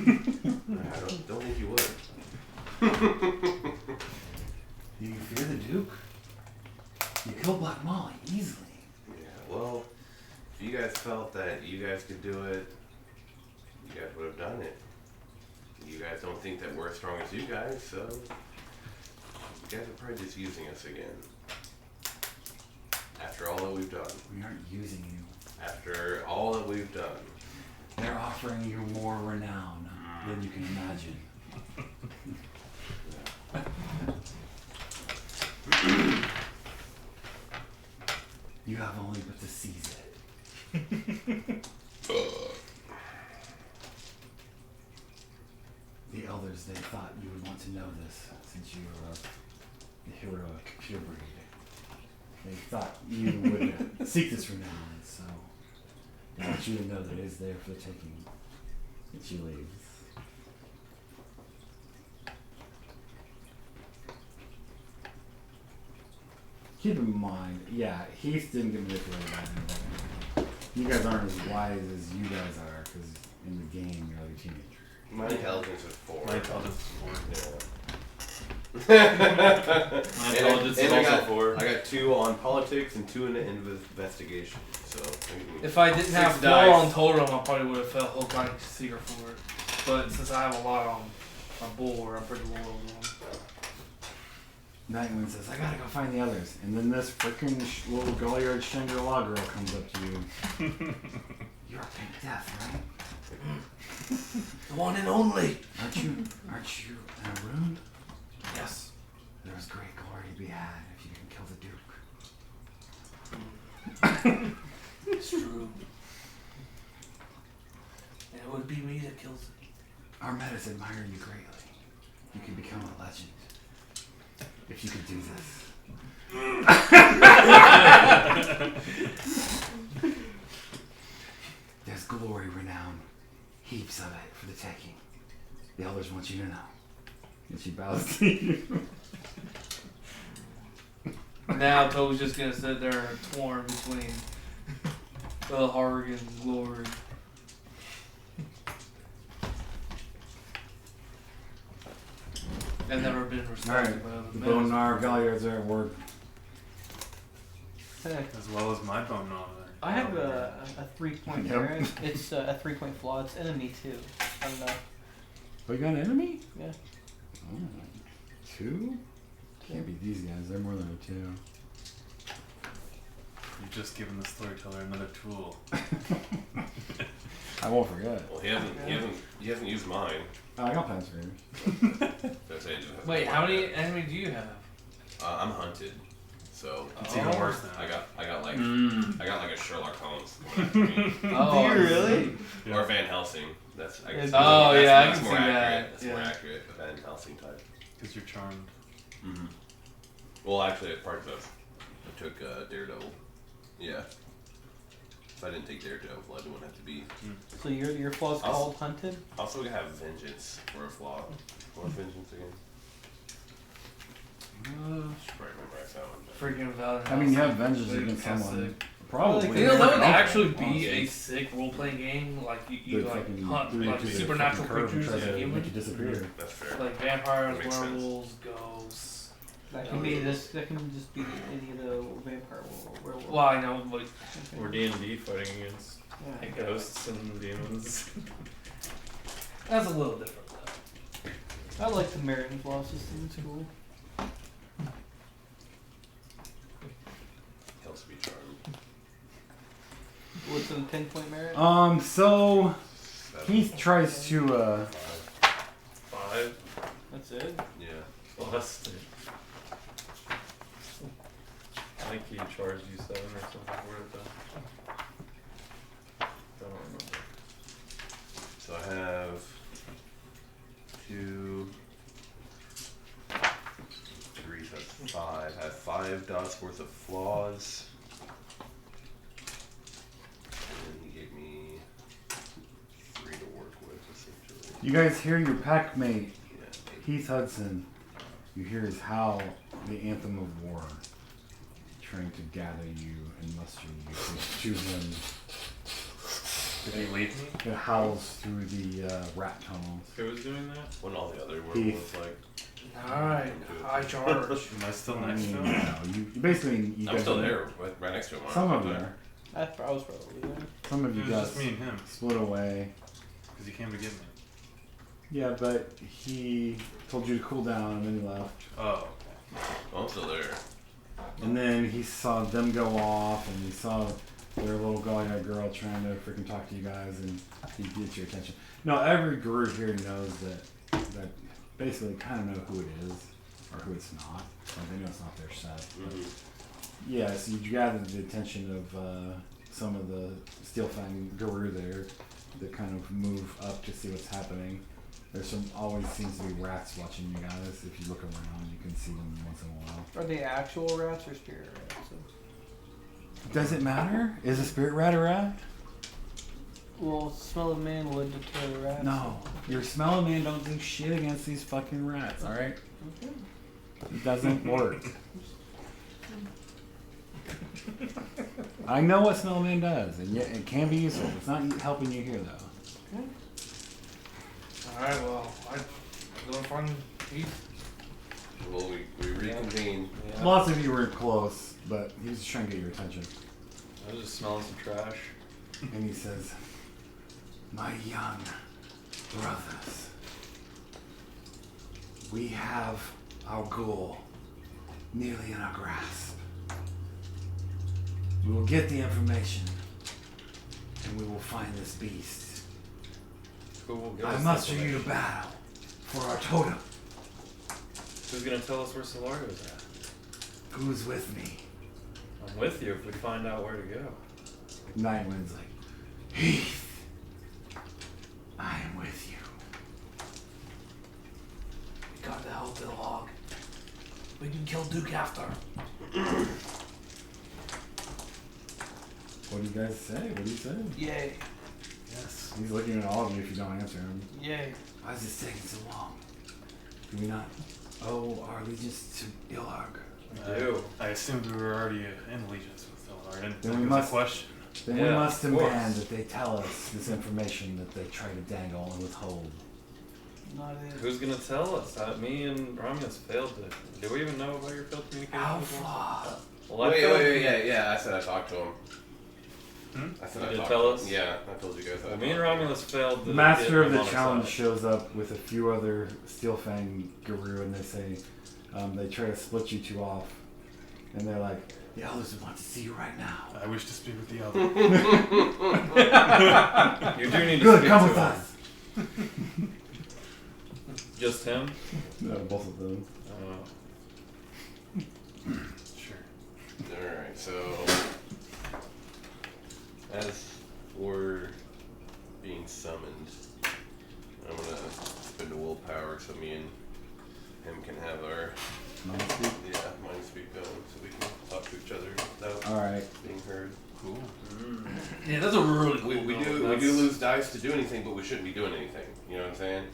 don't think you would. Do you fear the Duke? You killed Black Molly easily. Yeah, well, if you guys felt that you guys could do it, you guys would have done it. You guys don't think that we're as strong as you guys, so you guys are probably just using us again. After all that we've done. We aren't using you. After all that we've done. They're offering you more renown than you can imagine. You have only but to seize it. The elders, they thought you would want to know this since you were the heroic pure breed. They thought you would seek this renown, so they want you to know that it is there for the taking that she leaves. Keep in mind, yeah, Heath didn't get manipulated by anything. You guys aren't as wise as you guys are, because in the game you're like a teenager. My intelligence is 4. My intelligence is 4. Yeah. My intelligence is also 4. I got 2 on politics and 2 in investigation. So If I didn't have 4 dice. on totem, I probably would have felt hooked on Seeker for it. But since I have a lot on my board, I'm pretty loyal to them. Nightwind says, I gotta go find the others. And then this freaking little Goliard Shangri-La girl comes up to you. You're Pink Death, right? The one and only. Aren't you Arun? Yes. There's great glory to be had if you can kill the Duke. It's true. And it would be me that kills it. Our metas admire you greatly. You can become a legend. If you could do this. There's glory, renown, heaps of it for the taking. The elders want you to know. And she bows to you. Now Toad's just gonna sit there torn between the Harg and glory. I've never been respected by other The men. Bonar Galliards are at work. As well as my bone on there. I have a 3-point Yep. error. It's a 3-point flaw. It's enemy too. I don't know. Oh, you got an enemy? Yeah. Oh, 2? Can't beat these guys. They're more than a 2. You've just given the storyteller another tool. I won't forget. Well, he hasn't used mine. Oh, I got plans for you. That's it. Wait, how many enemy do you have? I'm hunted, so It's even worse now. I got like Mm. I got like a Sherlock Holmes coming after me. Oh, Do you really? Or Van Helsing. That's I guess. Oh, that's, yeah, I that's can more see accurate. that. That's Yeah. more accurate. The Van Helsing type. Because you're charmed. Mm-hmm. Well, actually, as part of those, I took Daredevil. Yeah. If I didn't take Daredevil, I wouldn't have to be. So your flaw's I'll- called Hunted? Also, we have Vengeance for a flaw. What's Vengeance again? Should probably memorize that one. Freaking Van I mean, you have Helsing. vengeance against That's someone. sick. Probably. You know, that would Okay, actually be honestly. a sick role playing game. Like, you The like fucking hunt dude like to the supernatural fucking curve and creatures try as to humans. make you disappear. That's fair. Like vampires, Makes sense. werewolves, ghosts. That can be this. That can just be any of the vampire werewolf. Well, I know, like, Or D&D fighting against Yeah. ghosts and demons. that's a little different though. I like the American flaw system. It's cool. Helps be charmed. What's in the 10-point merit? So Seven, Keith tries to 5 That's it. Yeah. plus. I think he charged you 7 or something for it though. Don't remember. So I have 2, 3, so that's 5. I have 5 dots worth of flaws. And then he gave me 3 to work with, essentially. You guys hear your pack mate, Yeah. Keith Hudson. You hear his howl, the anthem of war, trying to gather you and muster you to him. Did he leave me? It howls through the rat tunnels. Who was doing that? When all the other Keith. werewolves like. Alright, high charge. Am I still I next mean, to you him? know, you basically. You I'm guys still are- there, right next to him. Some of you are. I was probably there. Some of It you was got just me and him. split away. Because he came to get me. Yeah, but he told you to cool down and then he left. Oh. Oh, I'm still there. And then he saw them go off and he saw their little guy girl trying to freaking talk to you guys and he gets your attention. No, every group here knows that basically kind of know who it is or who it's not. Like they know it's not their set. But yeah, so you gathered the attention of some of the Steelfang guru there that kind of move up to see what's happening. There's always seems to be rats watching you guys. If you look around, you can see them once in a while. Are they actual rats or spirit rats? Does it matter? Is a spirit rat a rat? Well, smell of man would deter the rats. No. Your smell man don't do shit against these fucking rats, alright? Okay. It doesn't work. I know what smell man does, and yet it can be useful. It's not helping you here, though. Alright, well, I'm going to find Keith. Well, we reconvene. Yeah. Lots of you were close, but he was just trying to get your attention. I was just smelling some trash. And he says, "My young brothers, we have our goal nearly in our grasp. We will get the information, and we will find this beast. Who will give I us muster the you to information? battle for our totem. Who's gonna tell us where Solario's at? Who's with me?" I'm with you if we find out where to go. Nightwind's like, "Heath, I am with you." We got the help the log. We can kill Duke after. What do you guys say? What do you say? Yay. Yes. He's looking at all of you if you don't answer him. Yay. Why is this taking so long? Do we not owe our allegiance to Ilarg? We do. I assumed we were already in allegiance with Eldar. I didn't Then think we it was must- a question. Then we Yeah, must of course. demand that they tell us this information that they try to dangle and withhold. Not it. Who's gonna tell us? Me and Romulus failed to. Do we even know about your failed communication? with him? Alpha! Well, I Wait, failed yeah. I said I talked to him. I said You I did talked tell to us? him. Yeah, I told you guys. Well, me and Romulus failed. The to master get of him the on our challenge side. shows up with a few other Steelfang guru and they say, they try to split you two off. And they're like, The elders would want to see you right now. I wish to speak with the elder. You do need to Good, speak come to with him. us. Just him? No, both of them. Sure. Alright, so as we're being summoned, I'm gonna spend a willpower so me and him can have our mind speak going so we can talk to each other without Alright. being heard. Cool. Yeah, that's a really cool. We do lose dice to do anything, but we shouldn't be doing anything. You know what I'm saying?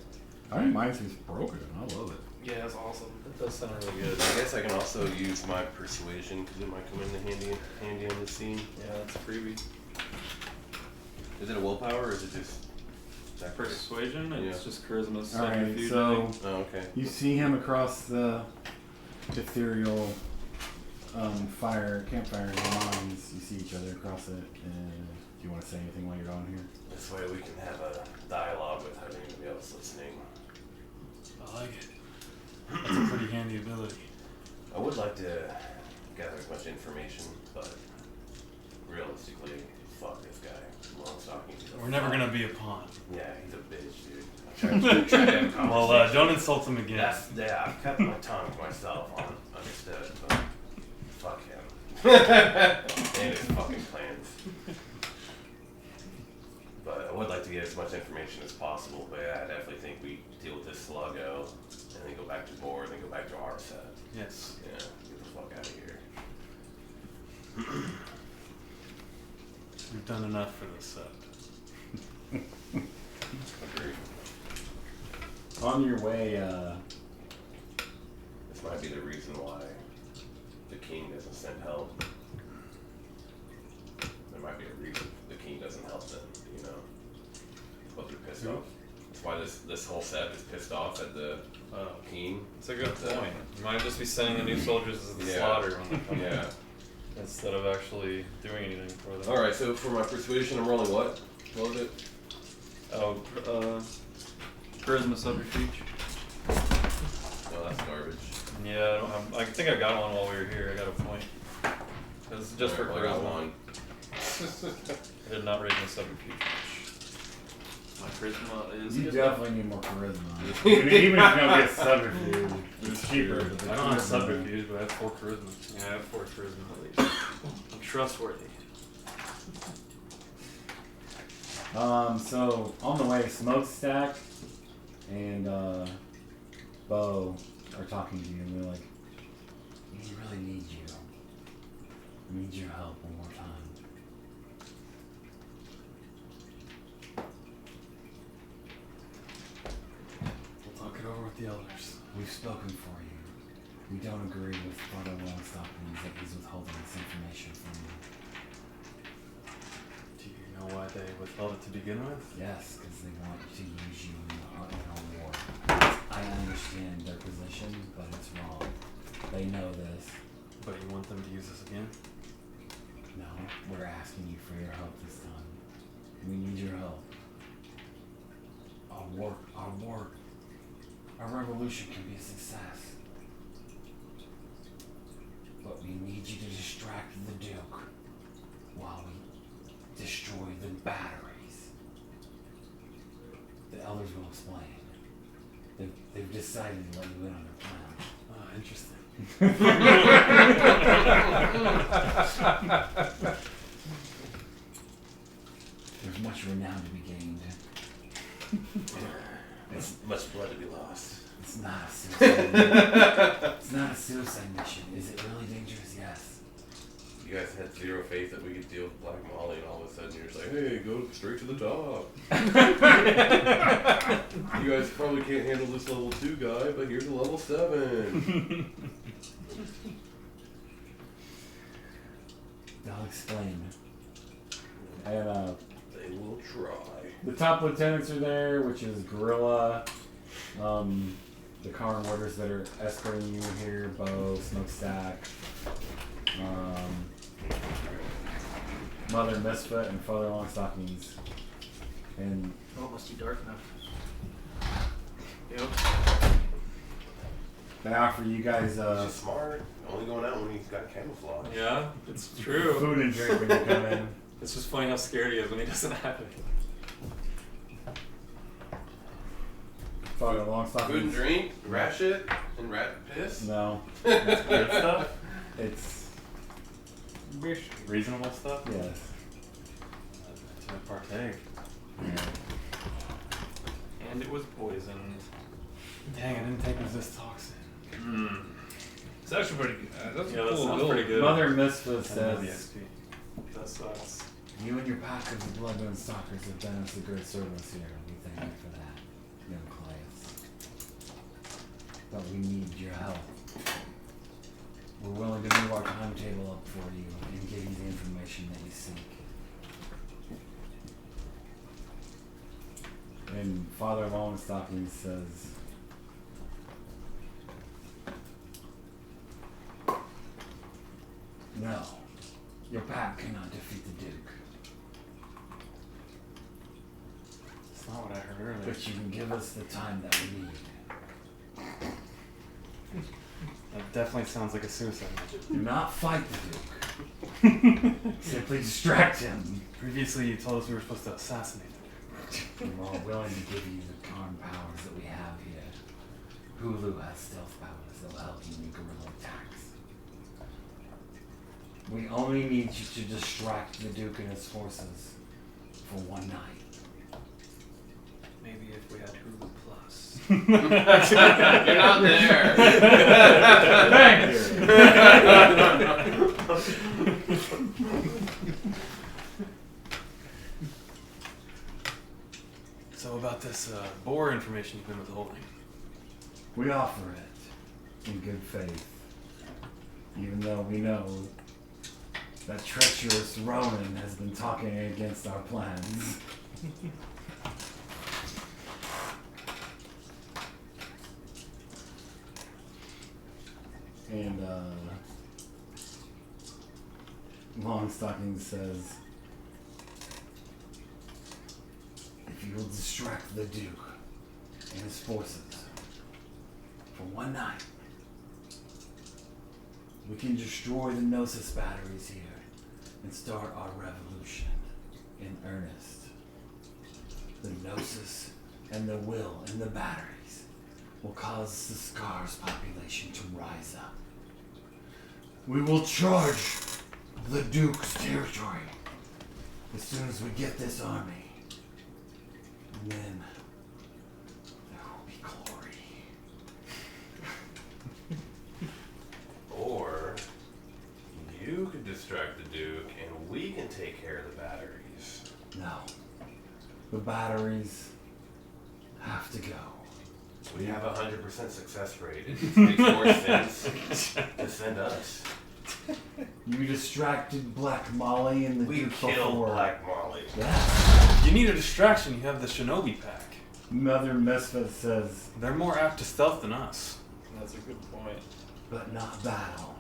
I think mine seems broken. I love it. Yeah, that's awesome. That does sound really good. I guess I can also use my persuasion because it might come in handy on this scene. Yeah, that's a freebie. Is it a willpower or is it just Persuasion? It's Yeah. just charisma. Alright, subterfuge, I so think. Oh, okay. you see him across the ethereal campfire in your minds. You see each other across it. And do you want to say anything while you're on here? This way we can have a dialogue without anybody else listening. I like it. That's a pretty handy ability. I would like to gather as much information, but realistically, fuck this guy. Longstocking. We're never gonna be a pawn. Yeah, he's a bitch, dude. I tried to have a Well, conversation. don't insult him again. Yeah, I've kept my tongue to myself on understood, but fuck him. And his fucking plans. But I would like to get as much information as possible, but yeah, I definitely think we deal with this sluggo, and then go back to board, and then go back to our set. Yes. Yeah, get the fuck out of here. We've done enough for this set. Agreed. On your way, This might be the reason why the king doesn't send help. There might be a reason the king doesn't help them, you know? But they're pissed off. That's why this whole set is pissed off at the king. It's a good point. You might just be sending the new soldiers to the Yeah. slaughter when they come in, Yeah. instead of actually doing anything for them. Alright, so for my persuasion, I'm rolling what? What was it? Oh, charisma subterfuge. Oh, that's garbage. Yeah, I don't have. I think I got one while we were here. I got a point. It's just for Alright, well, I got charisma. one. I did not raise my subterfuge. My charisma is. you good. definitely need more charisma. Even if you don't get subterfuge, it's cheaper. But the I don't have charisma- subterfuge, but I have 4 charisma. Yeah, I have 4 charisma at least. I'm trustworthy. So on the way, Smokestack and Bo are talking to you, and they're like, "We really need you. We need your help one more time." We'll talk it over with the elders. We've spoken for you. We don't agree with Father Longstocking that he's withholding this information from you. Do you know why they withheld it to begin with? Yes, because they want to use you in a war. I understand their position, but it's wrong. They know this. But you want them to use us again? No, we're asking you for your help this time. We need your help. Our revolution can be a success. But we need you to distract the Duke while we destroy the batteries. The elders will explain. They've decided to let you in on their plan. Ah, interesting. There's much renown to be gained. It's much blood to be lost. It's not a suicide mission. It's not a suicide mission. Is it really dangerous? Yes. You guys had zero faith that we could deal with Black Molly, and all of a sudden you're just like, hey, go straight to the top. You guys probably can't handle this level 2 guy, but here's a level 7. They'll explain. And They will try. the top lieutenants are there, which is Gorilla, the Karn warders that are escorting you here, Bo, Smokestack, Mother Misfit, and Father Longstockings. And Oh, it must be dark enough. Yep. They offer you guys He's just smart. Only going out when he's got camouflage. Yeah, it's true. food and drink when you come in. It's just funny how scared he is when he doesn't have it. Follow along Food and stockings. drink, rat shit, and rat piss. No, Good stuff. it's Reasonable stuff. yes. To partake. And it was poisoned. Dang, I didn't take resist toxin. Hmm. It's actually pretty good. That's Yeah, a that cool sounds build. pretty good. Mother Misfit I know the says, XP. That sucks. "You and your pack of bloodbound stalkers have done us a great service here. We thank you for that, young Claes. But we need your help. We're willing to move our timetable up for you and give you the information that you seek." And Father Longstocking says, "No, your pack cannot defeat the Duke, That's not what I heard earlier. but you can give us the time that we need. That definitely sounds like a suicide mission. Do not fight the Duke. Simply distract him. Previously, you told us we were supposed to assassinate him. We're all willing to give you the Karn powers that we have here. Hulu has stealth powers that will help you in guerrilla attacks. We only need you to distract the Duke and his forces for one night. Maybe if we had Hulu Plus. You're not there. So about this boar information you've been withholding. We offer it in good faith, even though we know that treacherous Ronan has been talking against our plans. And Longstocking says, "If you will distract the Duke and his forces for one night, we can destroy the Gnosis batteries here and start our revolution in earnest. The Gnosis and the will and the batteries will cause the Scars population to rise up. We will charge the Duke's territory as soon as we get this army. And then there will be glory." Or you could distract the Duke and we can take care of the batteries. No. The batteries have to go. We have 100% success rate. It makes more sense to send us. You distracted Black Molly and the We Duke killed before. Black Molly. Yes. You need a distraction, you have the Shinobi pack. Mother Misfit says, They're more apt to stealth than us. That's a good point. but not battle.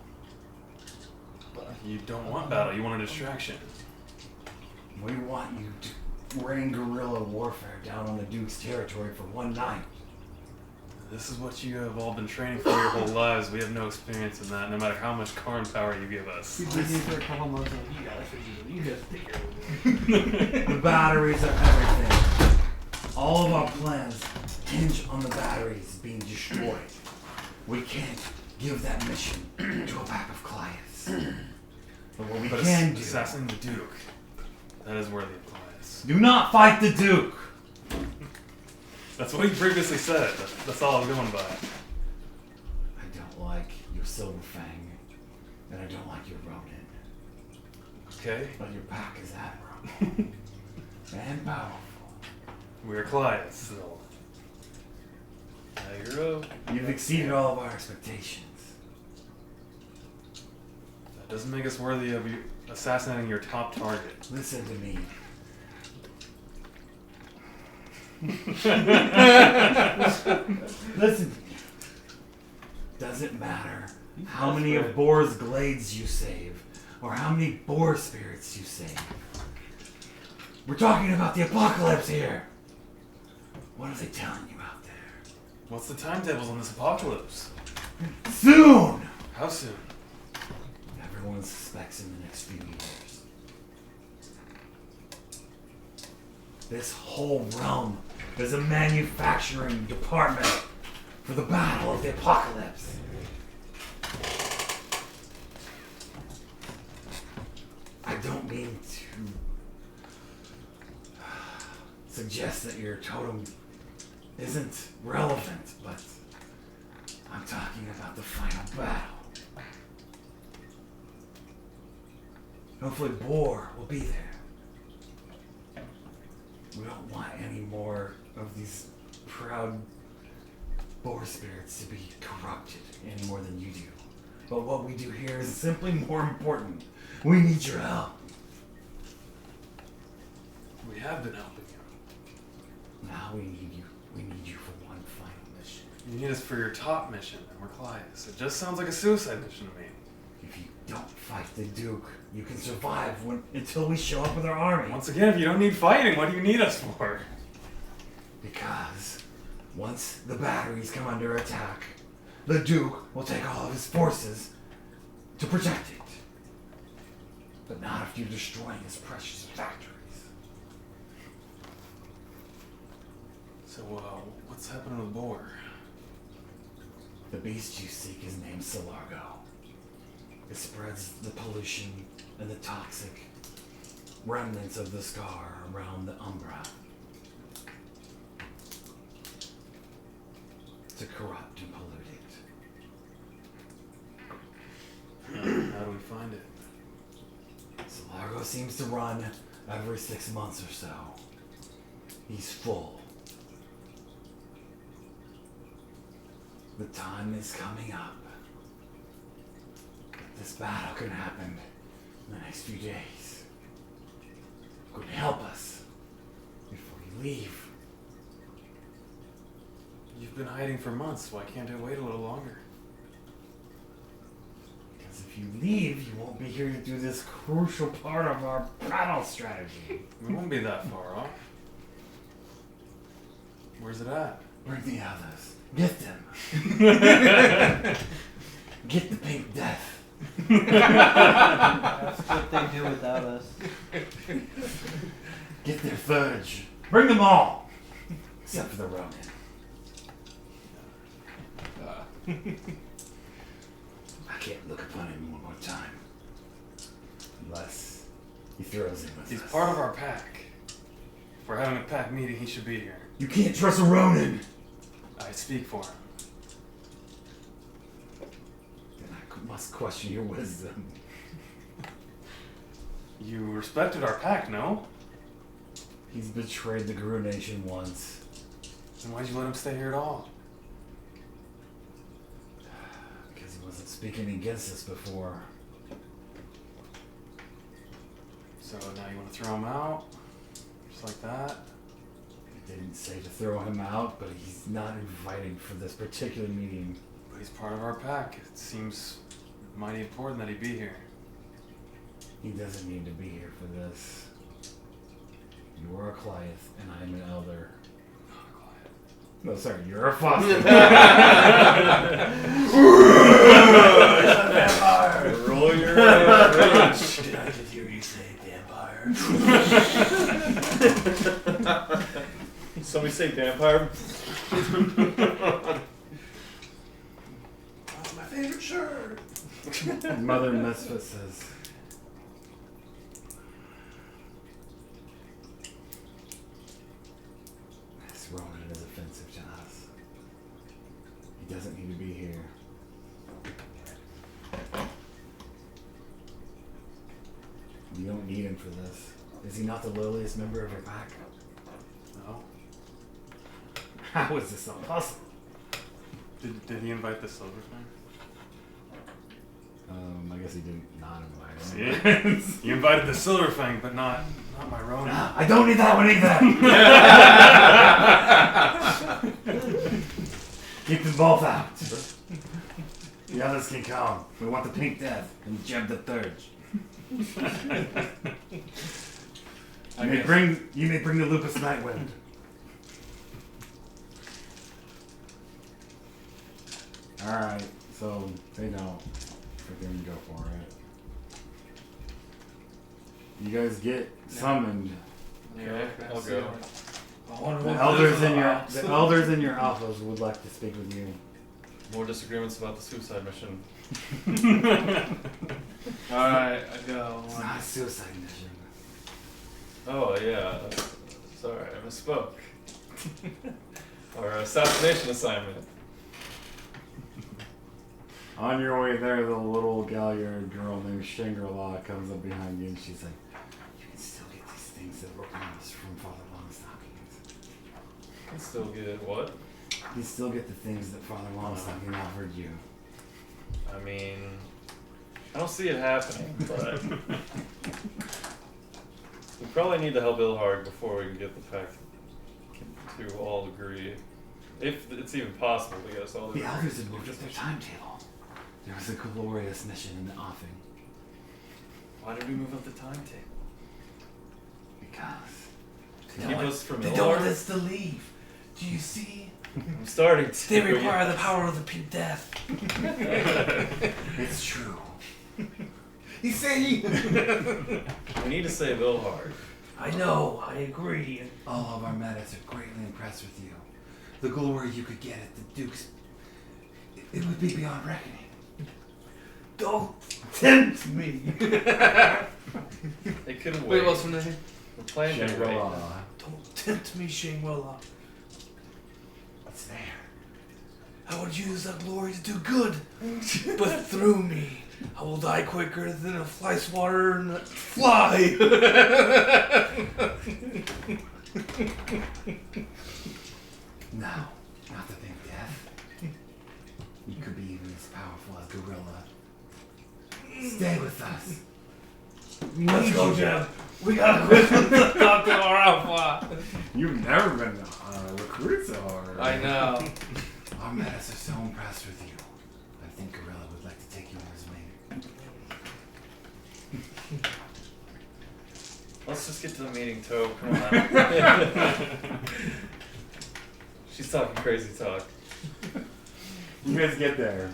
You don't want battle, you want a distraction. We want you to rain guerrilla warfare down on the Duke's territory for one night. This is what you have all been training for your whole lives. We have no experience in that, no matter how much Karn power you give us. We've been here for a couple months and you guys should do it. You guys take care of it. The batteries are everything. All of our plans hinge on the batteries being destroyed. We can't give that mission to a pack of clients. But what we But can do... assassinating the Duke, that is worthy of clients. Do not fight the Duke! That's what you previously said. That's all I'm going by. I don't like your Silver Fang, and I don't like your Ronin. Okay? But your pack is admirable. And powerful. We're clients still. You've exceeded all of our expectations. That doesn't make us worthy of you assassinating your top target. Listen to me. Listen to me. Doesn't matter how many of Boar's Glades you save, or how many Boar spirits you save. We're talking about the apocalypse here. What are they telling you out there? What's the timetables on this apocalypse? Soon! How soon? Everyone suspects in the next few years. This whole realm is a manufacturing department for the battle of the apocalypse. I don't mean to suggest that your totem isn't relevant, but I'm talking about the final battle. Hopefully Boar will be there. We don't want any more of these proud Boar spirits to be corrupted any more than you do. But what we do here is simply more important. We need your help. We have been helping you. Now we need you. We need you for one final mission. You need us for your top mission, and we're Clias. It just sounds like a suicide mission to me. If you don't fight the Duke, you can survive until we show up with our army. Once again, if you don't need fighting, what do you need us for? Because once the batteries come under attack, the Duke will take all of his forces to protect it. But not if you're destroying his precious factories. So, what's happening with Boar? The beast you seek is named Solargo. It spreads the pollution and the toxic remnants of the scar around the Umbra to corrupt and pollute it. How do we find it? Solargo seems to run every 6 months or so. He's full. The time is coming up. This battle can happen in the next few days. Could help us before you leave. You've been hiding for months. Why can't I wait a little longer? Because if you leave, you won't be here to do this crucial part of our battle strategy. We won't be that far off. Where's it at? Bring the others. Get them. Get the Pink Death. That's what they do without us. Get their fudge. Bring them all. Except for the Ronin. I can't look upon him one more time. Unless he throws in with He's us. part of our pack. If we're having a pack meeting, he should be here. You can't trust a Ronin. I speak for him. Then I must question your wisdom. You respected our pack, no? He's betrayed the Guru Nation once. Then why'd you let him stay here at all? Because he wasn't speaking against us before. So now you want to throw him out? Just like that? I didn't say to throw him out, but he's not invited for this particular meeting. But he's part of our pack. It seems mighty important that he be here. He doesn't need to be here for this. You are a Cliath, and I'm an elder. Not a client. No, sorry, you're a foster. Roll your rage. Did I just hear you say vampire? Somebody say vampire. That's my favorite shirt. Mother Misfit says, this Ronin is offensive to us. He doesn't need to be here. You don't need him for this. Is he not the lowliest member of your pack? No? How is this not possible? Did he invite the silver thing? I guess he did not invite him. See? You invited the Silver Fang, but not my Ronin. I don't need that one either! Keep them both out. The others can come. We want the Pink Death and Jeb the Third. You may bring the Lupus Nightwind. Alright, So they don't freaking go for it. You guys get summoned. Okay, I'll go. I wonder The what elders in your office would like to speak with you. More disagreements about the suicide mission. Alright, I go. It's not a suicide mission. Oh yeah, sorry, I misspoke. Or assassination assignment. On your way there, the little Galliard girl named Shangri-La comes up behind you and she's like, you can still get these things that were promised from Father Longstockings. Can still get what? You still get the things that Father Longstocking offered you. I mean, I don't see it happening, but we probably need to help Ilhard before we can get the pact to all agree. If it's even possible to get us all to The agree. elders had moved up their timetable. There was a glorious mission in the offing. Why did we move up the timetable? Because To keep us from They don't want Ilhard? us to leave. Do you see? I'm starting to. They require the power of the pink death. it's true. He's saying. We need to save Ilhard. I know. I agree. All of our medics are greatly impressed with you. The glory you could get at the Duke's, it would be beyond reckoning. Don't tempt me. They couldn't wait. Wait, what's her name? We're playing to wait. Shangri-La. Don't tempt me, Shangri-La. What's there? I would use that glory to do good, but through me, I will die quicker than a fly swatter and a fly. No, not the Pink Death. You could be even as powerful as Gorilla. Stay with us. Let's go, Jeb. We gotta quit the Dr. Alpha. You've never been recruited so hard. I know. Our medics are so impressed with you. I think Gorilla would like to take you on his wing. Let's just get to the meeting, Tobe. Come on. She's talking crazy talk. You guys get there.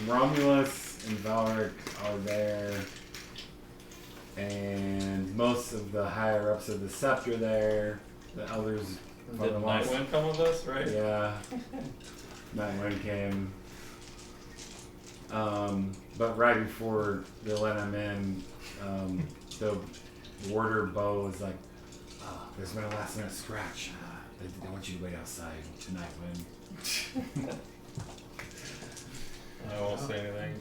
Romulus and Valric are there. And most of the higher ups of the Scepter there. The elders. Did Nightwind come with us, right? Yeah. Nightwind came. But right before they let him in, the warder Bo was like, oh, there's been a last minute scratch. They want you to wait outside tonight, Win. I won't say anything.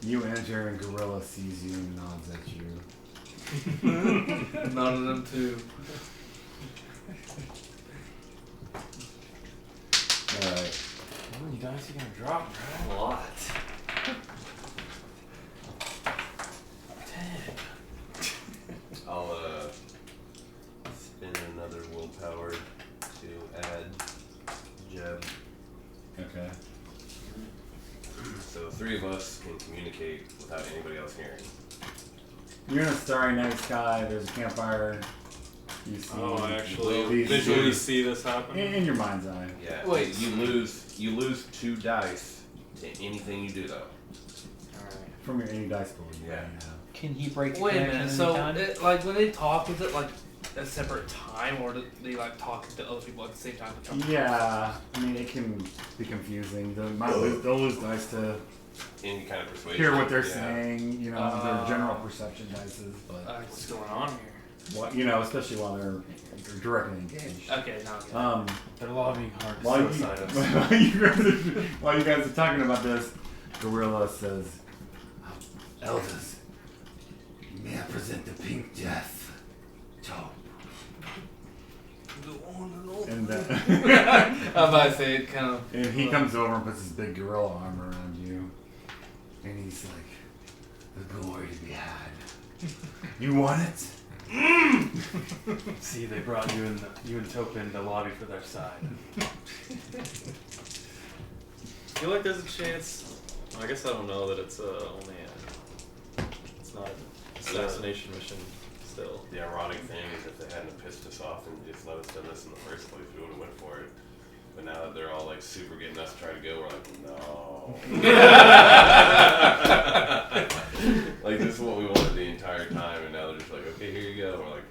You enter and Gorilla sees you and nods at you. None of them too. Alright. How many dice you gonna drop, bro? A lot. 10. I'll spin another willpower to add Jeb. Okay. So 3 of us can communicate without anybody else hearing. You're in a starry night sky, there's a campfire. You see Oh, I actually these visually dudes see this happen. in your mind's eye. Yeah. Wait. You lose 2 dice to anything you do though. From your any dice pool. Yeah. Can he break the Wait a connection minute. So, anytime? it, like, when they talk, is it like a separate time, or do they like talk to other people at the same time? Yeah, I mean it can be confusing. They'll lose dice to Any kind of persuasion. hear what they're yeah. saying, you know, their general perception dices, but What's going on here? well, you know, especially while they're directly engaged. Okay, now I get it. They're lobbying hard to While you, suicide us. while you guys are talking about this, Gorilla says, Elders, may I present the Pink Death? Top. And I'm about to say it kind of. and he comes over and puts his big gorilla arm around you. And he's like, the glory to be had. You want it? See, they brought you and Tope in the lobby for their side. Feel like there's a chance. I guess I don't know that it's only it's not an assassination mission. still. The ironic thing is if they hadn't pissed us off and just let us do this in the first place, we would have went for it. But now that they're all like super getting us to try to go, we're like, no. Like this is what we wanted the entire time, and now they're just like, okay, here you go. And we're like,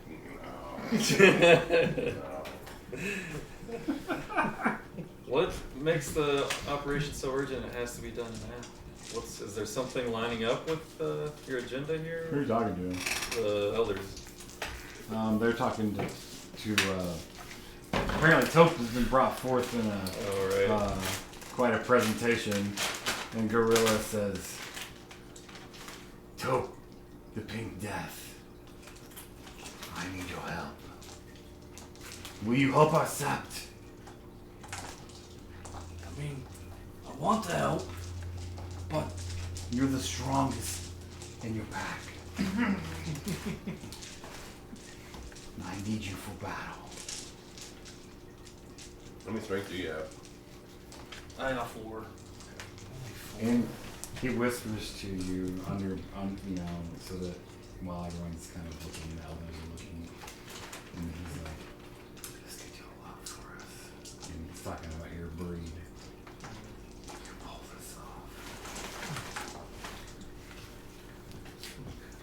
no. What makes the operation so urgent? It has to be done now. Is there something lining up with your agenda here? Who are you talking to? The elders. They're talking to apparently Tope has been brought forth in a quite a presentation, and Gorilla says, Tope, the Pink Death, I need your help. Will you help us accept? I mean, I want to help, but You're the strongest in your pack. I need you for battle. How many strength do you have? I got 4. And he whispers to you so that while everyone's kind of looking, the elders are looking, and he's like, "This could do a lot for us." And he's talking about your breed. You pull this off.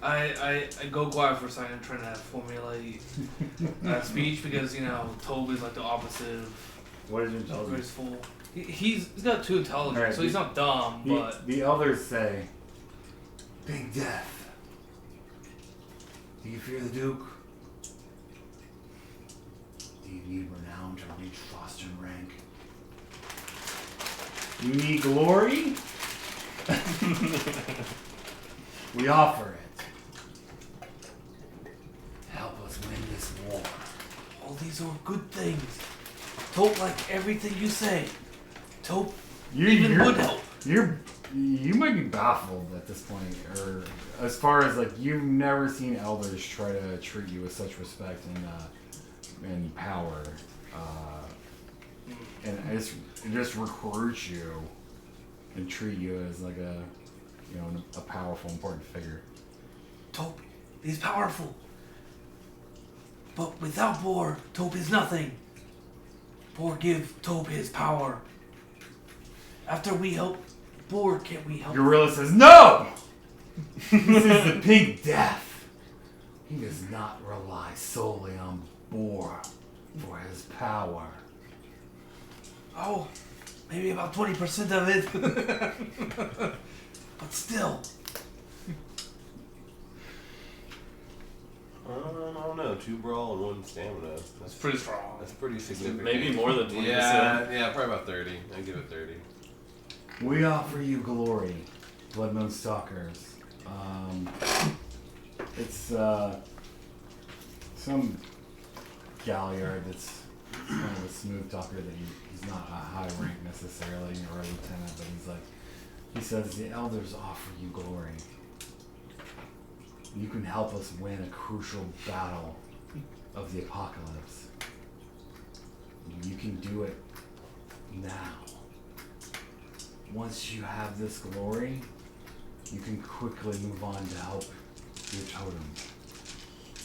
I go quiet for a second, trying to formulate a speech because Tobe is like the opposite of What is your intelligence? graceful. He's got 2 intelligence, Alright, so he's not dumb, but The elders say, Big Death. Do you fear the Duke? Do you need renown to reach Fostern rank? You need glory? We offer it. Help us win this war. all these are good things. Tope like everything you say. Tope even would help. You might be baffled at this point, or as far as like you've never seen elders try to treat you with such respect and power, and just recruit you and treat you as like a powerful, important figure. Tope is powerful. But without Bor, Tope is nothing. Bor give Tope his power. After we help Bor, can't we help? Gorilla says, "No! This is the Pink Death. He does not rely solely on Bor for his power." Oh, maybe about 20% of it. But still. I don't know. 2 brawl and 1 stamina. That's Pretty strong. That's pretty significant. Maybe more than 20%. Yeah, probably about 30. I'd give it 30. We offer you glory, Blood Moon Stalkers. It's some galliard that's kind of a smooth talker that he's not a high rank necessarily or a lieutenant, but he says the elders offer you glory. You can help us win a crucial battle of the apocalypse. You can do it now. Once you have this glory, you can quickly move on to help your totem.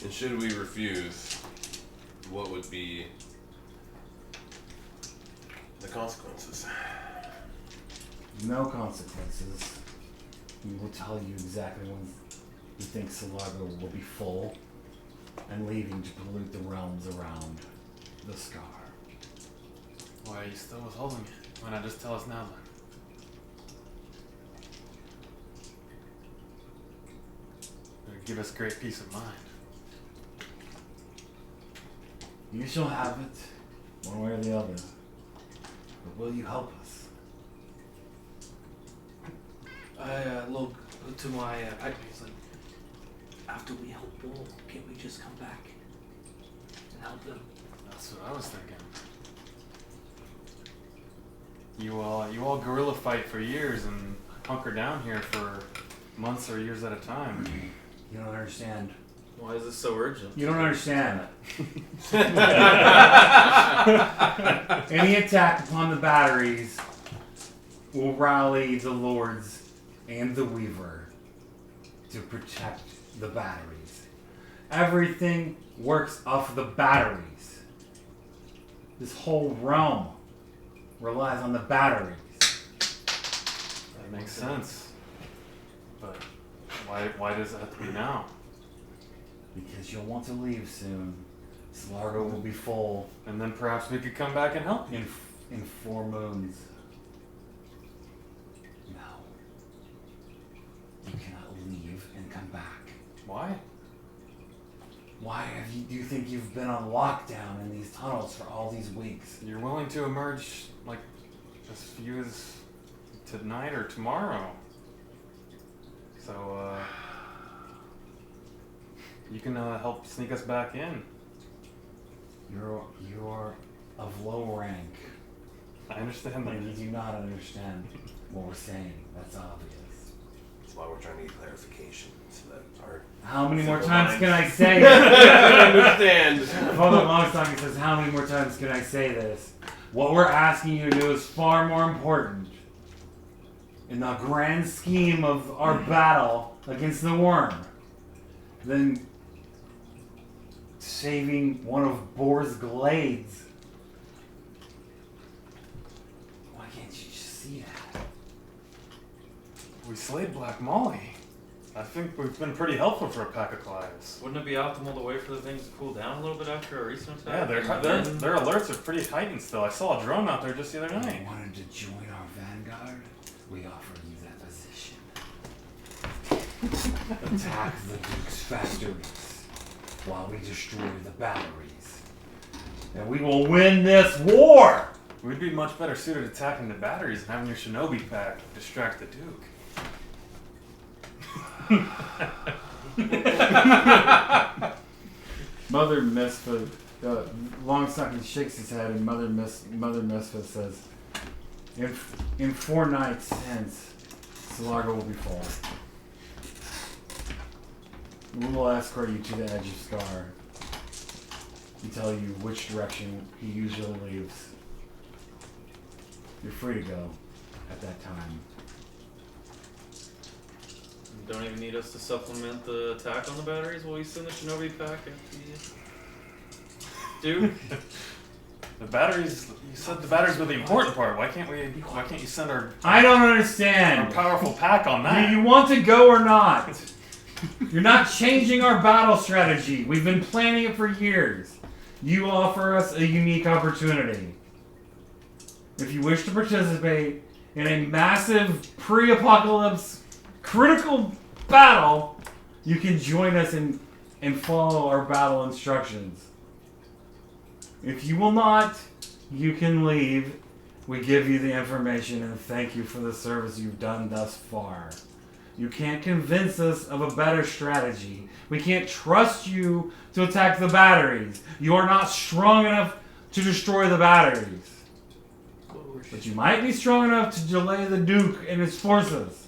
And should we refuse, what would be the consequences? No consequences. We will tell you exactly when we think Solago will be full and leaving to pollute the realms around the Scar. Why are you still withholding it? Why not just tell us now then? It would give us great peace of mind. You shall have it, one way or the other. But will you help us? I look to my pipe. He's like, after we help Bull, can't we just come back and help them? That's what I was thinking. You all guerrilla fight for years and hunker down here for months or years at a time. You don't understand. Why is this so urgent? You don't understand. Any attack upon the batteries will rally the lords and the weaver to protect the batteries. Everything works off the batteries. This whole realm relies on the batteries. That makes sense. But why does it have to be now? Because you'll want to leave soon. Slargo will be full And then perhaps we could come back and help you. in 4 moons. No. You cannot leave and come back. Why? Why do you think you've been on lockdown in these tunnels for all these weeks? You're willing to emerge like as few as tonight or tomorrow. So, you can help sneak us back in. You're of low rank. I understand that. And you do not understand what we're saying. That's obvious. That's why we're trying to get clarification. So that our How many more simple times minds can I say it? understand. Father Longstocking says, how many more times can I say this? What we're asking you to do is far more important in the grand scheme of our battle against the worm than saving one of Boar's glades. Why can't you just see that? We slayed Black Molly. I think we've been pretty helpful for a pack of Clives. Wouldn't it be optimal to wait for the things to cool down a little bit after a recent Yeah, attack? their alerts are pretty heightened still. I saw a drone out there just the other You night. wanted to join our vanguard? We offer you that position. Attack the Duke's factories while we destroy the batteries. And we will win this war! We'd be much better suited attacking the batteries and having your shinobi pack distract the Duke. Mother Misfit, Longstocking shakes his head, and Mother Misfit says, in 4 nights hence, Solargo will be full. We will escort you to the edge of Scar and tell you which direction he usually leaves. You're free to go at that time. You don't even need us to supplement the attack on the batteries while you send the shinobi pack at the Duke? The batteries. You said the batteries were the important part. Why can't you send our I don't understand. powerful pack on Do that? you want to go or not? You're not changing our battle strategy. We've been planning it for years. You offer us a unique opportunity. If you wish to participate in a massive pre-apocalypse critical battle, you can join us and follow our battle instructions. If you will not, you can leave. We give you the information and thank you for the service you've done thus far. You can't convince us of a better strategy. We can't trust you to attack the batteries. You are not strong enough to destroy the batteries. But you might be strong enough to delay the Duke and his forces.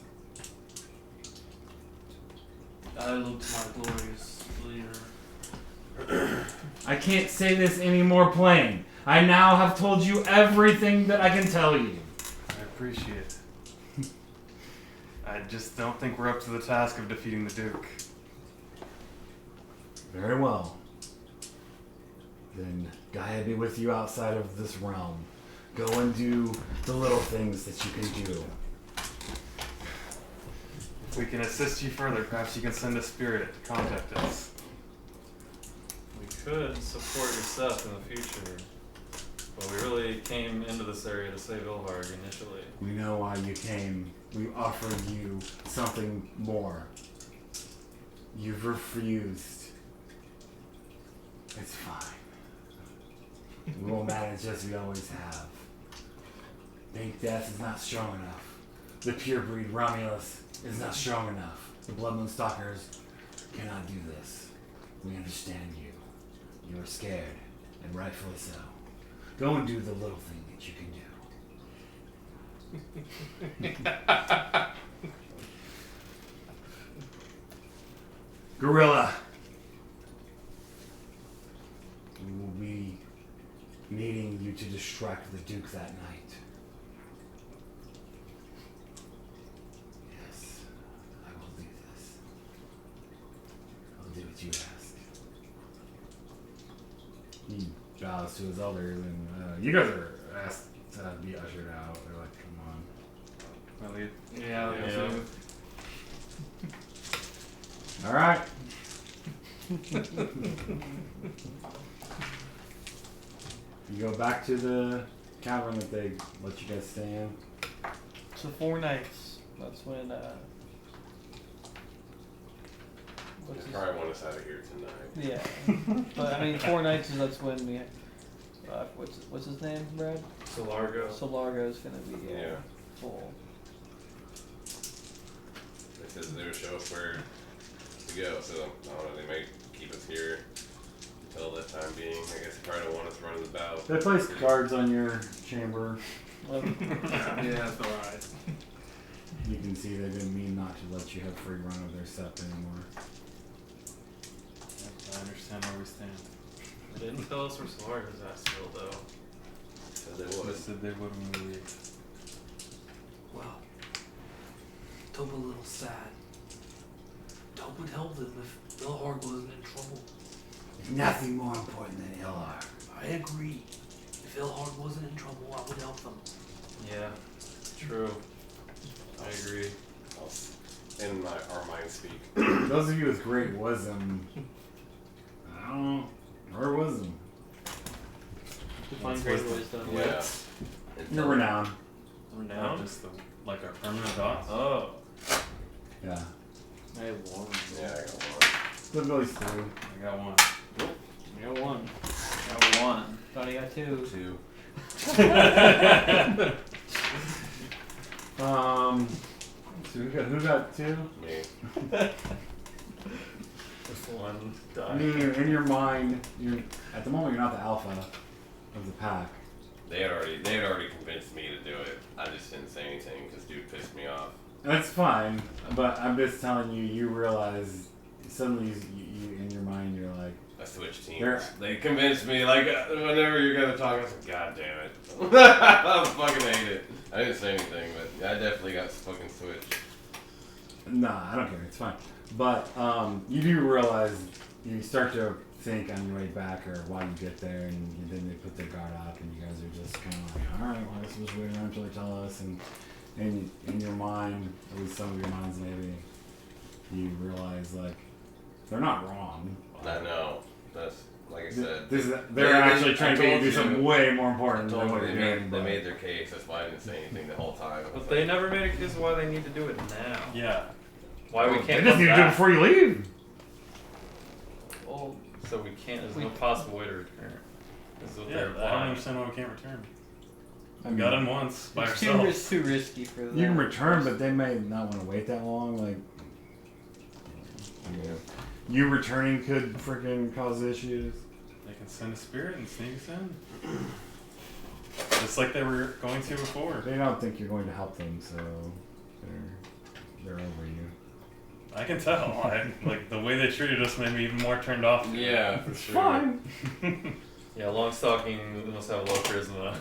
I look to my glorious leader. I can't say this any more plain. I now have told you everything that I can tell you. I appreciate it. I just don't think we're up to the task of defeating the Duke. Very well. Then Gaia be with you outside of this realm. Go and do the little things that you can do. If we can assist you further, perhaps you can send a spirit to contact us. We could support your stuff in the future, but we really came into this area to save Ilvarg initially. We know why you came. We offered you something more. You've refused. It's fine. We will manage as we always have. Think death is not strong enough. The pure breed Romulus is not strong enough. The Blood Moon Stalkers cannot do this. We understand you. You are scared, and rightfully so. Go and do the little thing that you can do. Gorilla. We will be needing you to distract the Duke that night. Yes, I will do this. I'll do what you ask. he bows to his elders, and you guys are asked to be ushered out. They're like, come on. My lead. Yeah. Yeah. All right. You go back to the cavern that they let you guys stay in. So 4 nights. That's when. They What's his, probably want us out of here tonight. yeah. But I mean, 4 nights is that's when we. What's his name, Brad? Solargo. Solargo is gonna be Yeah. full. They said they would show us where to go, so I don't know, they might keep us here until that time being. I guess they probably don't want us running about. They placed guards on your chamber. Well, Yeah, that's alright. You can see they didn't mean not to let you have free run of their stuff anymore. I understand where we stand. They didn't tell us where Solargo's at still, though. Said they They would. said they would when we leave. Well, Tob a little sad. Tob would help them if Ilhard wasn't in trouble. There's nothing more important than Ilar. I agree. If Ilhard wasn't in trouble, I would help them. Yeah, true. I agree. In our mind speak. Those of you with great wisdom, I don't know, or wisdom. define great wisdom. Yeah. You're renowned. Not Renowned? just the, like our permanent dots. Oh. Yeah. I have 1. Yeah, I got one. The Billy's 3. I got one. I got 1. Got 1. Donnie got 2. 2. So who got 2? Me. Just 1 I die. mean, in your mind, at the moment you're not the alpha of the pack. They had already convinced me to do it. I just didn't say anything because dude pissed me off. That's fine, but I'm just telling you, you realize suddenly you in your mind you're like, I switched teams. They're- They convinced me, like, whenever you're gonna talk, I was like, God damn it. I fucking hate it. I didn't say anything, but I definitely got fucking switched. nah, I don't care, it's fine. But you do realize, you start to think on your way back or while you get there, and then they put their guard up, and you guys are just kind of like, all right, well, I guess we'll just wait around until they tell us. And in your mind, at least some of your minds maybe, you realize like they're not wrong. I know. That's, like I said. They're They- actually I trying to get you to told do something you. way more I important told than what them you're doing. they made their case. That's why I didn't say anything the whole time. I was But they like, never made a case of why they need to do it now. Yeah. Why we They can't just come need to do it back. before you leave. Well, So we can't, there's no possible way to return. This is what Yeah, they're I don't implying. understand why we can't return. I We got him once by it's ourselves. too risky for them. You can return, but they may not want to wait that long. Like, you returning could freaking cause issues. They can send a spirit and sneak us in. Just like they were going to before. They don't think you're going to help them, so they're over you. I can tell. Like the way they treated us made me even more turned off. yeah, for It's sure. fine. Yeah, Longstocking must have low charisma.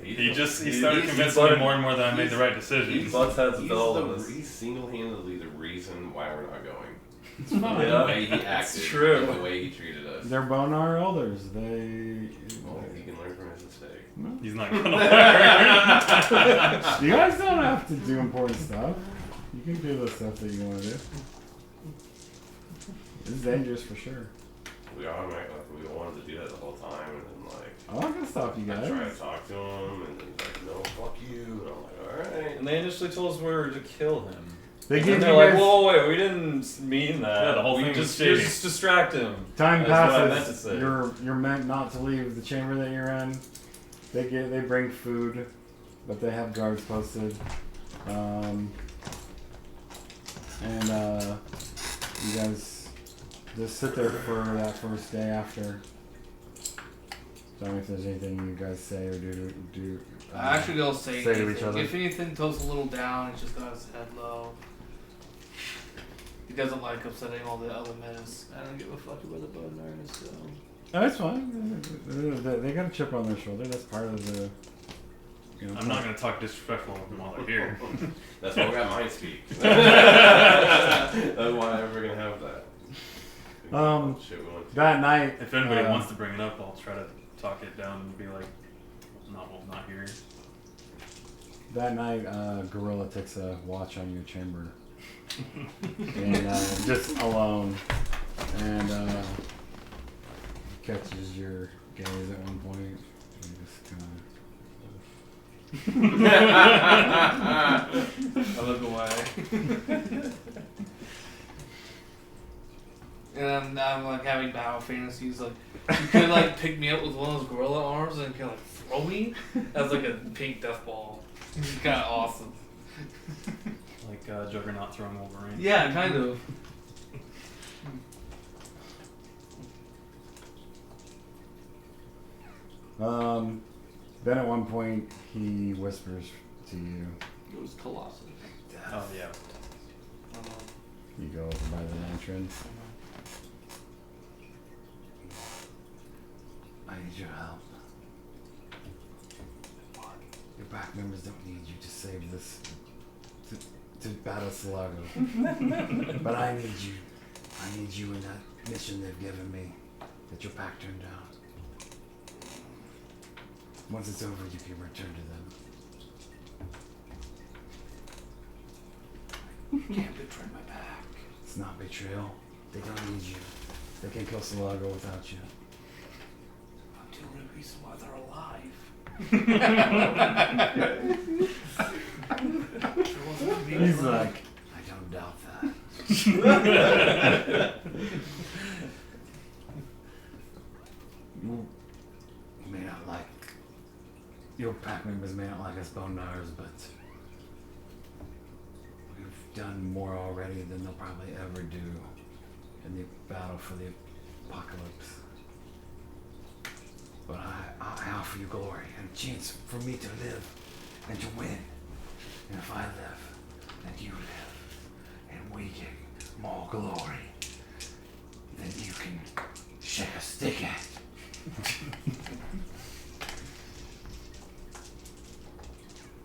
He started he's convincing me butted- more and more that I made the right decisions. He's butts heads with all of us. He's single-handedly the reason why we're not going. It's fine. The Yeah. way he acted, true. and the way he treated us. They're Bonar elders. They. Well, he can learn from his mistake. He's not gonna learn. You guys don't have to do important stuff. You can do the stuff that you want to do. It's dangerous for sure. We wanted to do that the whole time, and then like I'm not gonna stop you I tried to guys. talk to him, and then he's like, no, fuck you, and I'm like, all right. And they initially told us we were to kill him. They And give you they're like, guys whoa, wait, we didn't mean that. Yeah, the whole we thing was just, shady. just distract him. time That's what I meant to passes. say. You're meant not to leave the chamber that you're in. They bring food, but they have guards posted. And you guys just sit there for that first day after. Tell me if there's anything you guys say or do. I actually don't say, Say to anything. each other. If anything, Toad's a little down. He's just got his head low. He doesn't like upsetting all the other men. I don't give a fuck about the Bonar, so. Oh, that's fine. They got a chip on their shoulder. That's part of the. You know, I'm not gonna talk disrespectful with them while they're here. That's why we got mind speak. That's why I'm ever gonna have that. Um, Shit we went That night, If anybody wants to bring it up, I'll try to talk it down and be like, not here. That night, Gorilla takes a watch on your chamber, and just alone, and catches your gaze at one point. And just kind I look away. And I'm like having battle fantasies. Like, you could like pick me up with one of those gorilla arms and kind of like throw me as like a pink death ball. It's kind of awesome. Like Juggernaut throwing Wolverine. Yeah, kind of. Then at one point he whispers to you. It was Colossus. Oh yeah. You go over by the entrance. I need your help. Your pack members don't need you to save this, to battle Sulago. But I need you. I need you in that mission they've given me that your pack turned down. Once it's over, you can return to them. You can't betray my pack. It's not betrayal. They don't need you. They can kill Sulago without you. I'm the only reason why they're alive. He's like, I don't doubt that. You may not like, your pack members may not like us Bone Gnarls, but we've done more already than they'll probably ever do in the battle for the apocalypse. But I offer you glory and a chance for me to live and to win. And if I live, then you live, and we get more glory, then you can shake a stick at.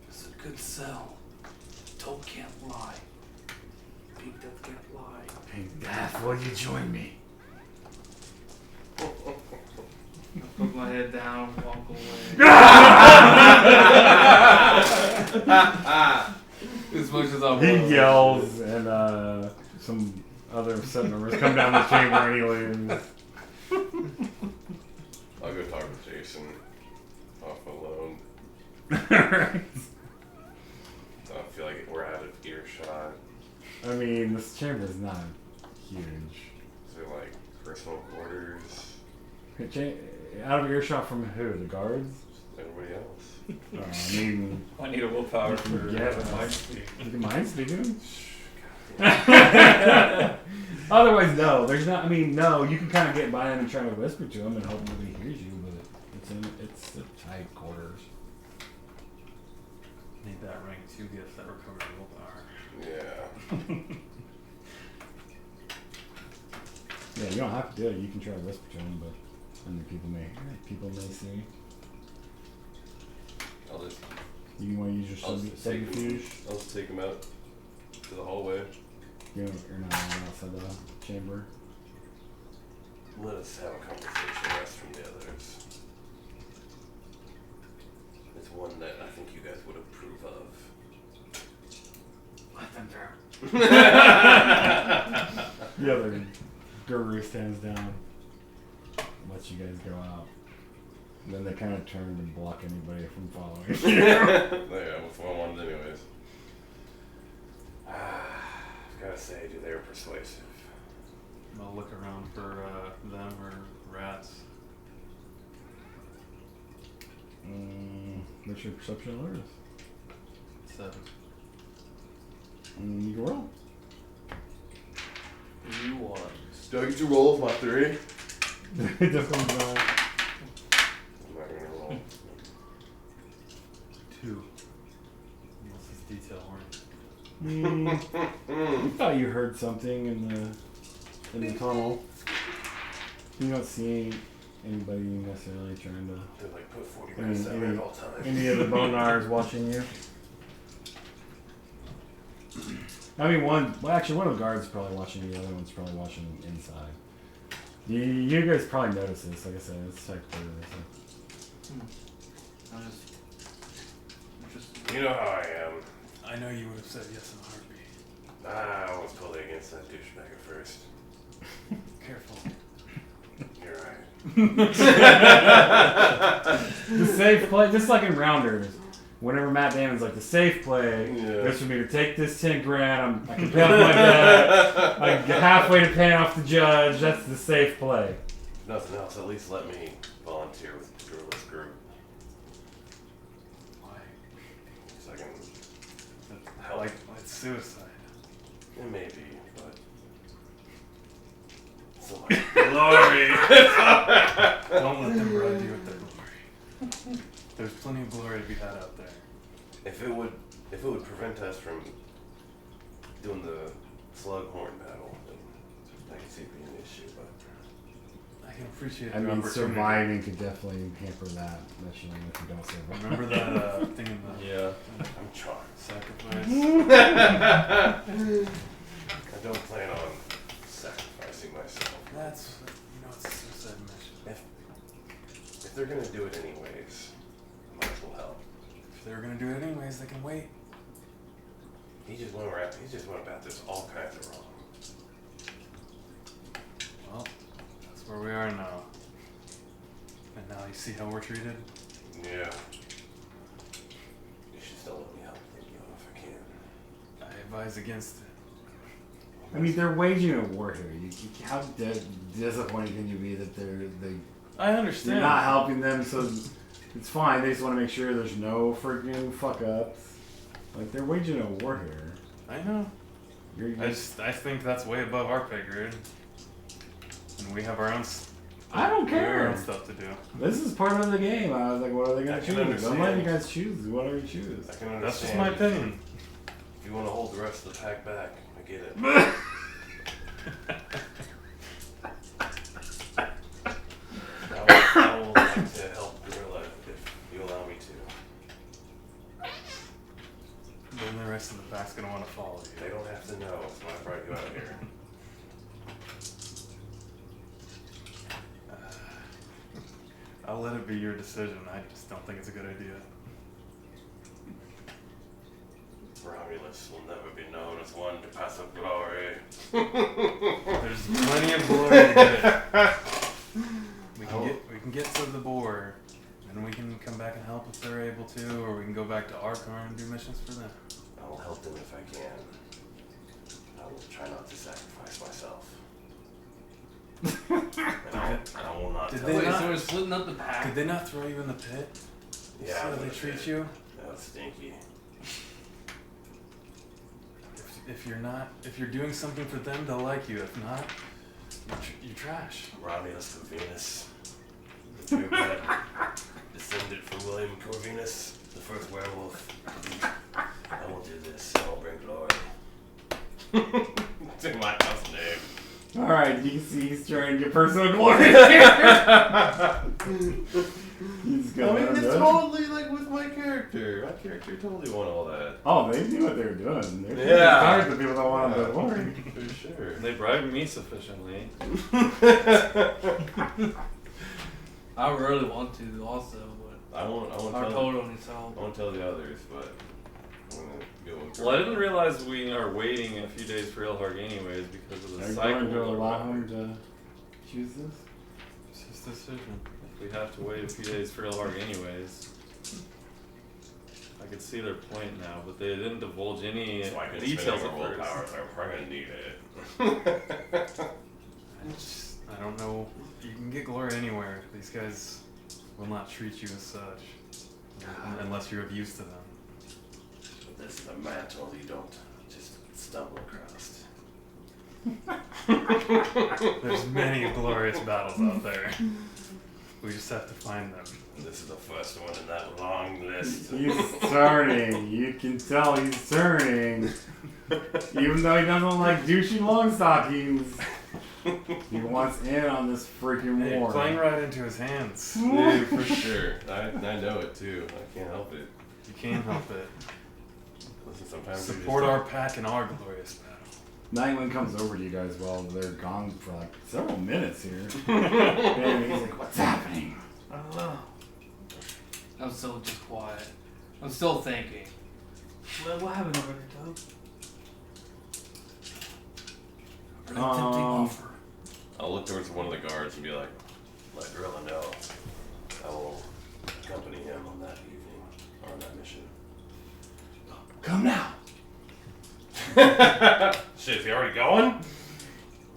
It's a good sell. Toad can't lie. Pink Death can't lie. Pink Death, will you join me? I put my head down, walk away. As much as I want. He yells, and some other set members come down the chamber and he leaves. I'll go talk with Jason off alone. Right. I feel like we're out of earshot. I mean, this chamber is not huge. So like personal quarters, Out of earshot from who? The guards? everybody else. I mean, I need a willpower for Yeah. mind speak. you can mind speaking. Otherwise, no. There's not. I mean, no. You can kind of get by him and try to whisper to him and hope that he hears you, but it's the tight quarters. Need that rank 2 gift that recovers willpower. Yeah. Yeah, you don't have to do it. You can try to whisper to him, but and people may see. I'll just You want to use your subterfuge? I'll just take him out to the hallway. You're not allowed outside the chamber. Let us have a conversation rest from the others. It's one that I think you guys would approve of. Let them through. The other guru stands down, lets you guys go out. And then they kind of turn to block anybody from following. Yeah, that's what I wanted anyways. I've got to say, dude, they were persuasive. I'll look around for them or rats. What's your perception alertness? 7. You can roll. You won. Do I get to roll with my 3? Difficulty's I'm not gonna roll. 2. Unless it's detail oriented. You thought you heard something in the tunnel. You don't see anybody necessarily trying to. They like put 40 minutes that way at all times. Any of the Bonars watching you? I mean, one of the guards is probably watching you, the other one's probably watching inside. You guys probably notice this. Like I said, it's like I'm just You know how I am. I know you would have said yes in a heartbeat. I was totally against that douchebag at first. Careful. You're right. the safe play, just like in Rounders. Whenever Matt Damon's like the safe play, Yeah. is for me to take this 10 grand. I can pay off my debt. I get halfway to paying off the judge. That's the safe play. If nothing else, at least let me volunteer with the Gorillas group. Why? So I can That, like it's suicide. It may be, but it's so much glory. Don't let them bribe you with their glory. There's plenty of glory to be had out there. If it would prevent us from doing the Slughorn battle, then I can see it being an issue. But I can appreciate I the mean, opportunity. surviving could definitely hamper that. Mission if you don't survive. Remember that thing in the Yeah. I'm charmed. sacrifice? I don't plan on sacrificing myself. That's it's a suicide mission. If they're gonna do it anyways, I might as well help. If they were gonna do it anyways, they can wait. He just went about this all kinds of wrong. Well, that's where we are now. And now you see how we're treated? Yeah. You should still let me help you if I can. I advise against it. I mean, they're waging a war here. How disappointed can you be that you're I understand. not helping them? So it's fine. They just want to make sure there's no freaking fuck ups. Like they're waging a war here. I know. You're I think that's way above our pay grade. And we have our own I don't we have our care. own stuff to do. This is part of the game. I was like, what are they I gonna can choose? I'm understand. letting you guys choose. Whatever you choose. I can understand. That's just my opinion. If you want to hold the rest of the pack back, I get it. I would like to help Gorilla if you allow me to. Then the rest of the pack's gonna want to follow you. They don't have to know. That's why I brought you out here. I'll let it be your decision. I just don't think it's a good idea. Romulus will never be known as one to pass up glory. There's plenty of glory to get. We can get to the boar, and we can come back and help if they're able to, or we can go back to Arkham and do missions for them. I will help them if I can. I will try not to sacrifice myself. I will not Did tell they you. Wait, not- so we're splitting up the pack? Did they not throw you in the pit? You Yeah, see how a they little treat bit. you? That was stinky. If you're doing something for them, they'll like you. If not, you're trash. Romulus Corvinus. The purebred descended from William Corvinus, the first werewolf. I will do this. I will bring glory. To my house name. All right, you can see he's trying to get personal glory. He's I going mean, to it's do it. totally like with my character. My character totally won all that. Oh, they knew what they were doing. They're Yeah. tired of the people that want the glory. For sure. They bribed me sufficiently. I really want to also, but I won't our tell total needs help. I won't tell the others, but I'm gonna go with Well, I didn't realize we are waiting a few days for Ilharg anyways because of the They're cycle. going to or allow whatever. him to choose this? It's his decision. We have to wait a few days for Ilharg anyways. I could see their point now, but they didn't divulge any so I can details spend at more first. willpower. So I'm probably gonna need it. I don't know. You can get glory anywhere. These guys will not treat you as such, unless you're of use to them. But this is a mantle you don't just stumble across. There's many glorious battles out there. We just have to find them. This is the first one in that long list. He's turning. You can tell he's turning. Even though he doesn't like douchey long stockings. He wants in on this freaking Hey, war. playing right into his hands. Dude, for sure. I know it too. I can't help it. You can't help it. Listen, sometimes Support our pack in our glorious battle. Nightwing comes over to you guys while they're gone for like several minutes here. And he's like, "What's happening?" I don't know. I'm still just quiet. I'm still thinking. What happened over there, Doug? Really tempting offer. I'll look towards one of the guards and be like, let Gorilla know. I will accompany him on that evening, or on that mission. Come now. Shit, is he already going?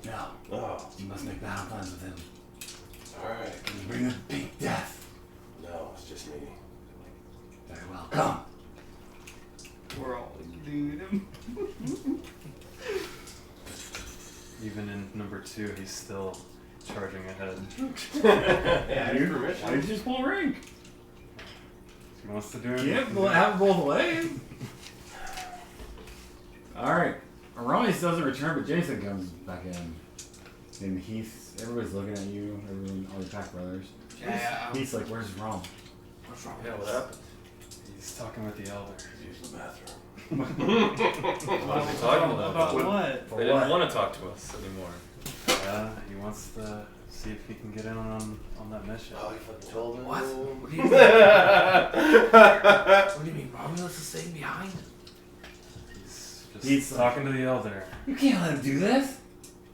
No, Oh, you must make battle plans with him. alright. You bring a big death. No, it's just me. Very well. Come. We're all doing him. Even in number 2, he's still charging ahead. Yeah, You- permission. Why did you just pull rank? He wants to do it. Yeah, well, have it both ways. Alright. Aramis doesn't return, but Jason comes back in. And everybody's looking at you, all the Pack brothers. Yeah. He's like, "Where's Rome?" What's wrong? Yeah, what happened? He's talking with the elder. Use the bathroom. What are they talking about? About They what? didn't want to talk to us anymore. Yeah, he wants to see if he can get in on that mission. Oh, you fucking told him? What? What do you mean? What do you mean? Romulus is staying behind? He's just He's talking to the elder. You can't let him do this.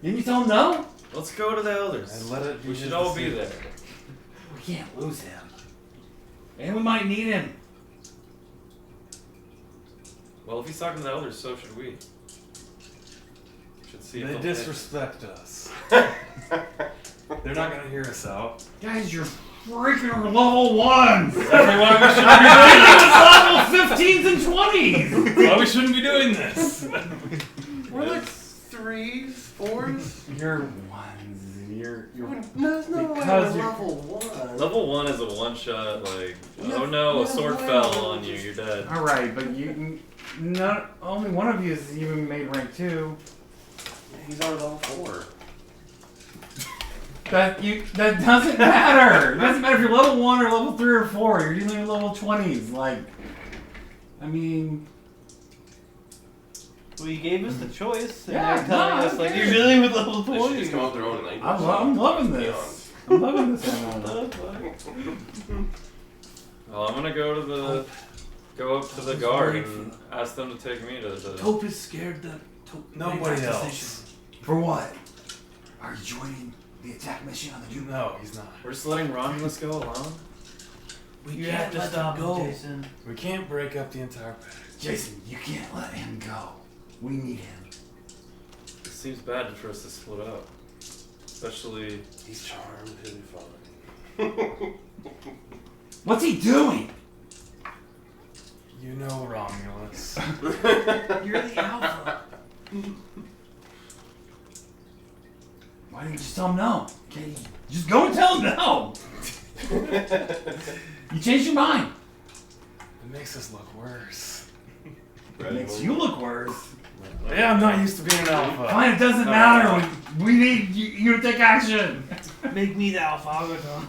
Didn't you tell him no? Let's go to the elders. And let it be We his should all be decision. there. We can't lose him. And we might need him. Well, if he's talking to the elders, so should we. Should see if They they'll disrespect us. They're not gonna hear us out. Guys, you're freaking level 1s. Everyone, we shouldn't be level 15s and 20s. Well, we shouldn't be doing this. We're like 3s, 4s. You're 1s. You're There's no way Because we're you're- level 1. Level 1 is a one-shot, like, No, oh no, a no sword way. fell on you, you're dead. Alright, but not only one of you has even made rank 2. He's on level 4. That doesn't matter. It doesn't matter if you're level 1 or level 3 or 4. You're dealing with level 20s. Like, I mean, Well, you gave us the choice, and Yeah, they're telling no, us like okay. you're dealing with level They should 20. just come up with their own language. I'm loving this. I'm loving this right now. Well, I'm gonna go up to the guard and ask them to take me to the... Tope is scared that Tope made Nobody that else. decision. For what? Are you joining the attack mission on the Doom? No, he's not. We're just letting Romulus go alone? We You can't have to let stop him him, go. Jason. We can't break up the entire pack. Jason, you can't let him go. We need him. It seems bad for us to split up. Especially... He's charmed, he'll be fine. What's he doing? You know Romulus. You're the alpha. Why didn't you just tell him no? Okay, just go and tell him no. You changed your mind. It makes us look worse. It makes you look worse. Yeah, I'm not used to being an alpha. Fine, it doesn't matter. We need you to take action. Make me the alpha. I'll go down.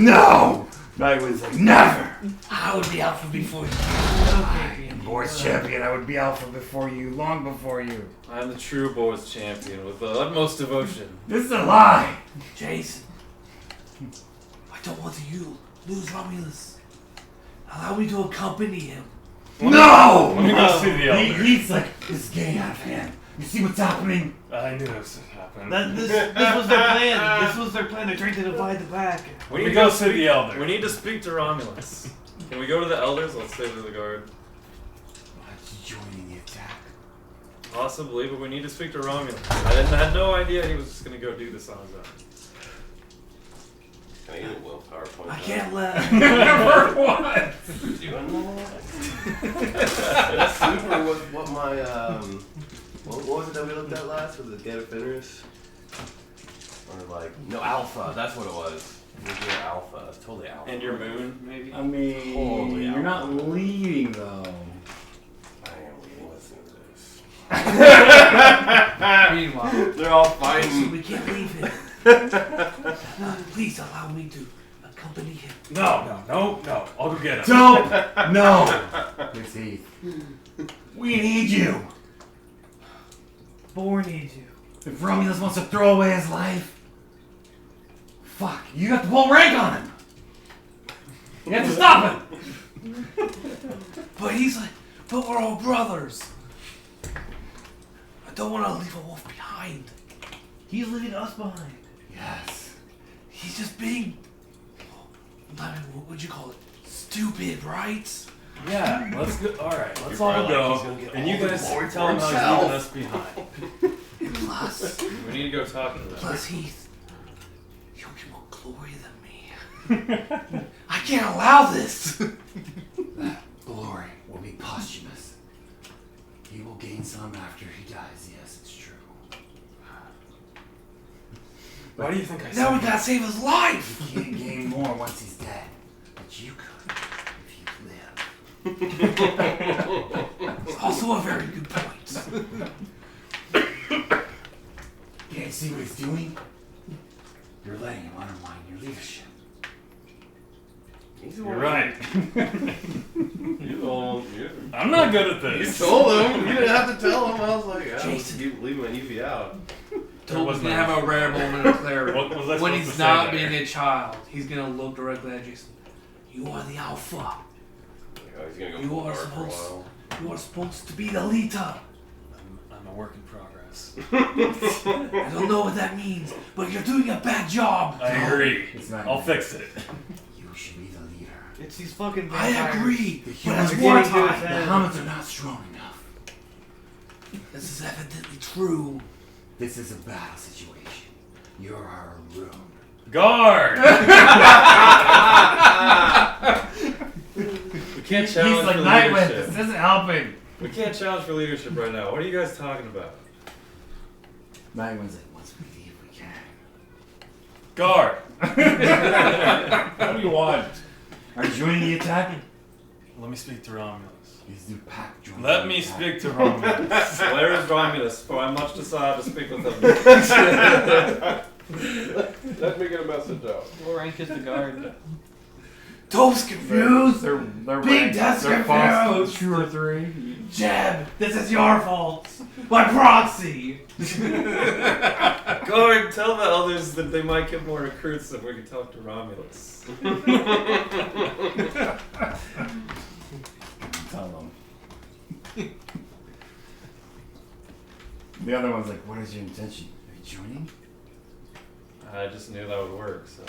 No! I was like, never! I would be alpha before you. I am Boris champion. I would be alpha before you, long before you. I'm the true boys champion with the utmost devotion. This is a lie! Jason, I don't want you lose Romulus. Allow me to accompany him. No! Let me go see the elder. He's like, this is getting out of hand. You see what's happening? I knew this would happen. This was their plan. This was their plan. They're trying to divide the pack. We need to go see the We elder. need to speak to Romulus. Can we go to the elders? Let's stay with the guard. Why are you joining the attack? Possibly, but we need to speak to Romulus. I had no idea he was just gonna go do this on his own. Can I get a willpower point? I can't let. Never what? That's super what my what was it that we looked at last? Was it Get Fenris? Or like no Alpha, that's what it was. We're doing Alpha. It's totally Alpha. And your moon, maybe? I mean, Holy you're not leading though. I am leaving. Listen to this. Meanwhile, They're all Jason, fighting. we can't leave him. Please allow me to accompany him. No. I'll go get him. Don't! No! Miss Heath. We need you! Boar needs you. If Romulus wants to throw away his life, fuck, you got to pull rank on him. You have to stop him. But he's like, but we're all brothers. I don't want to leave a wolf behind. He's leaving us behind. Yes. He's just being, what would you call it? Stupid, right? Yeah, let's go. Alright, let's You're all probably like, go. he's gonna get And all you the guys glory tell him for how he's leaving us behind. And plus, We need to go talk to them. plus Heath, you'll get more glory than me. I can't allow this. That glory will be posthumous. He will gain some after he dies, yes, it's true. Why do you think I said Now we that? gotta save his life. You can't gain more once he's dead. But you could if you live. It's also a very good point. Can't see what he's doing? You're letting him undermine your leadership. He's the You're one- right. You I'm not good at this. told him. You didn't have to tell him. I was like, Jason. leave him and you be out. Toby's gonna have a rare moment of clarity. What was I when supposed he's to say not there? being a child, he's gonna look directly at Jason. You are the alpha. Oh, he's gonna go You full are dark for a supposed- while. You are supposed to be the leader. I'm a work in progress. I don't know what that means, but you're doing a bad job. I agree. It's not I'll good. fix it. You should be the leader. It's these fucking I vampires. agree, The but humans that's are getting to his wartime. The Hammonds are not strong enough. This is evidently true. This is a battle situation. You're our room. Guard! We can't challenge He's like for Nightwind. leadership. This isn't helping. We can't challenge for leadership right now. What are you guys talking about? Nightwind's like, once we leave, we can. Guard! What do you want? Are you joining the attack? Let me speak to Romulus. These new pack join Let the me attack. speak to Romulus. Where is Romulus? For I much desire to speak with him. Let me get a message out. What rank is the guard? Toby's confused. They're Big ranked. Death's They're confused. 2 or 3. Jeb, this is your fault. By proxy. Go and tell the elders that they might get more recruits if we can talk to Romulus. Tell them. The other one's like, what is your intention? Are you joining? I just knew that would work, so.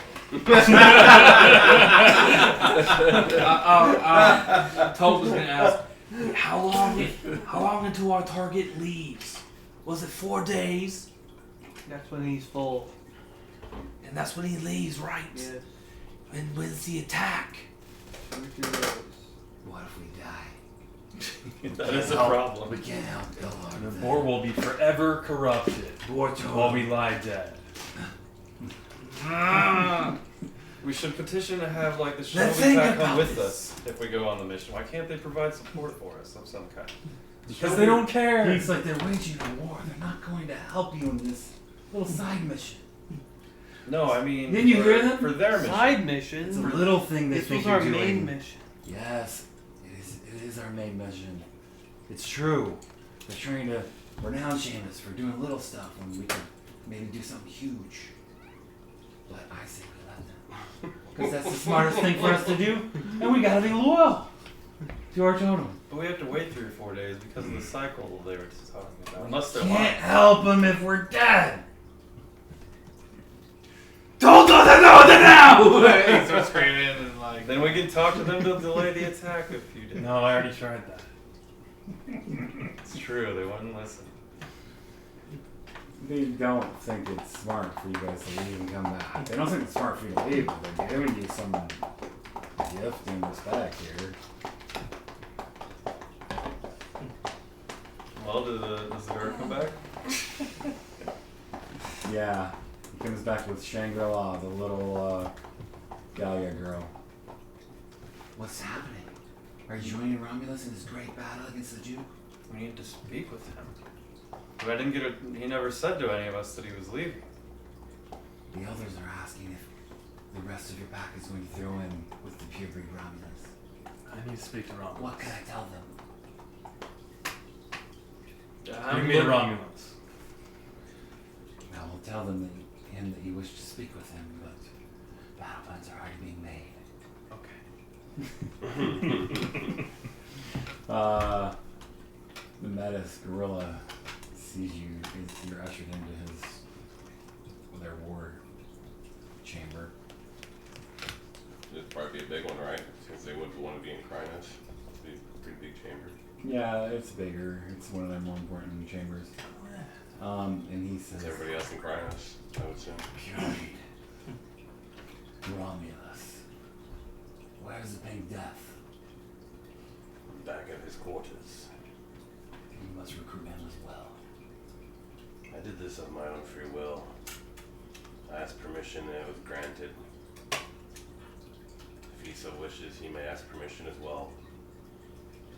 Toby's gonna ask, how long until our target leaves? Was it 4 days? That's when he's full. And that's when he leaves, right? Yes. And when's the attack? 22 days. What if we die? That is a problem. We can't help The Illard. boar will be forever corrupted Boar while we lie dead. We should petition to have like the Let's Shinobi think Pack come about with this. us if we go on the mission. Why can't they provide support for us of some kind? Because they don't care. It's like they're waging a war. They're not going to help you in this little side mission. No, I mean Didn't you for, hear them? for their mission. Side It's a mission. little thing they This think was you're our doing. main mission. Yes, it is our main mission. It's true. They're trying to renounce Seamus for doing little stuff when we could maybe do something huge. But I say we let them. Because that's the smartest thing for us to do. And we gotta be loyal to our totem. But we have to wait 3 or 4 days because of the cycle they were talking about. Unless they're Can't lying. help them if we're dead. Don't know what to do! He starts screaming and like. Then we can talk to them to delay the attack a few days. No, I already tried that. It's true, they wouldn't listen. They don't think it's smart for you guys to leave and come back. They don't think it's smart for you to leave, but they're giving you some gift and respect here. Well, does the guard come back? Yeah, he comes back with Shangri-La, the little Galia girl. What's happening? Are you joining Romulus in this great battle against the Duke? We need to speak with him. But I didn't get it. He never said to any of us that he was leaving. The elders are asking if the rest of your pack is going to throw in with the purebred Romulus. I need to speak to Romulus. What can I tell them? Bring me to Romulus. tell them that you wish to speak with him, but battle plans are already being made. Okay. The Metis gorilla sees you. You're ushered into their war chamber. It'd probably be a big one, right? Since they would want to be in Krynos. It'd be a pretty big chamber. Yeah, it's bigger. It's one of their more important chambers. And he says, Is everybody else in Krynos? I would assume. Purity. Romulus. Where's the Pink Death? Back at his quarters. You must recruit him as well. I did this of my own free will. I asked permission and it was granted. If he so wishes, he may ask permission as well.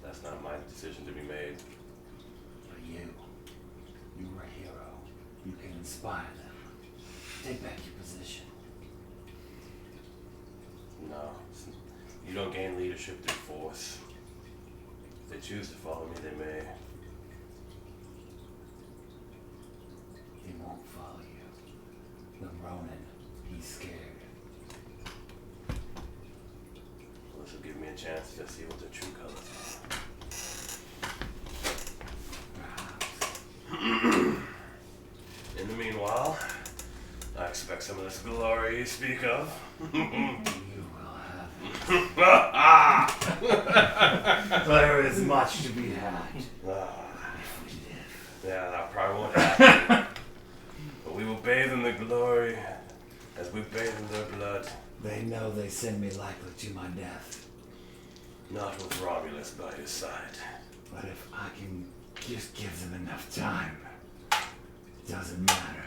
That's not my decision to be made. But you are a hero. You can inspire them. Take back your position. No, you don't gain leadership through force. If they choose to follow me, they may. They won't follow you. The Ronin, he's scared. Well, this will give me a chance to see what the true colors are. In the meanwhile, I expect some of this glory you speak of. You will have it. There is much to be had. If we live. Yeah, that probably won't happen. But we will bathe in the glory as we bathe in their blood. They know they send me likely to my death. Not with Romulus by his side. But if I can just give them enough time, it doesn't matter.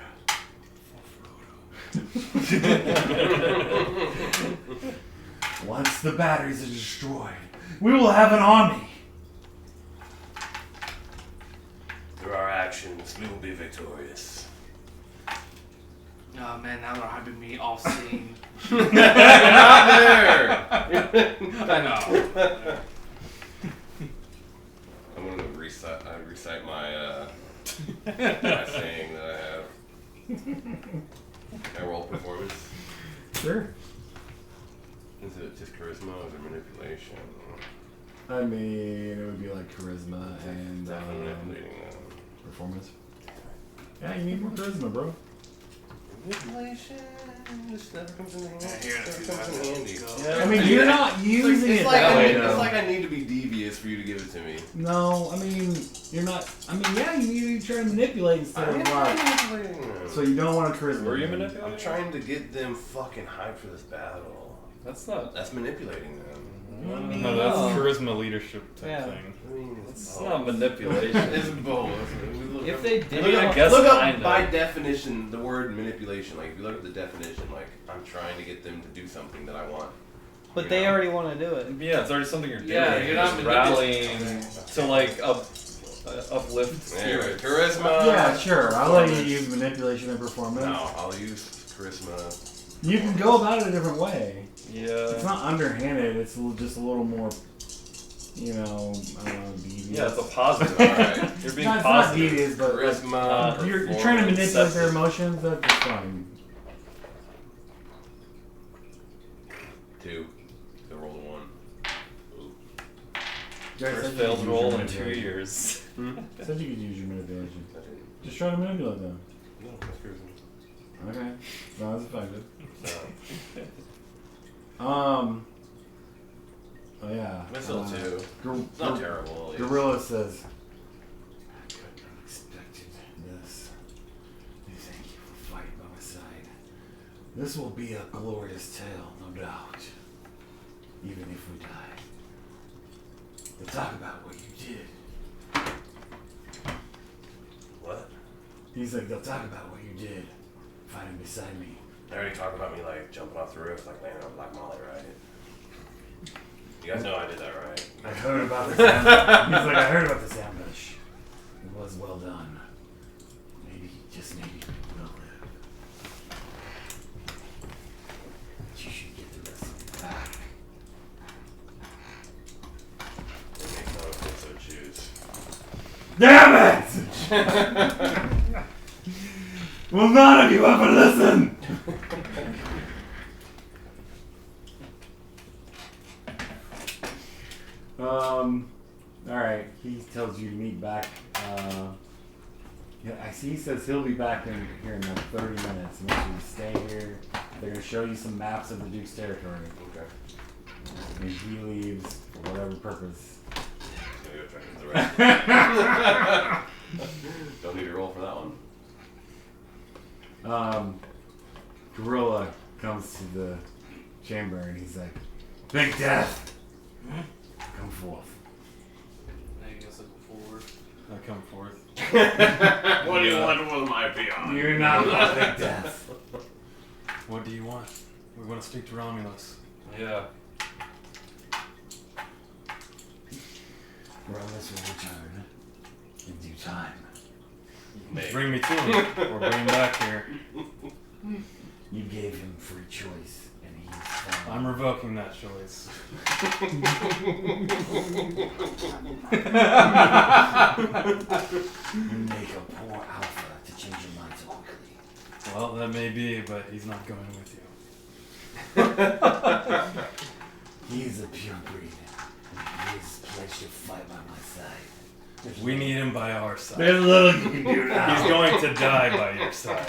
Once the batteries are destroyed, we will have an army. Through our actions, we will be victorious. Oh man, now they're hyping me off scene. Not there! I know. I'm gonna recite my my saying that I have. Can I roll performance? Sure. Is it just charisma or is it manipulation? I mean, it would be like charisma and Definitely manipulating them. performance. Yeah, you need more charisma, bro. Manipulation. This never comes in handy. Here, Never comes in handy. I mean, you're not using It's it like that way, it's though. like I need to be devious for you to give it to me. No, I mean, you're not. I mean, yeah, you try to manipulate instead of like. manipulating them. So you don't want a charisma. Were you I'm manipulating? trying to get them fucking hyped for this battle. That's not. That's manipulating them. No, that's charisma leadership type Yeah. thing. I mean, It's both. not manipulation. It's both. We look If up- they did, I mean, I guess look up kinda. by definition the word manipulation. Like if you look at the definition, like I'm trying to get them to do something that I want. but you they know? already want to do it. Yeah, it's already something you're doing. Yeah, you're not just manipulating. rallying to like uplift Anyway, spirits. charisma. Yeah, sure. I'll let you performance. use manipulation and performance. No, I'll use charisma. You can go about it a different way. It's Yeah. not underhanded. It's just a little more, you know, I don't know, devious. Yeah, it's a positive. Alright. You're being No, it's not positive. devious, but like, Charisma. you're trying to performance. manipulate their emotions. That's fine. 2. So roll a 1. Ooh. First failed roll in 2 years. Said you could use your manipulation. I didn't. Just try to manipulate them. No, that's charisma. Okay. No, that's effective. No. Oh yeah. But still 2. It's not terrible. At least. Gorilla says, I couldn't have expected this. Thank you for fighting by my side. This will be a glorious tale, no doubt. Even if we die. But talk about what you did. What? He's like, they'll talk about what you did. Fighting beside me. They already talked about me like jumping off the roof, like landing on Black Molly, right? You guys know I did that, right? I heard about this ambush. He's like, I heard about this ambush. It was well done. Maybe, just maybe, we'll live. But you should get the rest of it back. They make no if they so choose. Damn it! Will none of you ever listen? Alright, he tells you to meet back. Yeah, I see he says he'll be back here in like 30 minutes. Make sure you stay here. They're going to show you some maps of the Duke's territory. Okay. And he leaves for whatever purpose. Gonna go check into the rest. Don't need to roll for that one. Gorilla comes to the chamber and he's like, Big Death! Come forth. I guess I go forward. I come forth. What do you want with my beyond? You're not about Big Death. What do you want? We want to speak to Romulus. Yeah. Romulus will return in due time. Bring me to him, or bring him back here. You gave him free choice, and he's found. I'm revoking that choice. You make a poor alpha to change your mind so quickly. Well, that may be, but he's not going with you. He's a pure breed, and he's pledged to fight by my side. We need him by our side. There's little you can do now. He's going to die by your side.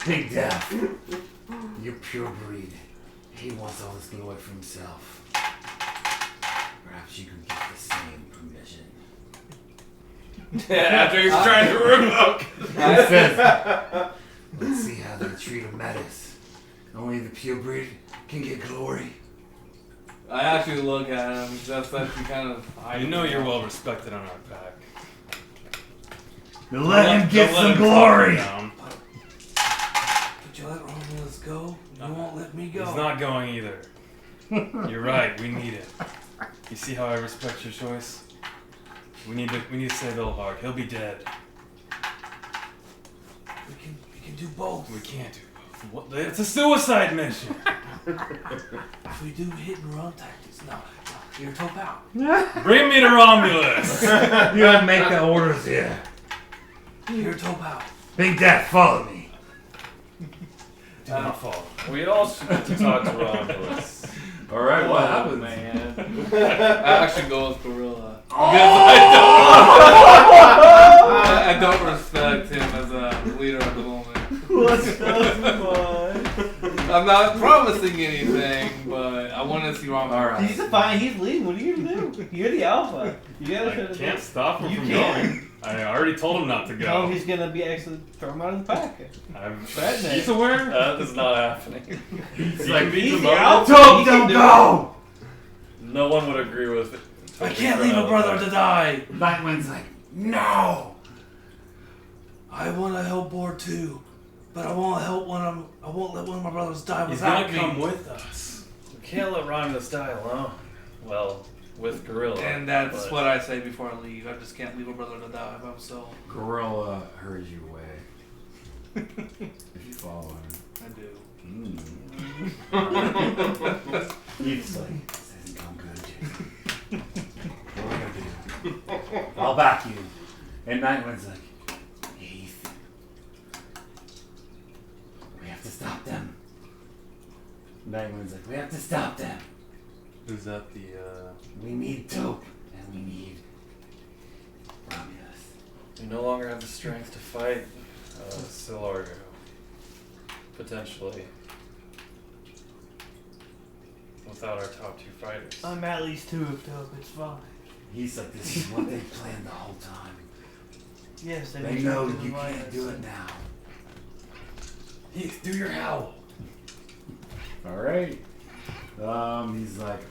Big Death, you're pure breed. He wants all this glory for himself. Perhaps you can get the same permission. After he's trying to revoke. He says, let's see how they treat a Metis. Only the pure breed can get glory. I actually look at him. That's actually kind of. You know you're well respected on our pack. Now let him get Don't let some him glory. down. Did you let Romulus go? You won't let me go. He's not going either. You're right. We need it. You see how I respect your choice? We need to say a little hard. He'll be dead. We can do both. We can't do both. What? It's a suicide mission. If we do hit and run tactics, no, you're top out. Bring me to Romulus. You don't make the orders here. You're top out. Big Death, follow me. Do not follow. We all should get to talk to Romulus. Alright, what Oh, happens? man. I actually go with Gorilla. Oh! I don't respect him as a leader at the moment. I'm not promising anything, but I want to see Romulus. Alright. He's fine. He's leading. What are you gonna do? You're the alpha. You gotta I show the can't stop him You from can. going. I already told him not to No, go. he's gonna be actually throw him out of the pack. Bad name. He's aware. That is not happening. He's like, like, He's the demoted. alpha. Don't, He can don't do go! No one would agree with it. I can't leave a brother to die. Nightwind's like, no! I want to help Board too, but I won't let one of my brothers die he's without gonna me. come with us. We can't let Romulus die alone. Well, with Gorilla. And that's but- what I say before I leave. I just can't leave a brother to die by himself. Gorilla hurries you away. If you follow him. I do. He's like, this hasn't come good, Jason. What are we gonna do? I'll back you. And Nightwind's like, Heath, we have to stop them. Nightwind's like, we have to stop them. Who's that? The We need Dope, and we need Romulus. We no longer have the strength to fight Silargo. Potentially. Without our top two fighters. I'm at least 2 of Dope. It's fine. He's like, this is what they planned the whole time. Yes, They know you can't do it now. Heath, do your howl. Alright. He's like,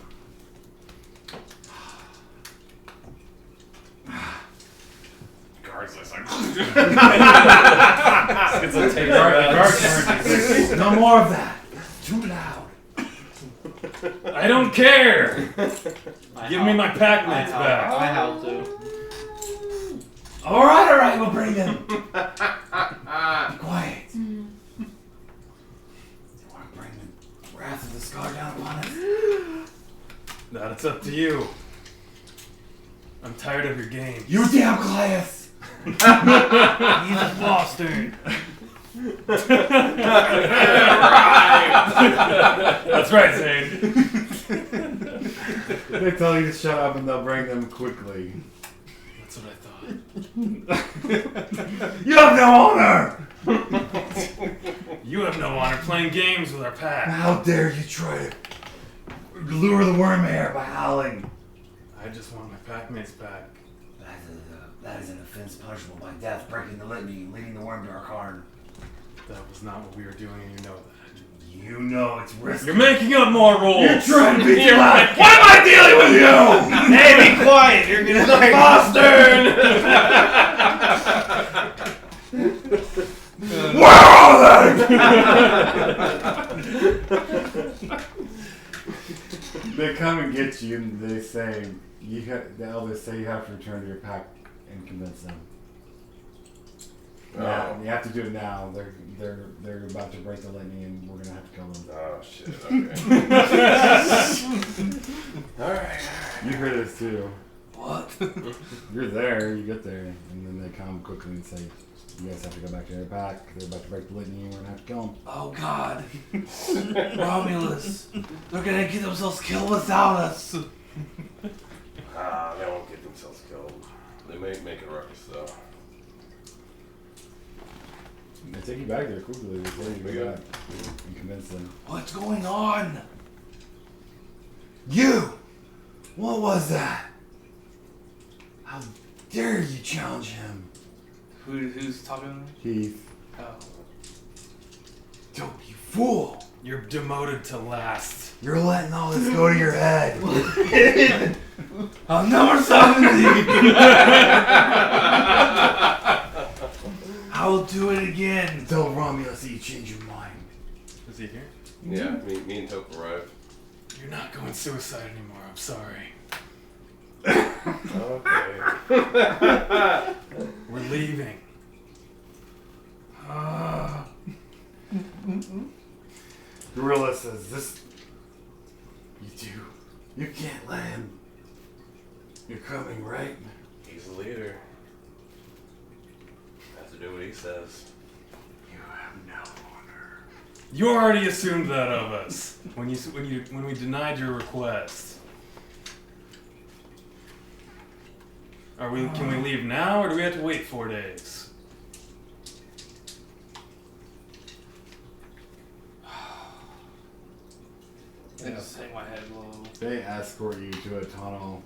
Guards looks like. It's a taser. no more of that. It's too loud. I don't care. Give me my pack mates back. I howl too. Alright, we'll bring them. Be quiet. You want to bring the wrath of the Scar down upon us? That's up to you. I'm tired of your games. You damn Goliath! He's a bastard. That's right, Zane. They tell you to shut up and they'll bring them quickly. That's what I thought. You have no honor! You have no honor playing games with our pack. How dare you try to lure the worm here by howling? I just want my packmates back. That is an offense punishable by death, breaking the litany and leading the worm to our cairn. That was not what we were doing, and you know that. You know it's risky. You're making up more rules. You're trying to be too loud. Why am I dealing with you? Hey, be quiet! You're gonna like Where are they? They come and get you, and they say the elders say you have to return to your pack and convince them. Yeah, you have to do it now. They're about to break the litany, and we're gonna have to kill them. Oh shit. Okay. All right. You heard this too. What? You're there. You get there, and then they come quickly and say, "You guys have to go back to your pack. They're about to break the litany, and we're gonna have to kill them." Oh God, Romulus! They're gonna get themselves killed without us. They won't get themselves killed. They may make a ruckus though. They take you back there quickly before you We go go. back and convince them. What's going on? You! What was that? How dare you challenge him? Who's talking? Heath. Oh. Don't you fool! You're demoted to last. You're letting all this go to your head. I'll never summon thee. I'll do it again. Tell Romulus that you change your mind. Is he here? Yeah, me and Tope arrived. You're not going suicide anymore. I'm sorry. Okay. We're leaving. Gorilla says, this... You can't let him. You're coming, right? He's the leader. Have to do what he says. You have no honor. You already assumed that of us when we denied your request. Can we leave now, or do we have to wait 4 days? I just hang my head low. They escort you to a tunnel.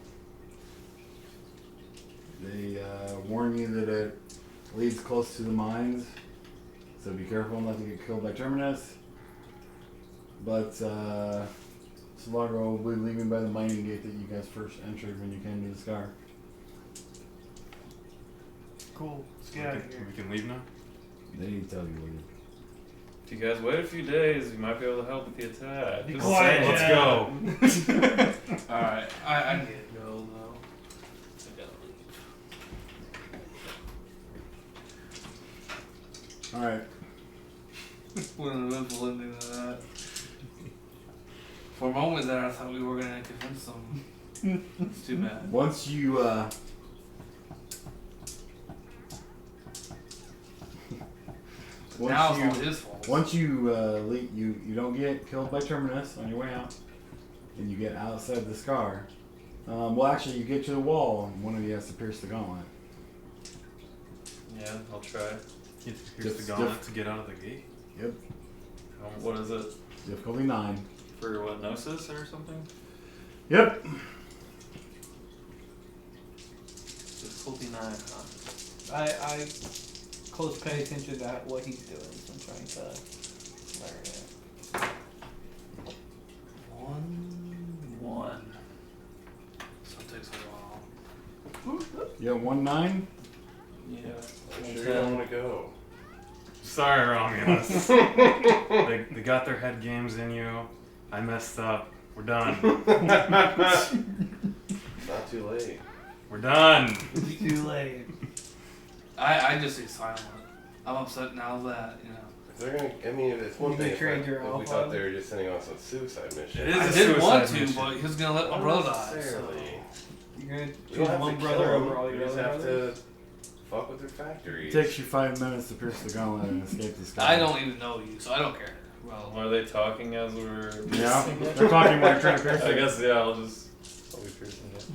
They warn you that it leads close to the mines, so be careful not to get killed by Terminus. But Solargo will be leaving by the mining gate that you guys first entered when you came to the Scar. Cool. Let's get out of here. We can leave now? They didn't tell you what. If you guys wait a few days, you might be able to help with the attack. Be Just quiet, saying. Let's go. Alright, I can go though. I gotta leave. Alright. What an eventful ending to that. For a moment there, I thought we were gonna convince them. It's too bad. Once you Now it's all his fault. Once you leave, you don't get killed by Terminus on your way out, and you get outside the Scar. Well, actually, you get to the wall, and one of you has to pierce the gauntlet. Yeah, I'll try. Here's the gauntlet to get out of the gate. Yep. What is it? Difficulty 9. For what, Gnosis or something? Yep. Difficulty 9, huh? I close pay attention to what he's doing. So I'm trying to learn it. 1-1. So it takes a while. You got 1-9. Yeah. I'm sure you don't want to go. Sorry, Romulus. they got their head games in you. I messed up. We're done. Not too late. We're done. It's too late. I just stay silent. I'm upset now that, you know. If they're gonna, I mean, if it's one You thing betrayed if your we alpha? thought they were just sending on some suicide mission. It is I a didn't want suicide to, mission. but he was gonna let my brother die. So. Necessarily. You're gonna We don't choose have one to brother kill over him. all We your just other have brothers? to fuck with their factories. It takes you 5 minutes to pierce the gauntlet and escape the sky. I don't even know you, so I don't care. Well, Are they talking as we're Yeah, piercing it? they're talking while you're trying to pierce I it. guess, yeah, I'll be piercing it.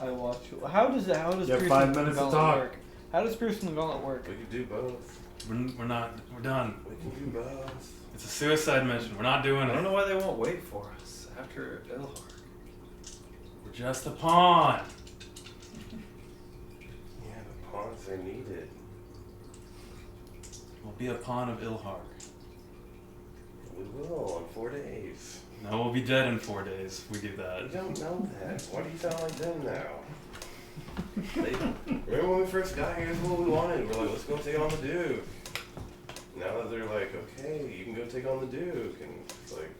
I watch you. How does You have piercing 5 the minutes to gauntlet talk. work? How does piercing the gauntlet work? We could do both. We're done. We can do both. It's a suicide mission. We're not doing I don't it. know why they won't wait for us after Ilhar. We're just a pawn. Yeah, the pawns are needed. We'll be a pawn of Ilhar. We will in 4 days. No, we'll be dead in 4 days if we do You that. don't know that. Why do you sound like them now? Remember when we first got here, this is what we wanted. We're like, let's go take on the Duke. Now that they're like, okay, you can go take on the Duke. And it's like,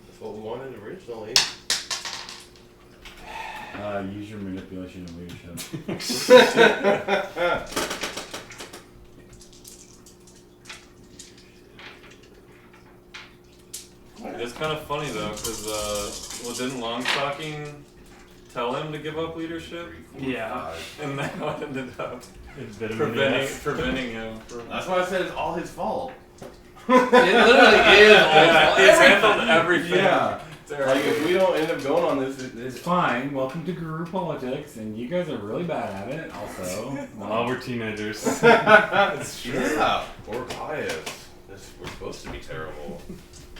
that's what we wanted originally. Use your manipulation and leadership. It's kind of funny though, because didn't Longstalking tell him to give up leadership? Yeah. And now it ended up It's bit of an ass. preventing him from. That's why I said it's all his fault. it literally is. Yeah, he's handled everything. Yeah. Terribly. Like, if we don't end up going on this, It's fine. Welcome to Guru Politics, and you guys are really bad at it. Also, Oh, we're teenagers. it's true. Yeah. We're biased. We're supposed to be terrible.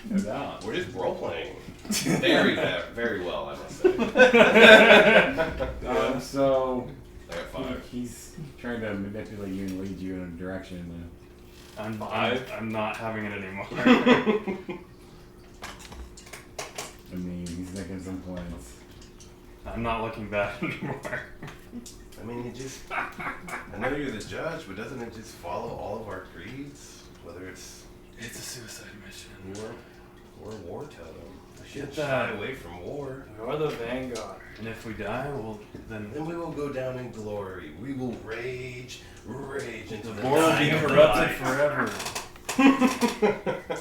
no doubt. We're just role playing. Very well, I must say. So I got 5. he's trying to manipulate you and lead you in a direction. I'm not having it anymore. I mean, he's making some plans. I'm not looking back anymore. I mean, I know you're the judge, but doesn't it just follow all of our creeds? Whether it's It's a suicide mission. we're war totem. We should Get that. shy away from war. We are the Vanguard. And if we die, well, then Then we will go down in glory. We will rage into the the board will be night of corrupted light. forever.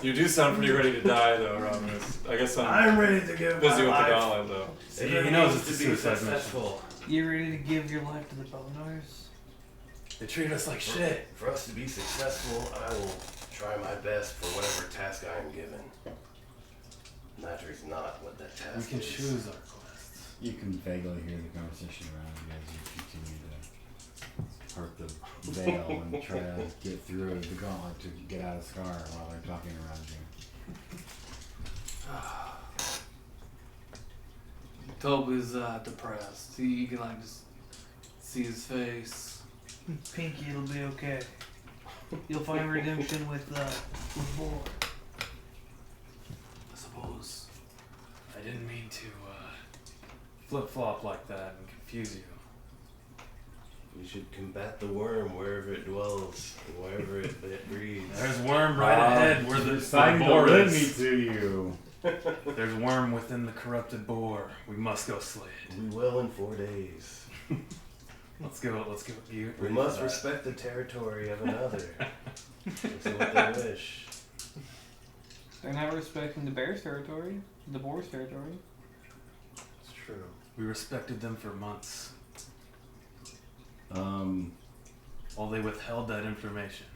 You do sound pretty ready to die though, Romulus. I guess I'm ready to give busy my with the life. gauntlet though. See, If it he knows means it's a to be suicide mission. successful. You ready to give your life to the Bonars? They treat us like shit. For us to be successful, I will try my best for whatever task I am given. Matters not what that task We can is. choose our quests. You can vaguely hear the conversation around you as you continue to part the veil and try to get through the gauntlet to get out of Scar while they're talking around you. Toby's depressed. You can like just see his face. Pinky, it'll be okay. You'll find redemption with Boar. I suppose I didn't mean to flip-flop like that and confuse you. We should combat the worm wherever it dwells and wherever it breeds. There's worm right ahead where the Deciding boar to lead is. me to you. There's worm within the corrupted boar. We must go slay it. We will in 4 days. Let's go. You We must respect the territory of another. Let's do what they wish. They're not respecting the bear's territory, the boar's territory. It's true. We respected them for months Um, while they withheld that information.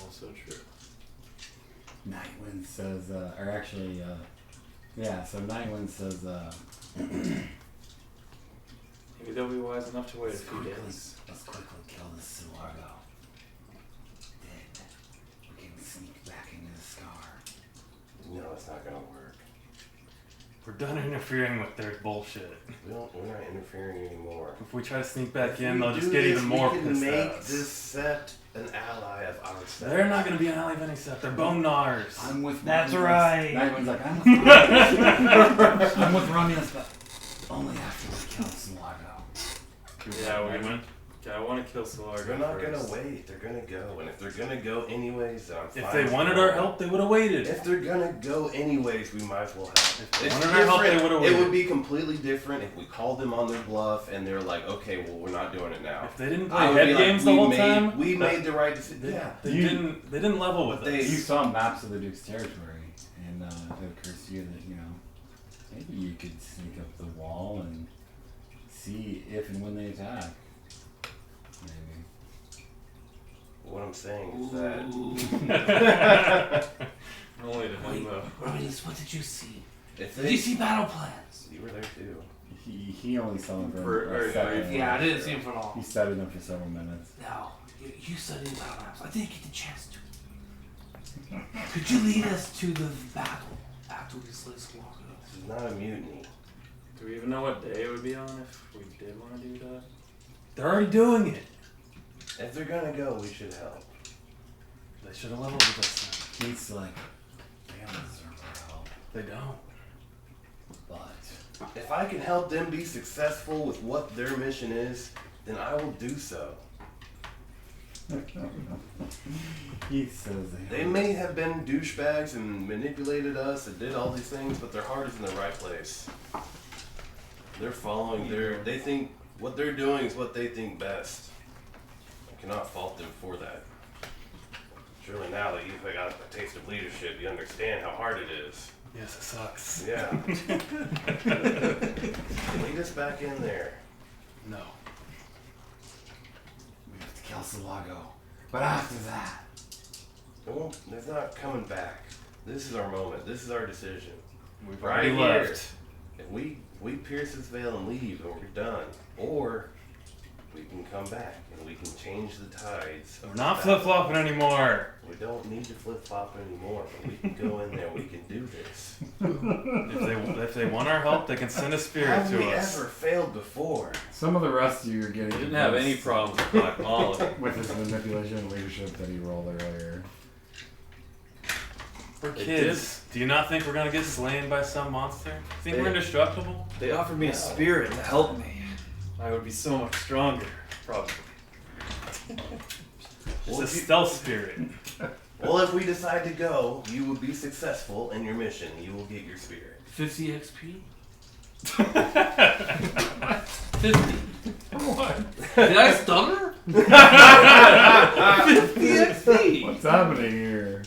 Also true. Nightwind says, or actually, so Nightwind says, Maybe they'll be wise enough to wait a few days. Let's quickly kill this Silargo. Then we can sneak back into the Scar. No, it's not gonna work. We're done interfering with their bullshit. We're not interfering anymore. If we try to sneak back If in, we they'll do just get this, even more we can pissed make at us. this set an ally of our set. They're not going to be an ally of any set. They're bone gnars. I'm with That's Romulus. right. Nightwind's like, I'm with Romulus. I'm with Romulus, but Only after we kill Silargo. Yeah, we win. Yeah, I want to kill Solargo. They're not first. gonna wait. They're gonna go, and if they're gonna go anyways, then I'm fine. If they with wanted that. our help, they would have waited. If they're gonna go anyways, we might as well help. If they It's wanted our help, they different. would have It waited. would be completely different if we called them on their bluff and they're like, okay, well, we're not doing it now. If they didn't I play would head be like, games the we whole made- time, We made the right decision. they, Yeah. they You- didn't level with They- us. you saw maps of the Duke's territory, and it occurs to you that, maybe you could sneak up the wall and see if and when they attack. Maybe. What I'm saying is that Only to him though. Romulus, what did you see? if Did you they, see battle plans? you were there too. He only saw them For for very a second. brief. Yeah, I didn't see him for long. He studied them for several minutes. No, you studied battle maps. I didn't get the chance to. Could you lead us to the battle after we slay Squawka? This is not a mutiny. Do we even know what day it would be on if we did want to do that? They're already doing it. If they're gonna go, we should help. They should have leveled with us. He's like, they don't deserve our help. They don't. But If I can help them be successful with what their mission is, then I will do so. he says They may have been douchebags and manipulated us and did all these things, but their heart is in the right place. They're following they think what they're doing is what they think best. I cannot fault them for that. Surely now that you've got a taste of leadership, you understand how hard it is. Yes, it sucks. Yeah. Lead us back in there. No. we have to kill Sulago. But after that, Well, there's not coming back. This is our moment. This is our decision. We've Right already here. left. If we pierce this veil and leave and we're done, or we can come back and we can change the tides. of We're not the flip battle. flopping anymore. We don't need to flip flop anymore, but we can go in there. We can do this. If they want our help, they can send a spirit Have to we us. ever failed before? some of the rest of you are getting He didn't have any convinced problems with Black Molly. with his manipulation and leadership that he rolled earlier. We're They kids. Do you not think we're gonna get slain by some monster? Think They- we're indestructible? They offered me a spirit to help me. I would be so much stronger, probably. It's a stealth spirit. Well, if we decide to go, you will be successful in your mission. You will get your spirit. 50 XP? 50. What? Did I stutter? 50 XP. What's happening here?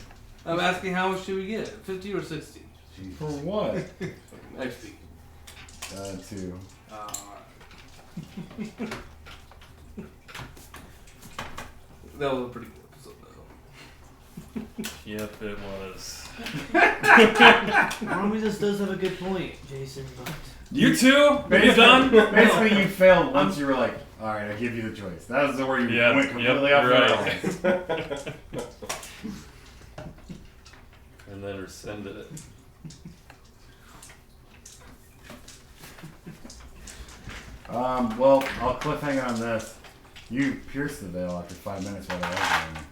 I'm asking how much should we get? 50 or 60? For what? XP. 2. That was a pretty cool episode, Yep, it was. Romulus does have a good point, Jason, but You two? You done? Basically, you failed once you were like, alright, I give you the choice. That was where you Yeah, went completely yep, off you're the right. rails. And then rescinded it. Well, I'll cliffhanger on this. You pierced the veil after 5 minutes while I was going.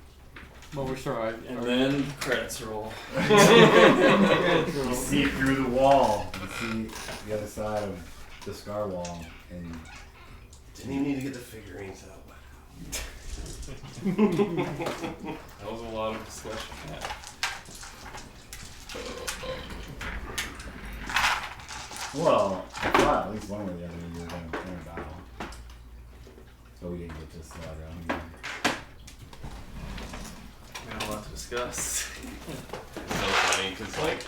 well, we're sorry. And then credits roll. You see through the wall. You see the other side of the scar wall. And Didn't even need to get the figurines out. That was a lot of discussion. Yeah. well, I thought at least one way or the other you were going to battle. But we didn't get to Sulago. We have a lot to discuss. It's so funny because like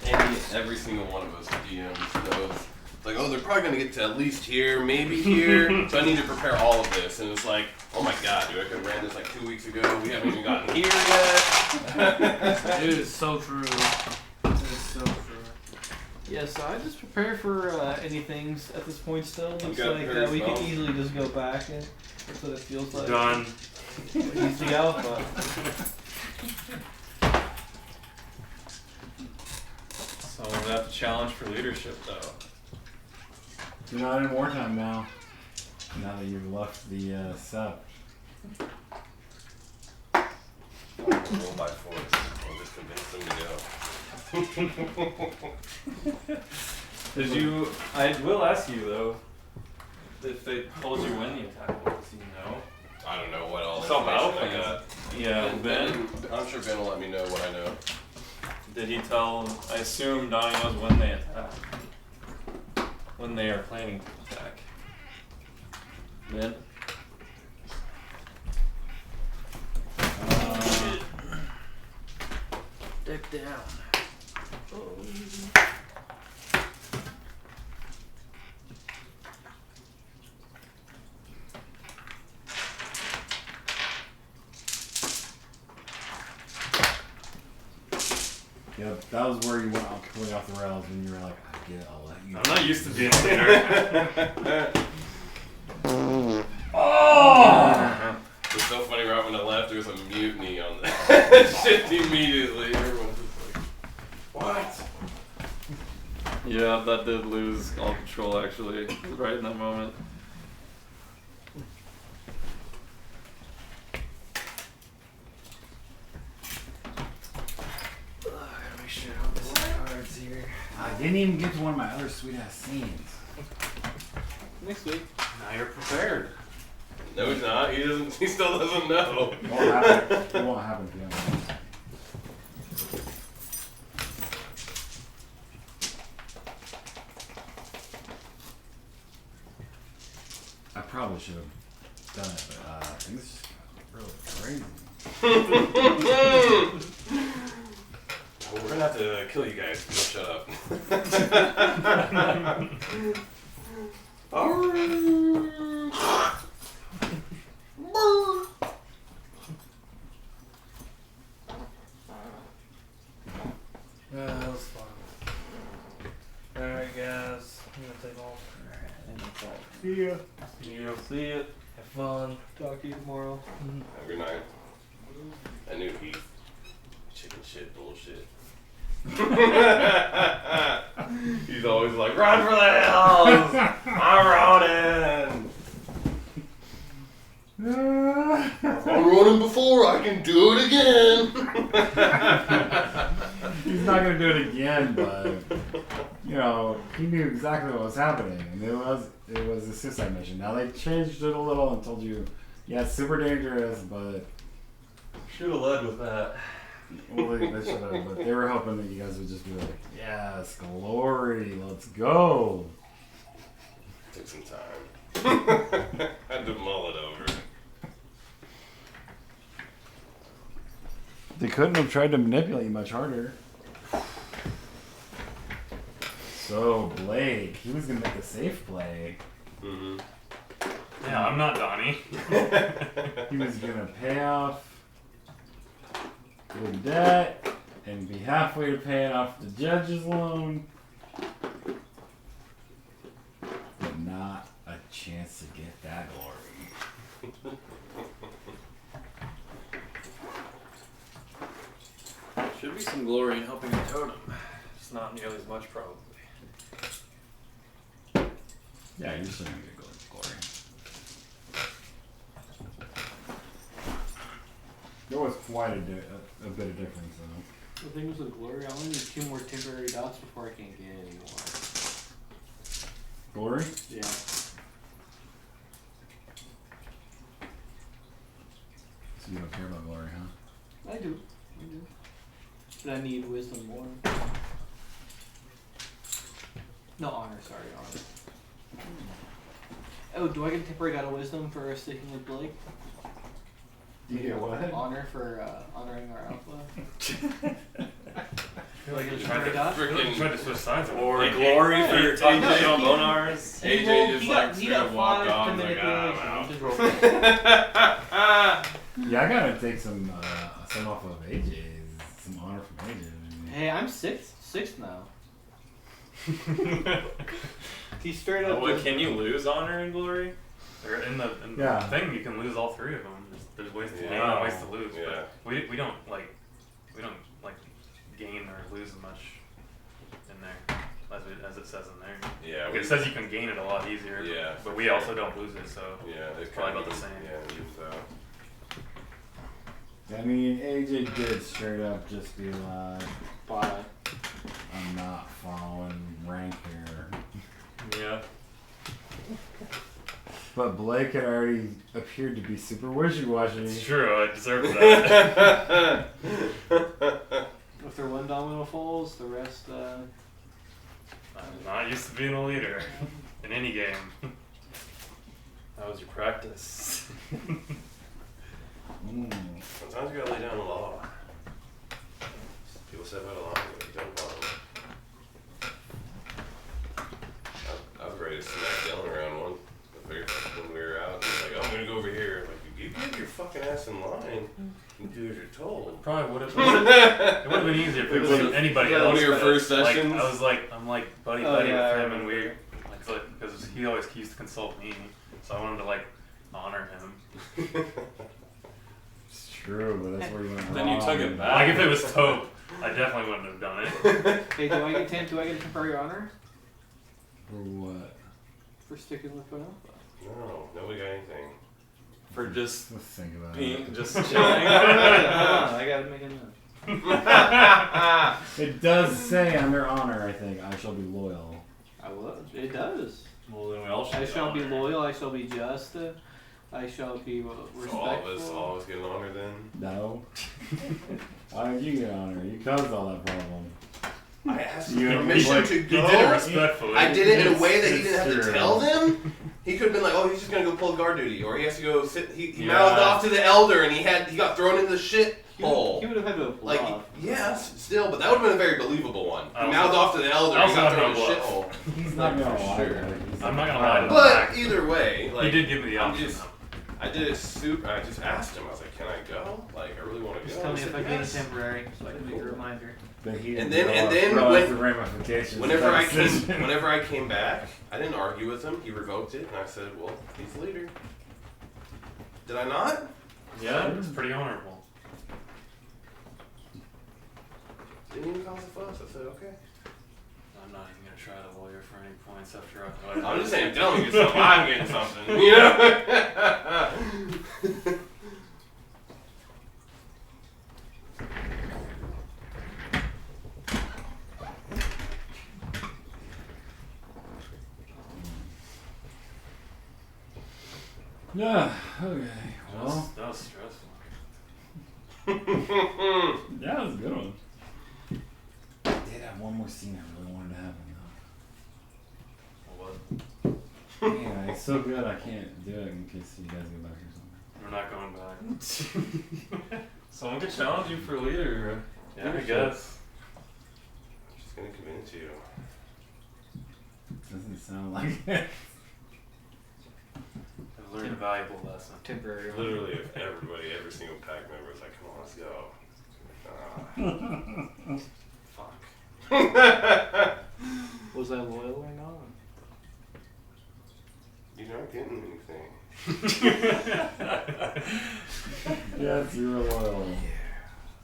every single one of us DMs knows. It's like, oh, they're probably gonna get to at least here, maybe here. So I need to prepare all of this, and it's like, oh my god, dude, I could have ran this like 2 weeks ago. We haven't even gotten here yet. It is so true. It is so true. Yeah, so I just prepare for anything at this point still. Looks got like prepared we can spells? easily just go back and that's what it feels like. Done. He's the alpha. So we're gonna have to challenge for leadership, though. You're not in wartime now. Now that you've left the sept. Roll by force. I'll just convince them to go. Did you? I will ask you though. If they told you when the attack was, you know. I don't know what all Some information I outfit. got. Yeah, Ben. I'm sure Ben will let me know what I know. Did he tell? I assume Donnie knows when they attack. When they are planning to attack. Ben. Deck down. Yeah, that was where you went off completely off the rails when you were like, I get it, I'll let you. I'm not used to being a leader. It's so funny, right when I left, there was a mutiny on the shit immediately. Everyone's just like, what? Yeah, that did lose all control actually, right in that moment. Make sure I don't miss the cards here. I didn't even get to one of my other sweet ass scenes. Next week. Now you're prepared. No, he's not. He doesn't. He still doesn't know. It won't happen. It won't happen if you don't. I probably should have done it, but things just got really crazy. Well, we're gonna have to kill you guys. Shut up. That was fun. Alright, guys. I'm gonna take off. See ya. See ya. Have fun. Talk to you tomorrow. Have a good night. I knew Heath. Chicken shit bullshit. He's always like, run for the hills! I'm running! I'm running before I can do it again! He's not gonna do it again, but you know, he knew exactly what was happening, and it was a suicide mission. Now they changed it a little and told you, yeah, it's super dangerous, but Should have led with that. well, they should have. But they were hoping that you guys would just be like, yes, glory, let's go. Took some time. Had to mull it over. They couldn't have tried to manipulate you much harder. So Blake, he was gonna make a safe play. Mm-hmm. Yeah, I'm not Donnie. He was gonna pay off the debt and be halfway to paying off the judge's loan, but not a chance to get that glory. Should be some glory in helping a totem. Just not nearly as much, probably. Yeah, you're still gonna get glory. There was quite a bit of difference though. The thing was with glory, I only need 2 more temporary dots before I can't get it anymore. Glory? Yeah. So you don't care about glory, huh? I do. But I need wisdom more. No, honor, sorry, honor. Oh, do I get a temporary dot of wisdom for sticking with Blake? You get what? Honor for honoring our alpha? feel like you tried to- tried to switch sides. Or Like glory for AJ talking shit on Bonars. AJ just like he straight got up walked 5 off. to Like, manipulation. Yeah, I gotta take some off of AJ's, some honor from AJ. Hey, I'm sixth now. He straight up. Oh, but can you lose honor and glory? Or in the Yeah. thing, you can lose all 3 of them. There's ways to gain Yeah. and ways to lose. Yeah. But we don't like gain or lose much in there as it says in there. Yeah. Like, it says you can gain it a lot easier. Yeah, But for we sure. also don't lose it, so Yeah, it's Probably kinda about the same. Yeah, it is, I mean, AJ did straight up just be like, Bye. I'm not following rank here. Yeah. But Blake had already appeared to be super wishy-washy. it's true. I deserve that. If their one domino falls, the rest, I'm not used to being a leader in any game. That was your practice. Sometimes you gotta lay down the law. People step out of line, but you don't follow them. I was ready to smack Dylan around one. When we were out, and he was like, oh, I'm gonna go over here. I'm like, you keep getting your fucking ass in line and do as you're told. Probably would have. It would have been easier if it was anybody Yeah, else. one of your but, first like, sessions? I'm like buddy Oh, buddy yeah, I with him, and we remember. like because he always used to consult me, so I wanted to like honor him. It's true, but that's where you went Then you wrong. took it back. Like if it was Taupe, I definitely wouldn't have done it. Hey, do I get a temporary honor For what? for sticking with Bob? No, nobody got anything. For just Let's think about being, it. just chilling. I gotta make a note. It does say under honor, I think, I shall be loyal. I will. It does. Well, then we all should I shall be honor. loyal. I shall be just. I shall be respectful. So all of us get an honor then? No. Why did you get honor? You caused all that problem. I asked You- him permission like, to He go. did it respectfully. I did it in a way that he It's didn't have to true. tell them. He could have been like, "Oh, he's just gonna go pull guard duty," or he has to go sit. He Yeah. mouthed off to the elder, and he got thrown into the shit He hole. would have had to Like, applaud. yes, still, but that would have been a very believable one. I He also- mouthed off to the elder, I and he also got have thrown no in the shit bluff. hole. He's not gonna lie. Sure. He's I'm not like, gonna lie to But Back. either way, like He did give me the I'm option. just- I did it super. I just asked him. I was like, "Can I go? Like, I really want to go." Just tell me He if said, I get a "Yes." temporary, so I can make a reminder. But he And didn't then realize when- the ramifications. Whenever of I that came, decision. whenever I came back, I didn't argue with him. He revoked it, and I said, "Well, he's the leader." Did I not? Yeah, it's pretty honorable. Didn't even cause a fuss. I said, "Okay." I'm not even gonna try to lawyer for any points after I. I'm just saying, telling you something. I'm getting something. You know. Yeah. Okay. Well. That was stressful. Yeah, that was a good one. I did have one more scene I really wanted to happen What? though. Yeah, it's so good I can't do it in case you guys go back or something. We're not going back. Someone could challenge you for leader. Yeah, I guess. I'm just gonna convince you. Doesn't sound like it. I've learned a valuable lesson. Temporary. Literally, if every single pack member was like, "Come on, let's go." Fuck. Was I loyal or not? You're not getting anything. Yes, you were loyal.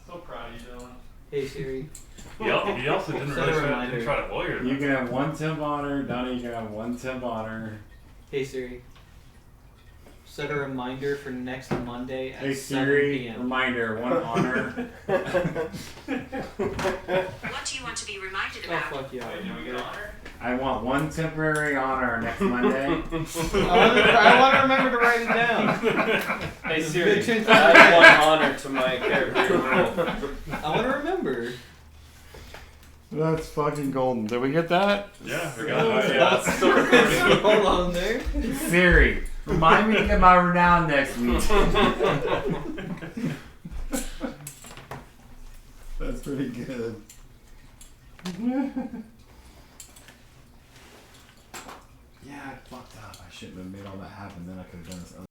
So proud of you, Dylan. Hey Siri. He also didn't Set a really try, reminder. didn't try to lawyer them. You can have one temp honor. Donnie, you can have one temp honor. Hey Siri. Set a reminder for next Monday at Hey 7 Siri, p.m. reminder, one honor. What do you want to be reminded Oh about? fuck yeah! Wait, you got honor? I want one temporary honor next Monday. I want to remember to write it down. Hey It's a Siri, big change. add one honor to my character role. I want to remember. That's fucking golden. Did we get that? Yeah, we got it. Yeah, it's still recording. Hold on there. Siri, remind me to get my renown next week. That's pretty good. Yeah, I fucked up. I shouldn't have made all that happen. Then I could have done this other